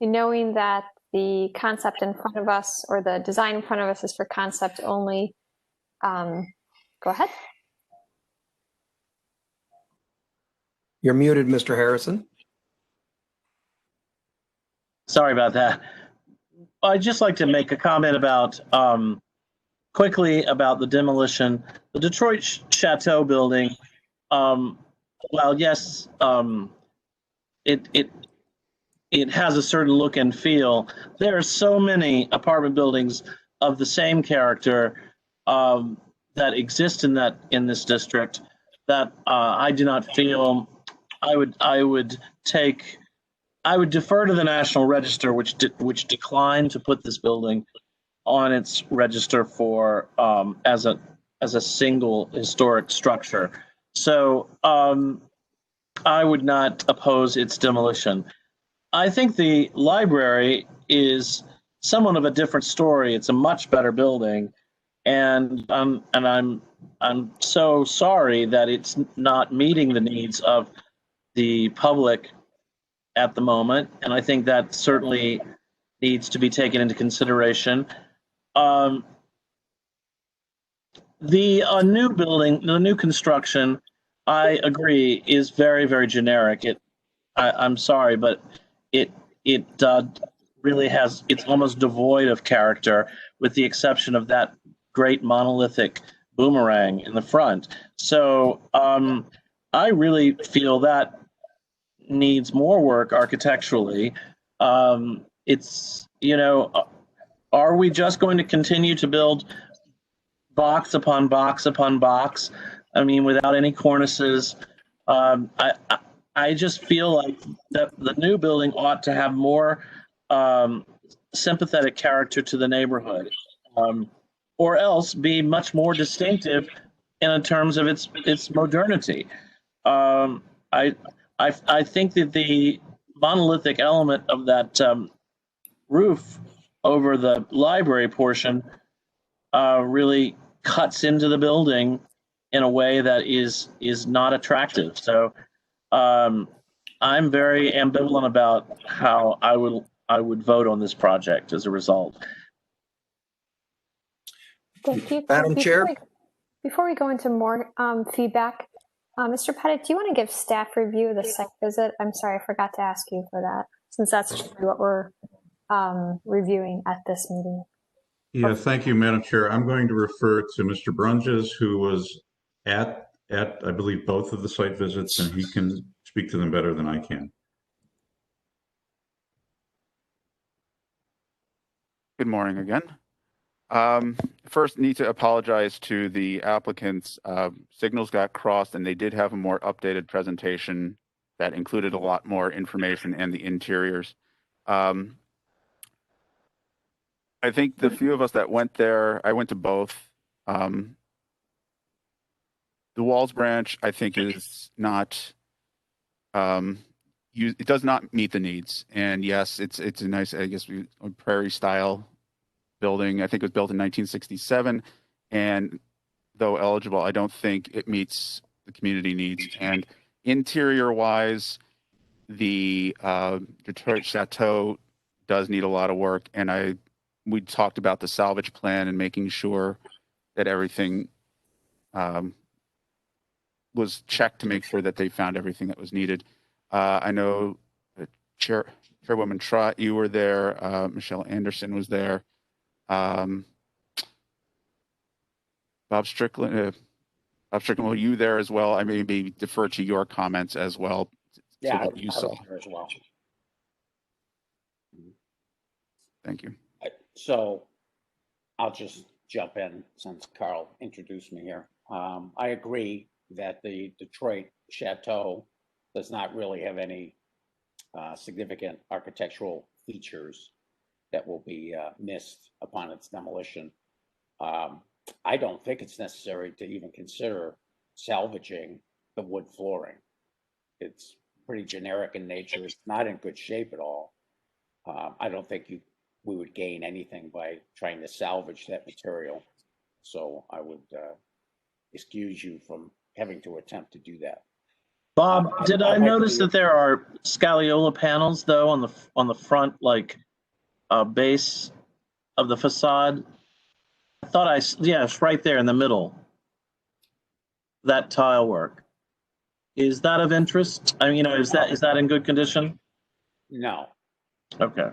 Knowing that the concept in front of us, or the design in front of us, is for concept only. Go ahead. You're muted, Mr. Harrison. Sorry about that. I'd just like to make a comment about quickly about the demolition. The Detroit Chateau building, while yes, it has a certain look and feel, there are so many apartment buildings of the same character that exist in this district that I do not feel I would defer to the National Register, which declined to put this building on its register for as a single historic structure. So I would not oppose its demolition. I think the library is somewhat of a different story. It's a much better building, and I'm so sorry that it's not meeting the needs of the public at the moment, and I think that certainly needs to be taken into consideration. The new building, the new construction, I agree, is very, very generic. I'm sorry, but it really has, it's almost devoid of character, with the exception of that great monolithic boomerang in the front. So I really feel that needs more work architecturally. It's, you know, are we just going to continue to build box upon box upon box? I mean, without any cornices. I just feel like that the new building ought to have more sympathetic character to the neighborhood, or else be much more distinctive in terms of its modernity. I think that the monolithic element of that roof over the library portion really cuts into the building in a way that is not attractive. So I'm very ambivalent about how I would vote on this project as a result. Thank you. Madam Chair. Before we go into more feedback, Mr. Pettit, do you want to give staff review of the site visit? I'm sorry, I forgot to ask you for that, since that's what we're reviewing at this meeting. Yeah, thank you, Madam Chair. I'm going to refer to Mr. Brunges, who was at I believe, both of the site visits, and he can speak to them better than I can. Good morning again. First, need to apologize to the applicants. Signals got crossed, and they did have a more updated presentation that included a lot more information and the interiors. I think the few of us that went there, I went to both. The Walls branch, I think, is not. It does not meet the needs, and yes, it's a nice, I guess, prairie style building. I think it was built in 1967, and though eligible, I don't think it meets the community needs. And interior wise, the Detroit Chateau does need a lot of work, and we talked about the salvage plan and making sure that everything was checked to make sure that they found everything that was needed. I know Chairwoman Trott, you were there. Michelle Anderson was there. Bob Strickland, were you there as well? I maybe defer to your comments as well. Yeah, what you saw. there as well. Thank you. So I'll just jump in since Carl introduced me here. I agree that the Detroit Chateau does not really have any significant architectural features that will be missed upon its demolition. I don't think it's necessary to even consider salvaging the wood flooring. It's pretty generic in nature. It's not in good shape at all. I don't think we would gain anything by trying to salvage that material. So I would excuse you from having to attempt to do that. Bob, did I notice that there are scagliola panels though on the front, like base of the facade? I thought yeah, it's right there in the middle. That tile work. Is that of interest? I mean, you know, is that in good condition? No. Okay.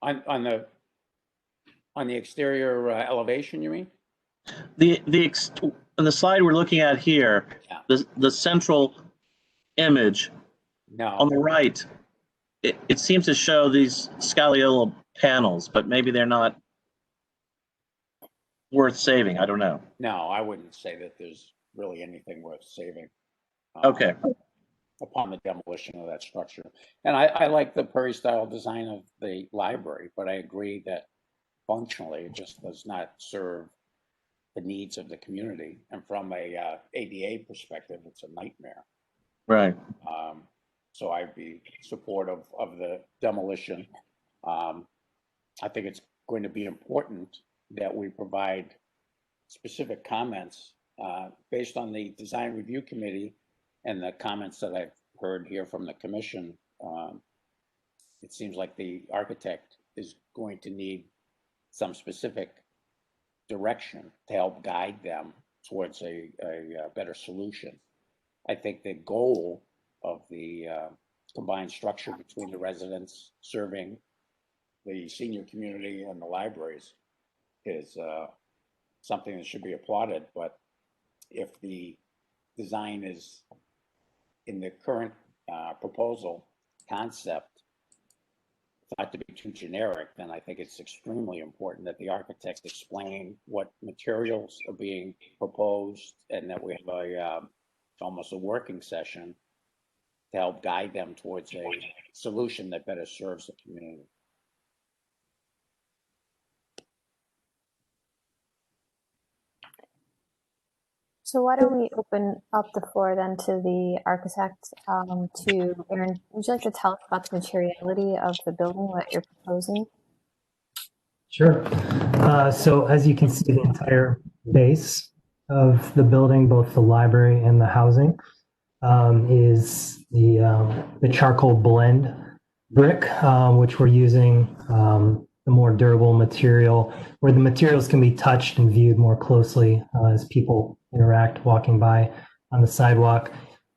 On the exterior elevation, you mean? On the slide we're looking at here, yeah. the central image on the right, it seems to show these scagliola panels, but maybe they're not worth saving. I don't know. No, I wouldn't say that there's really anything worth saving. Okay. Upon the demolition of that structure. And I like the prairie style design of the library, but I agree that functionally it just does not serve the needs of the community. And from a ADA perspective, it's a nightmare. Right. So I'd be supportive of the demolition. I think it's going to be important that we provide specific comments based on the design review committee and the comments that I've heard here from the commission. It seems like the architect is going to need some specific direction to help guide them towards a better solution. I think the goal of the combined structure between the residents serving the senior community and the libraries is something that should be applauded. But if the design is in the current proposal concept thought to be too generic, then I think it's extremely important that the architects explain what materials are being proposed and that we have a almost a working session to help guide them towards a solution that better serves the community. So why don't we open up the floor then to the architect, to Aaron, would you like to tell us about the materiality of the building, what you're proposing? Sure. So as you can see, the entire base of the building, both the library and the housing, is the charcoal blend brick, which we're using the more durable material, where the materials can be touched and viewed more closely as people interact walking by on the sidewalk.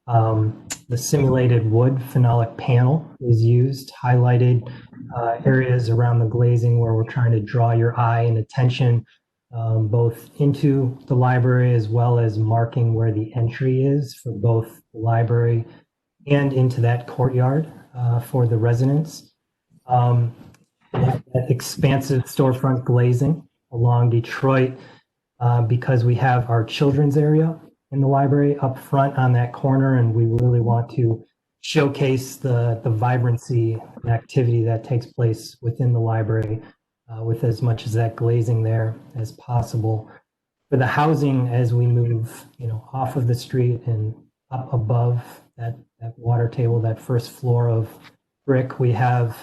The simulated wood phenolic panel is used, highlighted areas around the glazing where we're trying to draw your eye and attention both into the library as well as marking where the entry is for both the library and into that courtyard for the residents. That expansive storefront glazing along Detroit, because we have our children's area in the library up front on that corner, and we really want to showcase the vibrancy and activity that takes place within the library with as much as that glazing there as possible. For the housing, as we move, off of the street and up above that water table, that first floor of brick, we have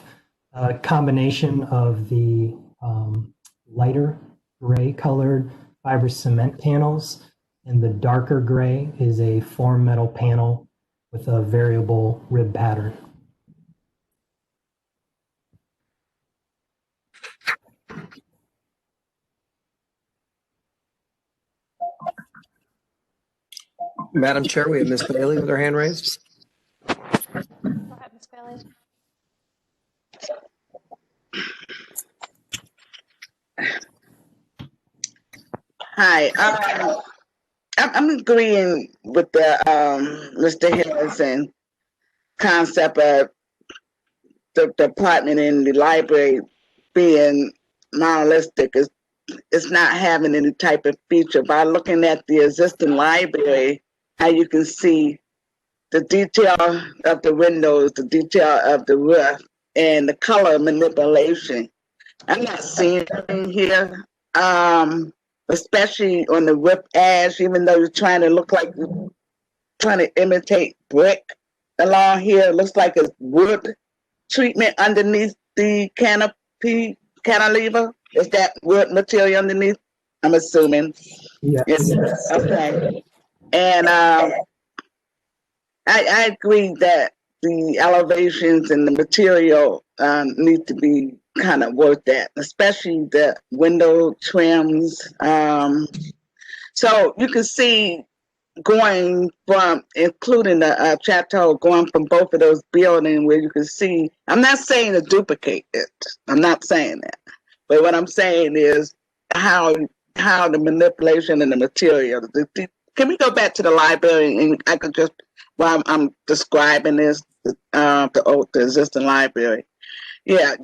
a combination of the lighter gray colored fiber cement panels, and the darker gray is a form metal panel with a variable rib pattern. Madam Chair, we have Ms. Bailey with her hand raised. Go ahead, Ms. Bailey. Hi, I'm agreeing with the Mr. Harrison concept of the apartment in the library being monolithic. It's not having any type of feature. By looking at the existing library, how you can see the detail of the windows, the detail of the roof, and the color manipulation. I'm not seeing anything here. Especially on the roof edge, even though you're trying to look like you're trying to imitate brick along here, it looks like it's wood treatment underneath the cantilever. Is that wood material underneath? I'm assuming. Yes. Okay. And I agree that the elevations and the material need to be kind of worked at, especially the window trims. So you can see going from, including the Chateau, going from both of those buildings where you can see, I'm not saying to duplicate it. I'm not saying that. But what I'm saying is how the manipulation and the material. Can we go back to the library and I could just, while I'm describing this, the existing library. Yeah,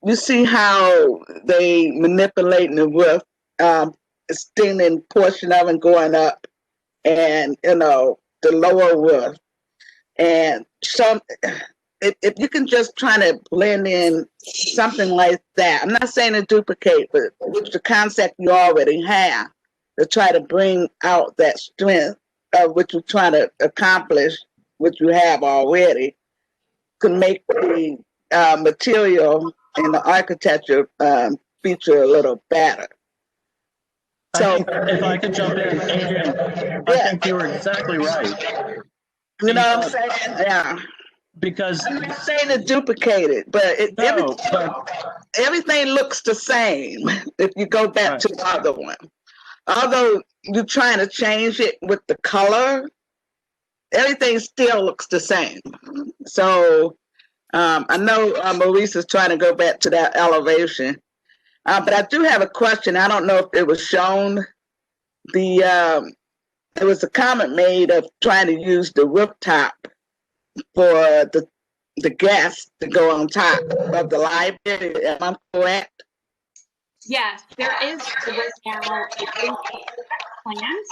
you see how they manipulating the roof, extending portion of it going up, and the lower roof, and some. If you can just try to blend in something like that, I'm not saying to duplicate, but with the concept you already have, to try to bring out that strength of what you're trying to accomplish, what you have already, could make the material and the architecture feature a little better. So, if I could jump in, Adrian, I think you were exactly right. You know what I'm saying? Yeah. Because I'm not saying it's duplicated, but everything looks the same if you go back to the other one. Although you're trying to change it with the color, everything still looks the same. So I know Maurice is trying to go back to that elevation, but I do have a question. I don't know if it was shown. There was a comment made of trying to use the rooftop for the guests to go on top of the library. Am I correct? Yes, there is right now plans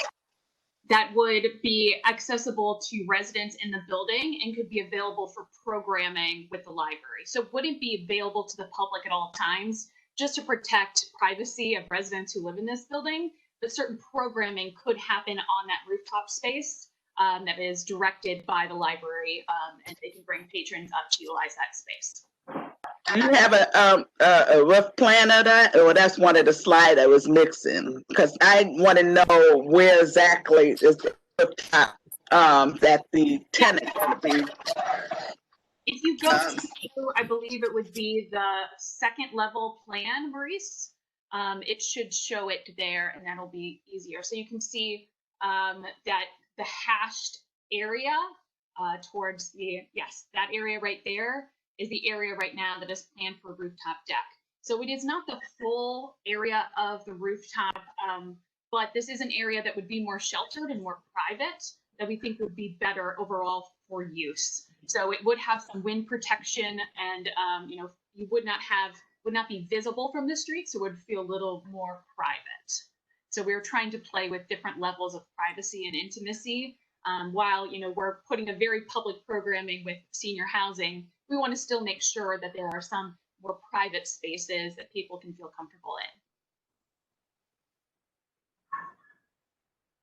that would be accessible to residents in the building and could be available for programming with the library. So it wouldn't be available to the public at all times, just to protect privacy of residents who live in this building. But certain programming could happen on that rooftop space that is directed by the library, and they can bring patrons up to utilize that space. Do you have a rough plan of that, or that's one of the slides I was mixing? Because I want to know where exactly is the rooftop that the tenant would be. If you go to, I believe it would be the second level plan, Maurice. It should show it there, and that'll be easier. So you can see that the hashed area towards that area right there is the area right now that is planned for rooftop deck. So it is not the full area of the rooftop, but this is an area that would be more sheltered and more private that we think would be better overall for use. So it would have some wind protection, and you would not be visible from the street, so it would feel a little more private. So we're trying to play with different levels of privacy and intimacy. While we're putting a very public programming with senior housing, we want to still make sure that there are some more private spaces that people can feel comfortable in.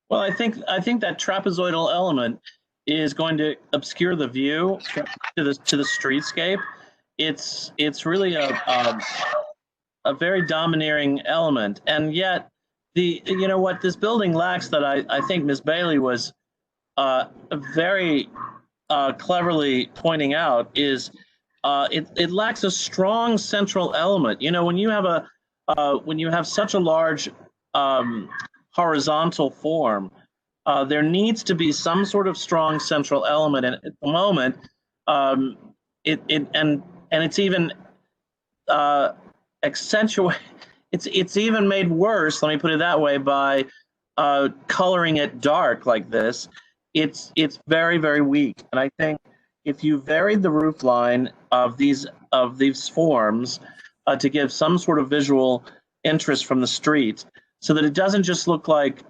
Well, I think that trapezoidal element is going to obscure the view to the streetscape. It's really a very domineering element, and yet what this building lacks that I think Ms. Bailey was very cleverly pointing out is it lacks a strong central element. When you have such a large horizontal form, there needs to be some sort of strong central element, and at the moment it's even accentuated. It's even made worse, let me put it that way, by coloring it dark like this. It's very, very weak. And I think if you varied the roof line of these forms to give some sort of visual interest from the street, so that it doesn't just look like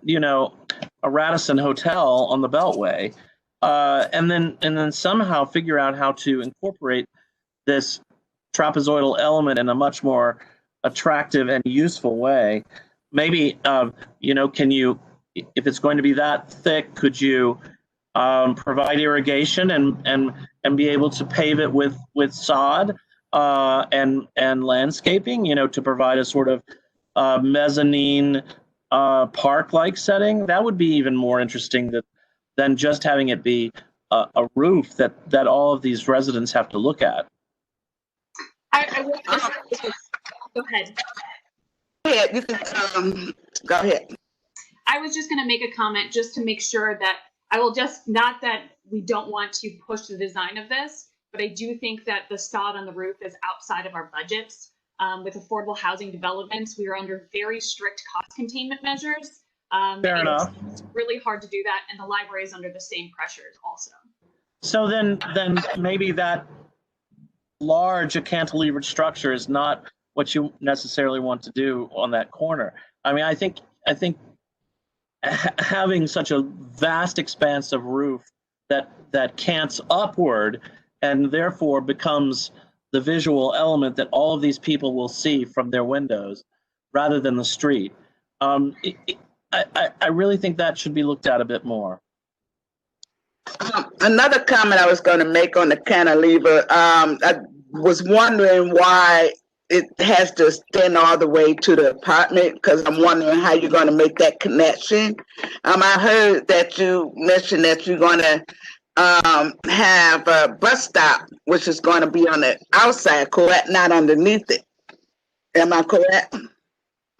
a Radisson hotel on the Beltway, and then somehow figure out how to incorporate this trapezoidal element in a much more attractive and useful way. Maybe can you, if it's going to be that thick, could you provide irrigation and be able to pave it with sod and landscaping, to provide a sort of mezzanine park-like setting? That would be even more interesting than just having it be a roof that all of these residents have to look at. Go ahead. Yeah, you can go ahead. I was just going to make a comment just to make sure that not that we don't want to push the design of this, but I do think that the sod on the roof is outside of our budgets. With affordable housing developments, we are under very strict cost containment measures. Fair enough. It's really hard to do that, and the library is under the same pressures also. So then maybe that large a cantilevered structure is not what you necessarily want to do on that corner. I mean, I think having such a vast expanse of roof that cants upward and therefore becomes the visual element that all of these people will see from their windows rather than the street. I really think that should be looked at a bit more. Another comment I was going to make on the cantilever, I was wondering why it has to extend all the way to the apartment, because I'm wondering how you're going to make that connection. I heard that you mentioned that you're going to have a bus stop, which is going to be on the outside, correct? Not underneath it. Am I correct?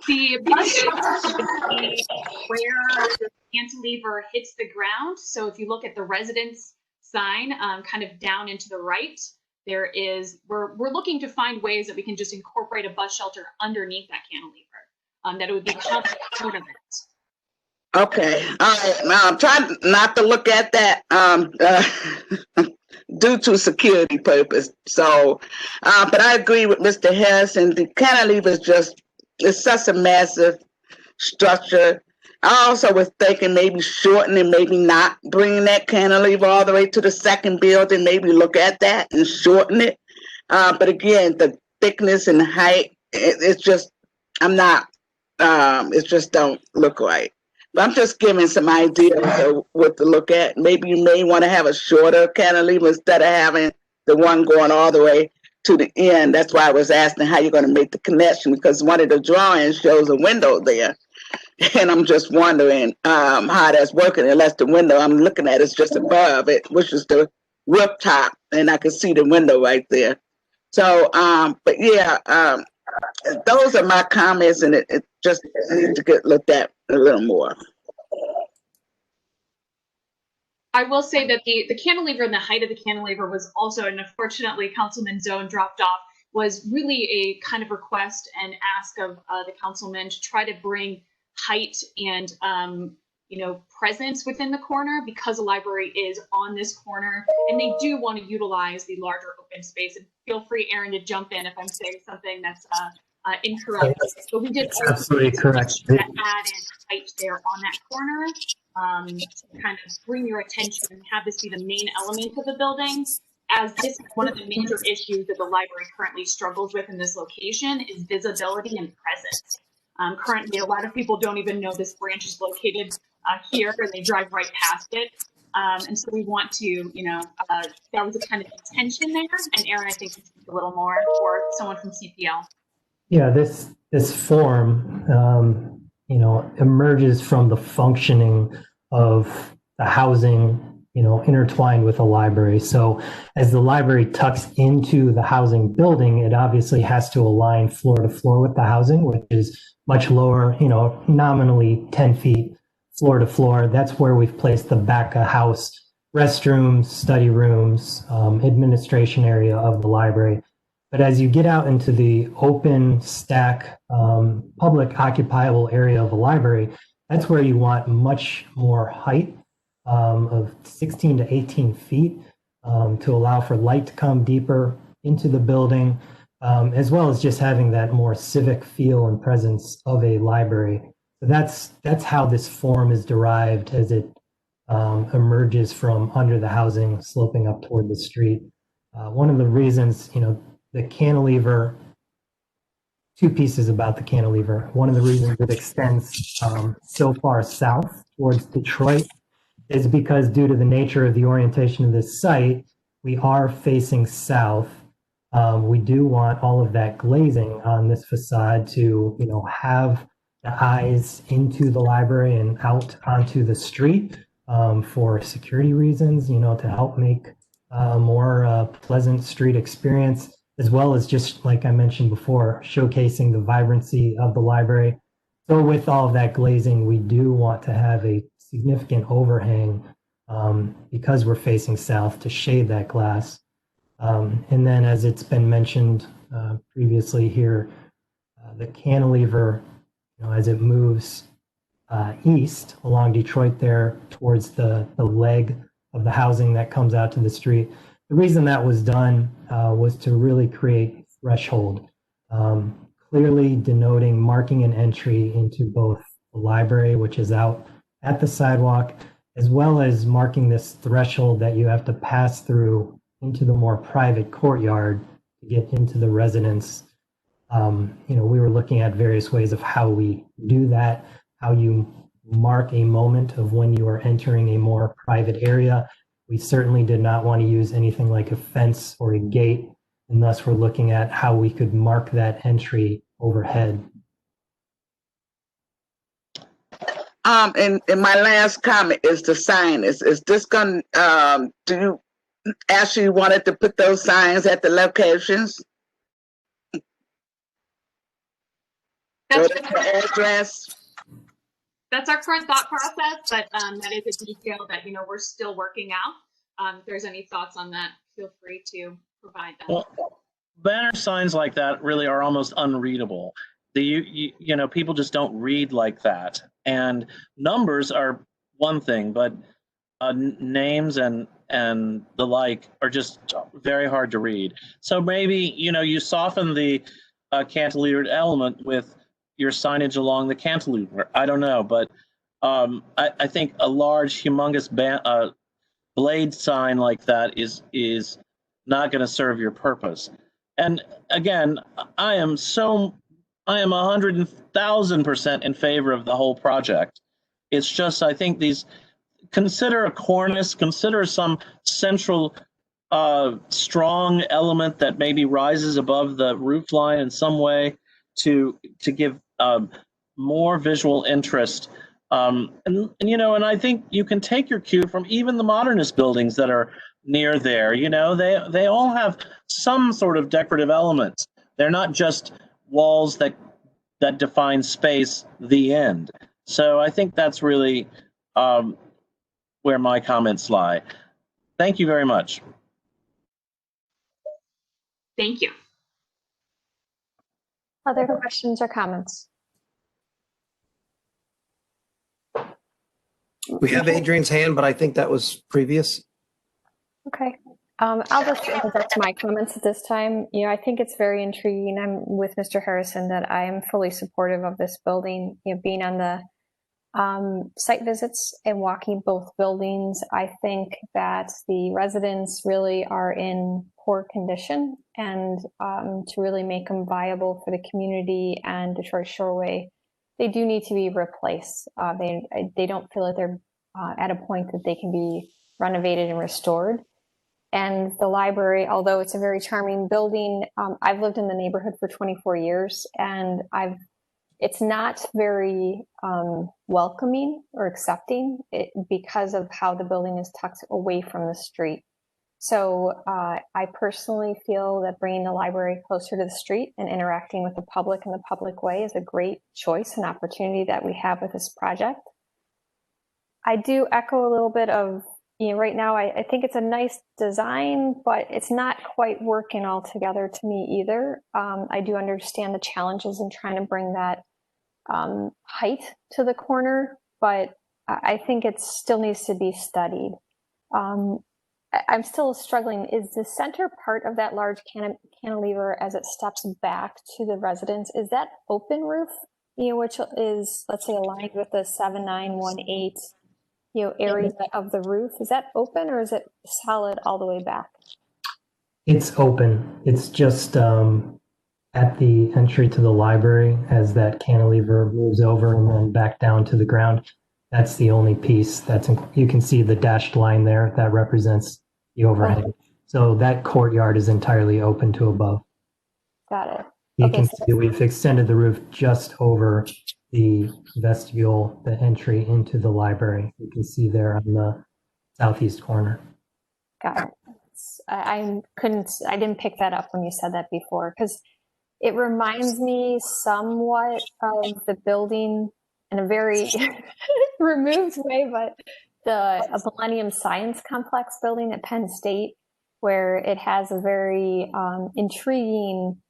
The bus stop is where the cantilever hits the ground. So if you look at the residence sign, kind of down and to the right, there is, we're looking to find ways that we can just incorporate a bus shelter underneath that cantilever, that it would be component. Okay, all right. Now I'm trying not to look at that due to security purpose. So, but I agree with Mr. Harrison. The cantilever is just, it's such a massive structure. I also was thinking maybe shortening, maybe not bringing that cantilever all the way to the second building. Maybe look at that and shorten it. But again, the thickness and height, it's just, I'm not, it just don't look right. But I'm just giving some ideas of what to look at. Maybe you may want to have a shorter cantilever instead of having the one going all the way to the end. That's why I was asking how you're going to make the connection, because one of the drawings shows a window there. And I'm just wondering how that's working, unless the window I'm looking at is just above it, which is the rooftop, and I can see the window right there. So, but yeah, those are my comments, and it just needs to get looked at a little more. I will say that the cantilever and the height of the cantilever was also, and unfortunately Councilman Zone dropped off, was really a kind of request and ask of the councilman to try to bring height and presence within the corner, because the library is on this corner and they do want to utilize the larger open space. And feel free, Aaron, to jump in if I'm saying something that's incorrect. But we did Absolutely correct. add in height there on that corner to kind of bring your attention and have this be the main element of the building, as this is one of the major issues that the library currently struggles with in this location is visibility and presence. Currently, a lot of people don't even know this branch is located here, and they drive right past it. And so we want to, that was a kind of tension there. And Aaron, I think, can speak a little more, or someone from CPL. Yeah, this form, emerges from the functioning of the housing, intertwined with a library. So as the library tucks into the housing building, it obviously has to align floor to floor with the housing, which is much lower, nominally 10 feet floor to floor. That's where we've placed the back of house restrooms, study rooms, administration area of the library. But as you get out into the open stack, public occupiable area of a library, that's where you want much more height of 16 to 18 feet to allow for light to come deeper into the building, as well as just having that more civic feel and presence of a library. So that's how this form is derived as it emerges from under the housing, sloping up toward the street. One of the reasons, the cantilever, two pieces about the cantilever. One of the reasons it extends so far south towards Detroit is because, due to the nature of the orientation of this site, we are facing south. We do want all of that glazing on this facade to, have the eyes into the library and out onto the street for security reasons, to help make a more pleasant street experience, as well as, just like I mentioned before, showcasing the vibrancy of the library. So with all of that glazing, we do want to have a significant overhang because we're facing south to shade that glass. And then, as it's been mentioned previously here, the cantilever, as it moves east along Detroit there towards the leg of the housing that comes out to the street. The reason that was done was to really create threshold, clearly denoting, marking an entry into both the library, which is out at the sidewalk, as well as marking this threshold that you have to pass through into the more private courtyard to get into the residence. We were looking at various ways of how we do that, how you mark a moment of when you are entering a more private area. We certainly did not want to use anything like a fence or a gate, And thus we're looking at how we could mark that entry overhead. And my last comment is the sign. Is this going do you actually wanted to put those signs at the locations? That's the address. That's our current thought process, but that is a detail that, you know, we're still working out. If there's any thoughts on that, feel free to provide them. Well, banner signs like that really are almost unreadable. You know, people just don't read like that. And numbers are one thing, but names and the like are just very hard to read. So maybe, you know, you soften the cantilevered element with your signage along the cantilever. I don't know, but I think a large, humongous blade sign like that is not going to serve your purpose. And again, I am 100,000% in favor of the whole project. It's just, I think consider a cornice, consider some central strong element that maybe rises above the roof line in some way to give more visual interest. And you know, and I think you can take your cue from even the modernist buildings that are near there. You know, they all have some sort of decorative elements. They're not just walls that define space, the end. So I think that's really where my comments lie. Thank you very much. Thank you. Other questions or comments? We have Adrian's hand, but I think that was previous. Okay. I'll just interject my comments at this time. You know, I think it's very intriguing. I'm with Mr. Harrison that I am fully supportive of this building. You know, being on the site visits and walking both buildings, I think that the residents really are in poor condition, and to really make them viable for the community and Detroit Shoreway, they do need to be replaced. They don't feel that they're at a point that they can be renovated and restored. And the library, although it's a very charming building, I've lived in the neighborhood for 24 years, and it's not very welcoming or accepting because of how the building is tucked away from the street. So I personally feel that bringing the library closer to the street and interacting with the public in the public way is a great choice and opportunity that we have with this project. I do echo a little bit of, you know, right now I think it's a nice design, but it's not quite working all together to me either. I do understand the challenges in trying to bring that height to the corner, but I think it still needs to be studied. I'm still struggling. Is the center part of that large cantilever as it steps back to the residence, is that open roof, you know, which is, let's say, aligned with the 7918, you know, area of the roof? Is that open or is it solid all the way back? It's open. It's just at the entry to the library as that cantilever moves over and then back down to the ground. That's the only piece you can see the dashed line there that represents the overhead. Oh. So that courtyard is entirely open to above. Got it. You can see we've extended the roof just over the vestibule, the entry into the library. You can see there on the southeast corner. Got it. I didn't pick that up when you said that before, because it reminds me somewhat of the building in a very removed way, but a Millennium Science Complex building at Penn State, where it has a very intriguing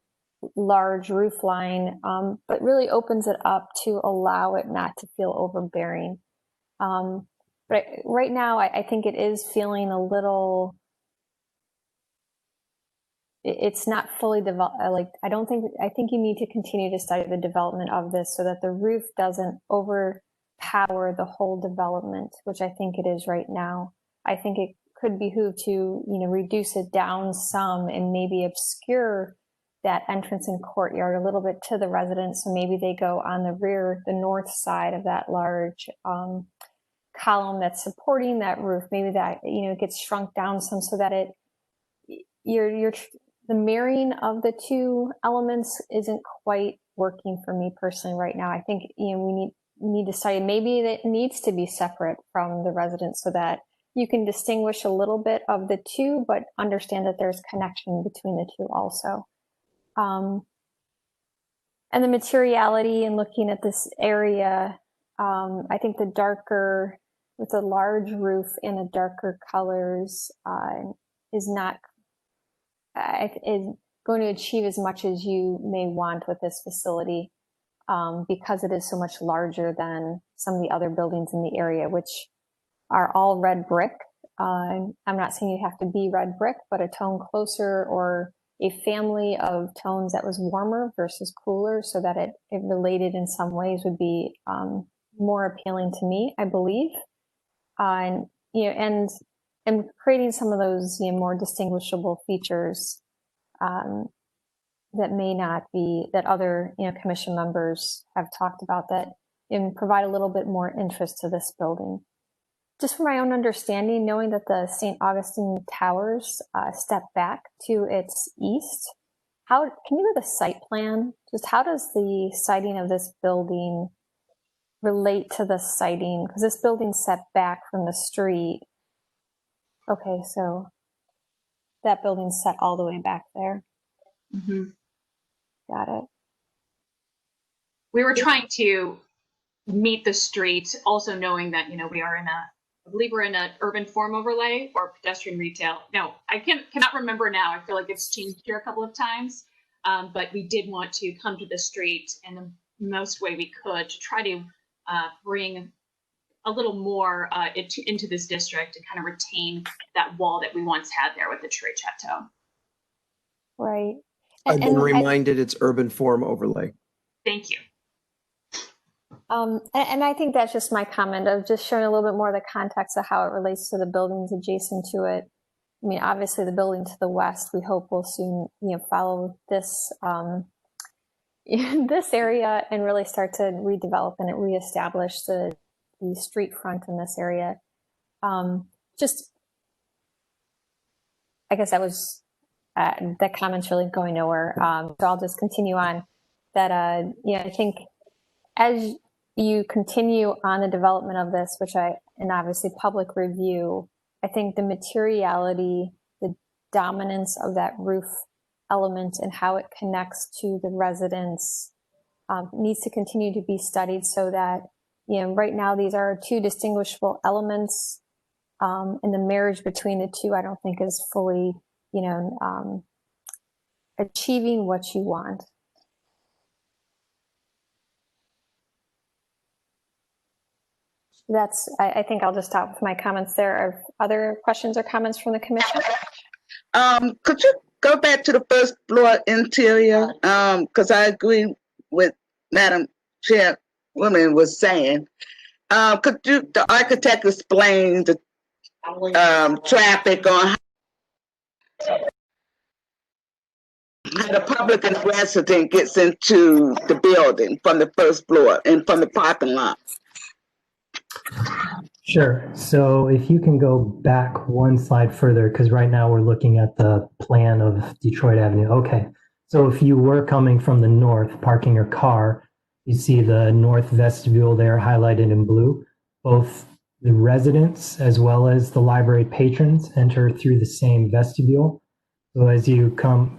large roof line, but really opens it up to allow it not to feel overbearing. But right now, I think it is feeling a little, it's not fully developed. I think you need to continue to study the development of this so that the roof doesn't overpower the whole development, which I think it is right now. I think it could behoove to, you know, reduce it down some and maybe obscure that entrance and courtyard a little bit to the residents. So maybe they go on the north side of that large column that's supporting that roof. Maybe that, you know, gets shrunk down some so that the the marrying of the two elements isn't quite working for me personally right now. I think, you know, we need to decide maybe that it needs to be separate from the residents so that you can distinguish a little bit of the two, but understand that there's connection between the two also. And the materiality and looking at this area, I think the darker, with a large roof and the darker colors is not is going to achieve as much as you may want with this facility because it is so much larger than some of the other buildings in the area, which are all red brick. I'm not saying you have to be red brick, but a tone closer or a family of tones that was warmer versus cooler so that it related in some ways would be more appealing to me, I believe. And, you know, and creating some of those, you know, more distinguishable features that may not be, that other, you know, commission members have talked about, that and provide a little bit more interest to this building. Just from my own understanding, knowing that the St. Augustine Towers step back to its east, how can you give a site plan? Just how does the siting of this building relate to the siting? Because this building's set back from the street. Okay, so that building's set all the way back there. Mm-hmm. Got it. We were trying to meet the street, also knowing that, you know, we are in I believe we're in an urban form overlay or pedestrian retail. No, I cannot remember now. I feel like it's changed here a couple of times, but we did want to come to the street in the most way we could to try to bring a little more into this district and kind of retain that wall that we once had there with the Tree Chateau. Right. I've been reminded it's urban form overlay. Thank you. And I think that's just my comment of just showing a little bit more of the context of how it relates to the buildings adjacent to it. I mean, obviously the building to the west, we hope will soon, you know, follow this, this area and really start to redevelop and reestablish the street front in this area. Just, I guess that was, that comment's really going nowhere. So I'll just continue on that. Yeah, I think as you continue on the development of this, and obviously public review, I think the materiality, the dominance of that roof element and how it connects to the residents needs to continue to be studied so that, you know, right now these are two distinguishable elements and the marriage between the two, I don't think is fully, you know, achieving what you want. I think I'll just stop with my comments there. Are other questions or comments from the commission? Could you go back to the first floor interior? Because I agree with Madam Chairwoman was saying. Could the architect explain the traffic on how the public and resident gets into the building from the first floor and from the parking lot? Sure. So if you can go back one slide further, because right now we're looking at the plan of Detroit Avenue. Okay. So if you were coming from the north, parking your car, you see the north vestibule there highlighted in blue. Both the residents as well as the library patrons enter through the same vestibule. So as you come,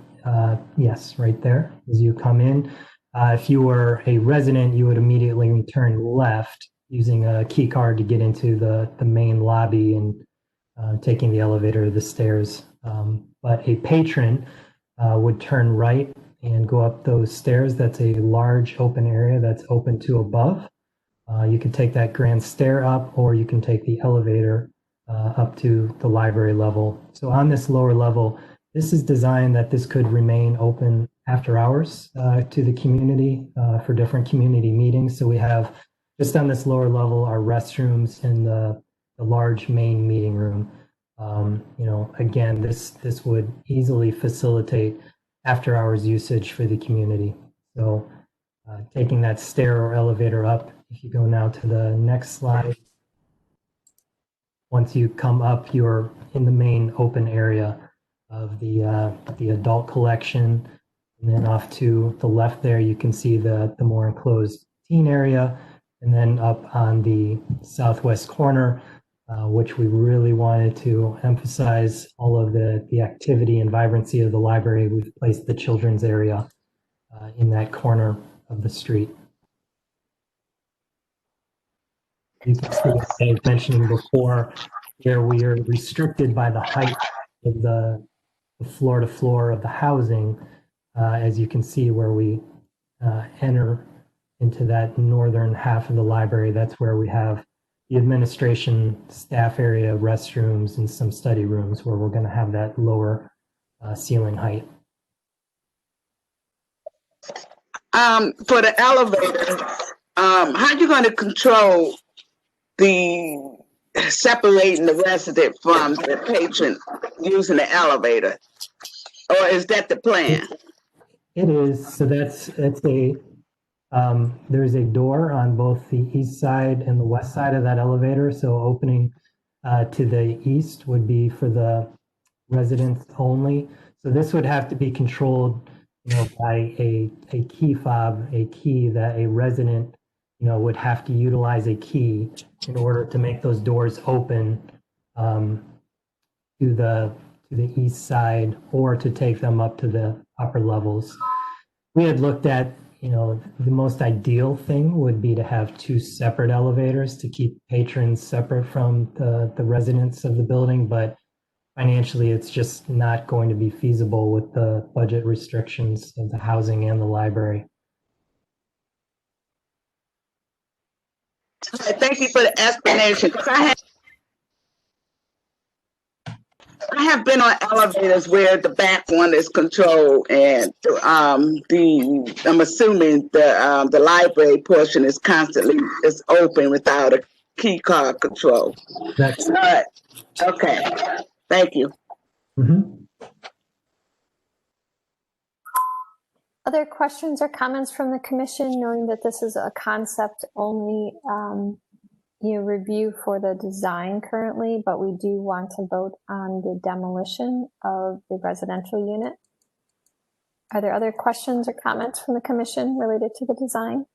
yes, right there, as you come in, if you were a resident, you would immediately turn left using a key card to get into the main lobby and taking the elevator or the stairs. But a patron would turn right and go up those stairs. That's a large open area that's open to above. You can take that grand stair up, or you can take the elevator up to the library level. So on this lower level, this is designed that this could remain open after hours to the community for different community meetings. So we have just on this lower level, our restrooms in the large main meeting room. You know, again, this would easily facilitate after hours usage for the community. So taking that stair or elevator up, if you go now to the next slide, once you come up, you're in the main open area. of the adult collection. And then off to the left there, you can see the more enclosed teen area. And then up on the southwest corner, which we really wanted to emphasize all of the activity and vibrancy of the library, we've placed the children's area in that corner of the street. You can see, as I was mentioning before, here we are restricted by the height of the floor to floor of the housing. As you can see, where we enter into that northern half of the library, that's where we have the administration staff area, restrooms, and some study rooms where we're going to have that lower ceiling height. For the elevator, how are you going to control the separating the resident from the patron using the elevator? Or is that the plan? It is. So that's a, there's a door on both the east side and the west side of that elevator. So opening to the east would be for the residents only. So this would have to be controlled, by a key fob, a key that a resident, would have to utilize a key in order to make those doors open to the east side or to take them up to the upper levels. We had looked at, the most ideal thing would be to have two separate elevators to keep patrons separate from the residents of the building, but financially it's just not going to be feasible with the budget restrictions of the housing and the library. Thank you for the explanation. I have been on elevators where the back one is controlled, and I'm assuming the library portion is constantly open without a key card control. That's okay. Thank you. Mm-hmm. Other questions or comments from the commission, knowing that this is a concept only review for the design currently, but we do want to vote on the demolition of the residential unit. Are there other questions or comments from the commission related to the design?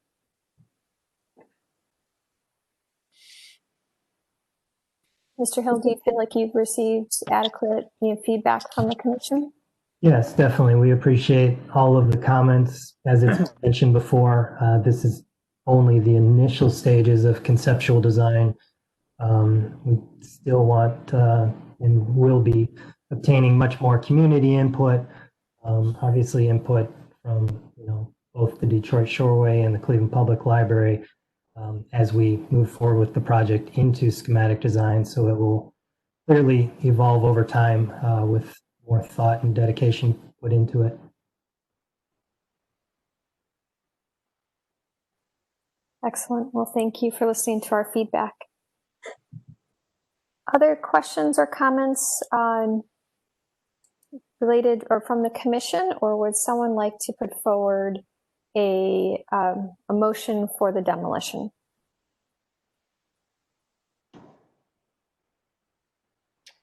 Mr. Hill, do you feel like you've received adequate feedback from the commission? Yes, definitely. We appreciate all of the comments. As it's mentioned before, this is only the initial stages of conceptual design. We still want and will be obtaining much more community input, obviously input from both the Detroit Shoreway and the Cleveland Public Library as we move forward with the project into schematic design. So it will clearly evolve over time with more thought and dedication put into it. Excellent. Well, thank you for listening to our feedback. Other questions or comments related or from the commission, or would someone like to put forward a motion for the demolition?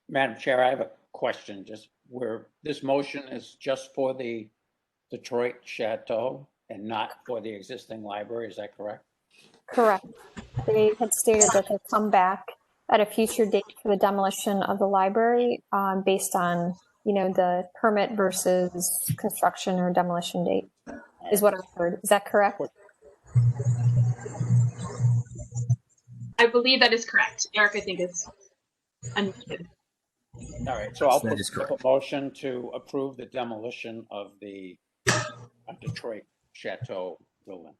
Madam Chair, I have a question. Just where this motion is just for the Detroit Chateau and not for the existing library, is that correct? Correct. They had stated that they'll come back at a future date for the demolition of the library based on, the permit versus construction or demolition date is what I've heard. Is that correct? I believe that is correct. Eric, I think is understood. All right, so I'll put a motion to approve the demolition of the Detroit Chateau building.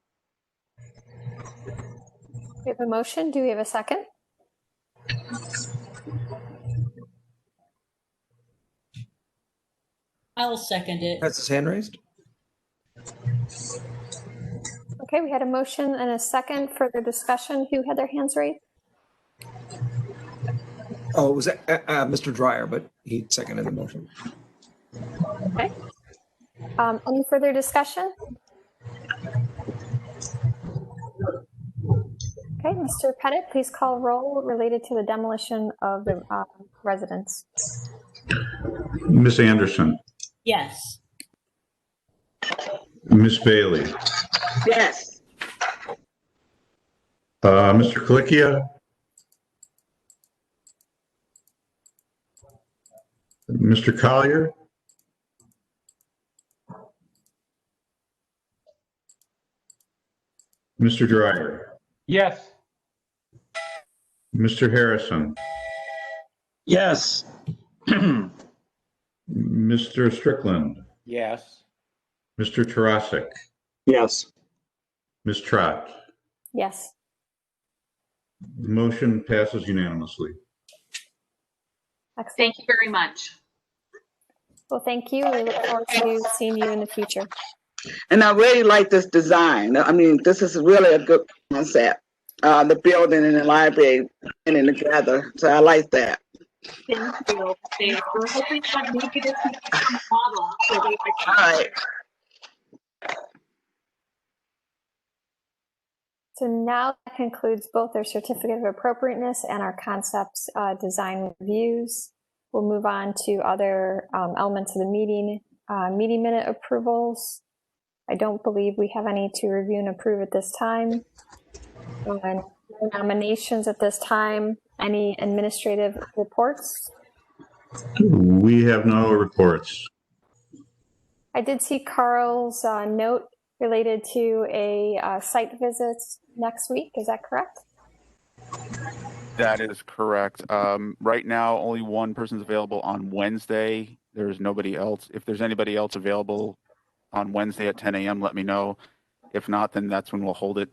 We have a motion. Do we have a second? I'll second it. Has his hand raised? Okay, we had a motion and a second. Further discussion. Who had their hands raised? Oh, it was Mr. Dreyer, but he seconded the motion. Okay. Any further discussion? Okay, Mr. Pettit, please call roll related to the demolition of the residence. Ms. Anderson, Yes. Ms. Bailey, Yes. Mr. Kalikia, Mr. Collier, Mr. Dreyer, Yes. Mr. Harrison, Yes. Mr. Strickland, Yes. Mr. Tarasik, Yes. Ms. Trott. Yes. The motion passes unanimously. Excellent. Thank you very much. Well, thank you. We look forward to seeing you in the future. And I really like this design. I mean, this is really a good concept. The building and the library and together. So I like that. Thank you. We're hoping that maybe this can become a model for the All right. So now that concludes both our certificate of appropriateness and our concepts design reviews. We'll move on to other elements of the meeting. Meeting minute approvals. I don't believe we have any to review and approve at this time. And no nominations at this time. Any administrative reports? We have no reports. I did see Carl's note related to a site visit next week. Is that correct? That is correct. Right now, only one person's available on Wednesday. There's nobody else. If there's anybody else available on Wednesday at 10 a.m., let me know. If not, then that's when we'll hold it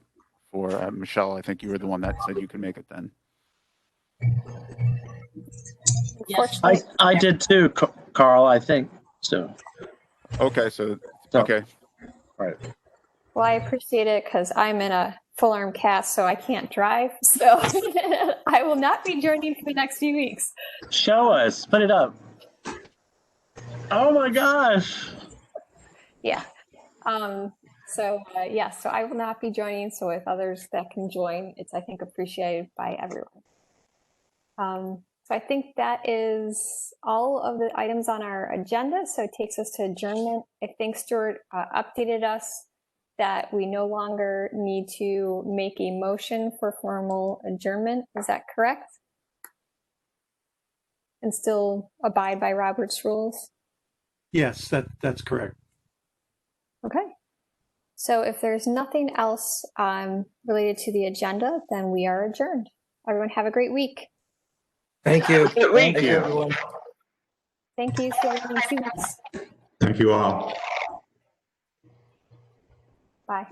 for Michelle. I think you were the one that said you could make it then. Yes. I did too, Carl, I think so. Okay, okay. All right. Well, I appreciate it because I'm in a full arm cast, so I can't drive. So I will not be joining for the next few weeks. Show us. Put it up. Oh my gosh. Yeah. So I will not be joining. So with others that can join, it's, I think, appreciated by everyone. So I think that is all of the items on our agenda. So it takes us to adjournment. I think Stuart updated us that we no longer need to make a motion for formal adjournment. Is that correct? And still abide by Robert's rules? Yes, that's correct. Okay. So if there's nothing else related to the agenda, then we are adjourned. Everyone have a great week. Thank you. Thank you, everyone. Thank you. See everyone in 2 weeks. Thank you all. Bye.